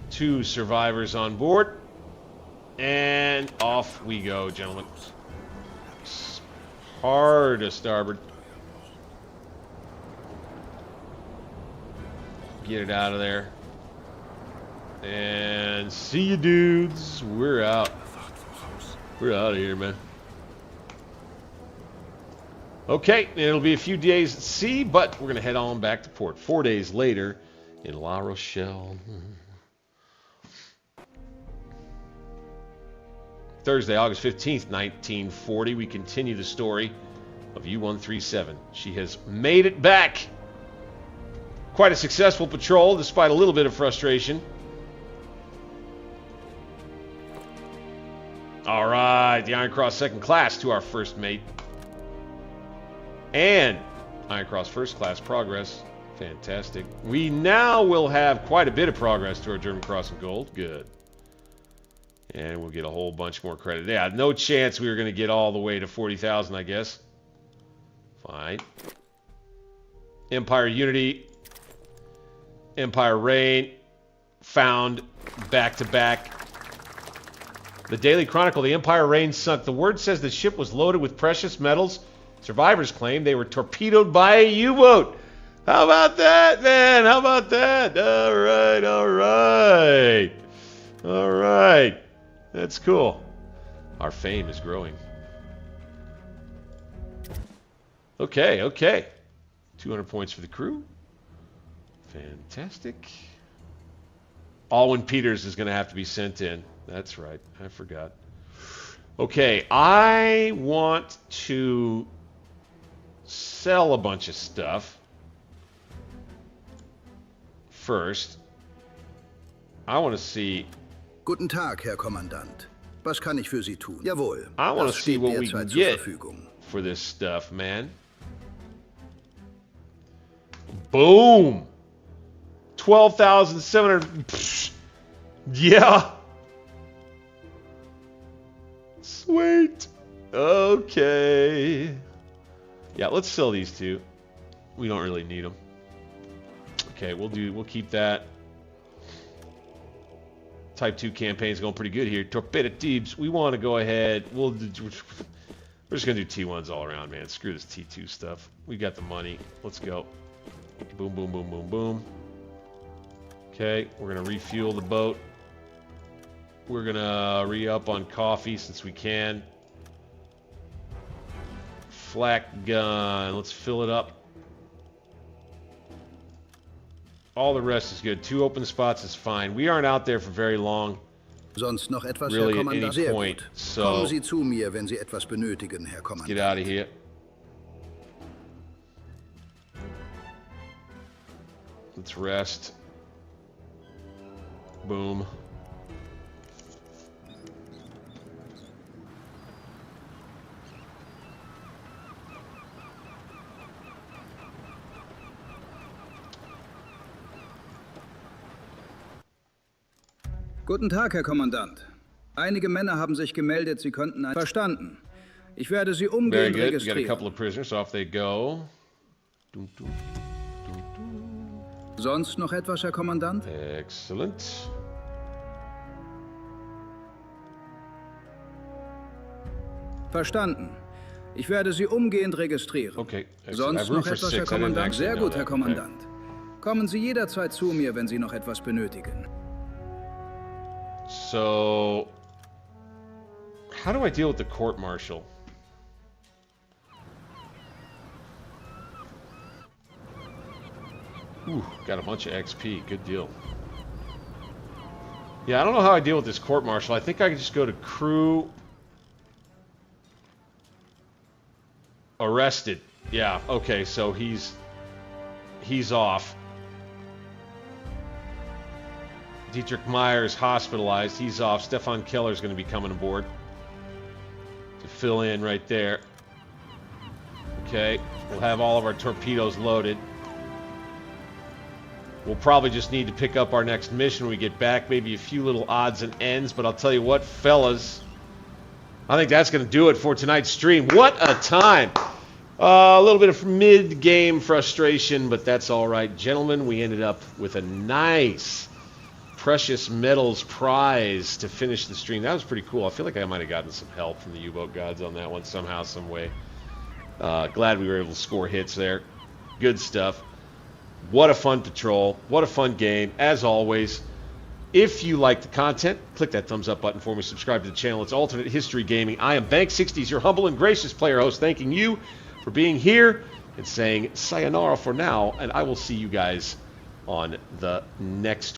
Two survivors on board. And off we go, gentlemen. Hard to starboard. Get it out of there. And see you dudes. We're out. We're out of here, man. Okay, it'll be a few days at sea, but we're going to head on back to port. 4 days later in La Rochelle. Thursday, August 15th, 1940, we continue the story of U-137. She has made it back. Quite a successful patrol, despite a little bit of frustration. All right, the Iron Cross Second Class to our first mate. And Iron Cross First Class progress. Fantastic. We now will have quite a bit of progress to our German Cross in Gold. Good. And we'll get a whole bunch more credit. Yeah, no chance we were going to get all the way to 40,000, I guess. Fine. Empire Unity. Empire Reign. Found back-to-back. The Daily Chronicle, the Empire Reign sunk. The word says the ship was loaded with precious metals. Survivors claim they were torpedoed by a U-boat. How about that, man? How about that? All right, all right. All right. That's cool. Our fame is growing. Okay, okay. 200 points for the crew. Fantastic. Alwyn Peters is going to have to be sent in. That's right. I forgot. Okay, I want to sell a bunch of stuff first. I want to see... Guten Tag, Herr Kommandant. Was kann ich für Sie tun? Jawohl. I want to see what we can get Verfügung. for this stuff, man. Boom! 12,700... Yeah! Sweet! Okay. Yeah, let's sell these two. We don't really need them. Okay, we'll keep that. Type 2 campaign's going pretty good here. Torpedo-tubes, we want to go ahead. We're just going to do T1s all around, man. Screw this T2 stuff. We got the money. Let's go. Boom, boom, boom, boom, boom. Okay, we're going to refuel the boat. We're going to re-up on coffee since we can. Flak gun. Let's fill it up. All the rest is good. 2 open spots is fine. We aren't out there for very long. Sonst noch etwas, Really, Herr at any Kommandant? Sehr point. gut. So, Kommen Sie zu mir, wenn Sie etwas benötigen, Herr Kommandant. get out of here. Let's rest. Boom. Guten Tag, Herr Kommandant. Einige Männer haben sich gemeldet, sie könnten ein... Verstanden. Ich werde sie Very umgehend good. We got a registrieren. couple of prisoners. Off they go. Dum, dum, dum, dum. Sonst noch etwas, Herr Kommandant? Excellent. Verstanden. Ich werde sie umgehend registrieren. Okay. Excellent. I Sonst have room noch for etwas, 6. Herr I didn't Kommandant? actually Sehr know gut, Herr that. Okay. Kommandant. Kommen Sie jederzeit zu mir, wenn Sie noch etwas benötigen. So, how do I deal with the court-martial? Ooh, got a bunch of XP. Good deal. Yeah, I don't know how I deal with this court-martial. I think I can just go to crew. Arrested. Yeah, okay, so he's off. Dietrich Meyer is hospitalized. He's off. Stefan Keller's going to be coming aboard to fill in right there. Okay, we'll have all of our torpedoes loaded. We'll probably just need to pick up our next mission when we get back. Maybe a few little odds and ends, but I'll tell you what, fellas, I think that's going to do it for tonight's stream. What a time! A little bit of mid-game frustration, but that's all right. Gentlemen, we ended up with a nice precious metals prize to finish the stream. That was pretty cool. I feel like I might have gotten some help from the U-boat gods on that one somehow, some way. Glad we were able to score hits there. Good stuff. What a fun patrol. What a fun game. As always, if you like the content, click that thumbs up button for me. Subscribe to the channel. It's Alternate History Gaming. I am Bank60s, your humble and gracious player host, thanking you for being here and saying sayonara for now, and I will see you guys on the next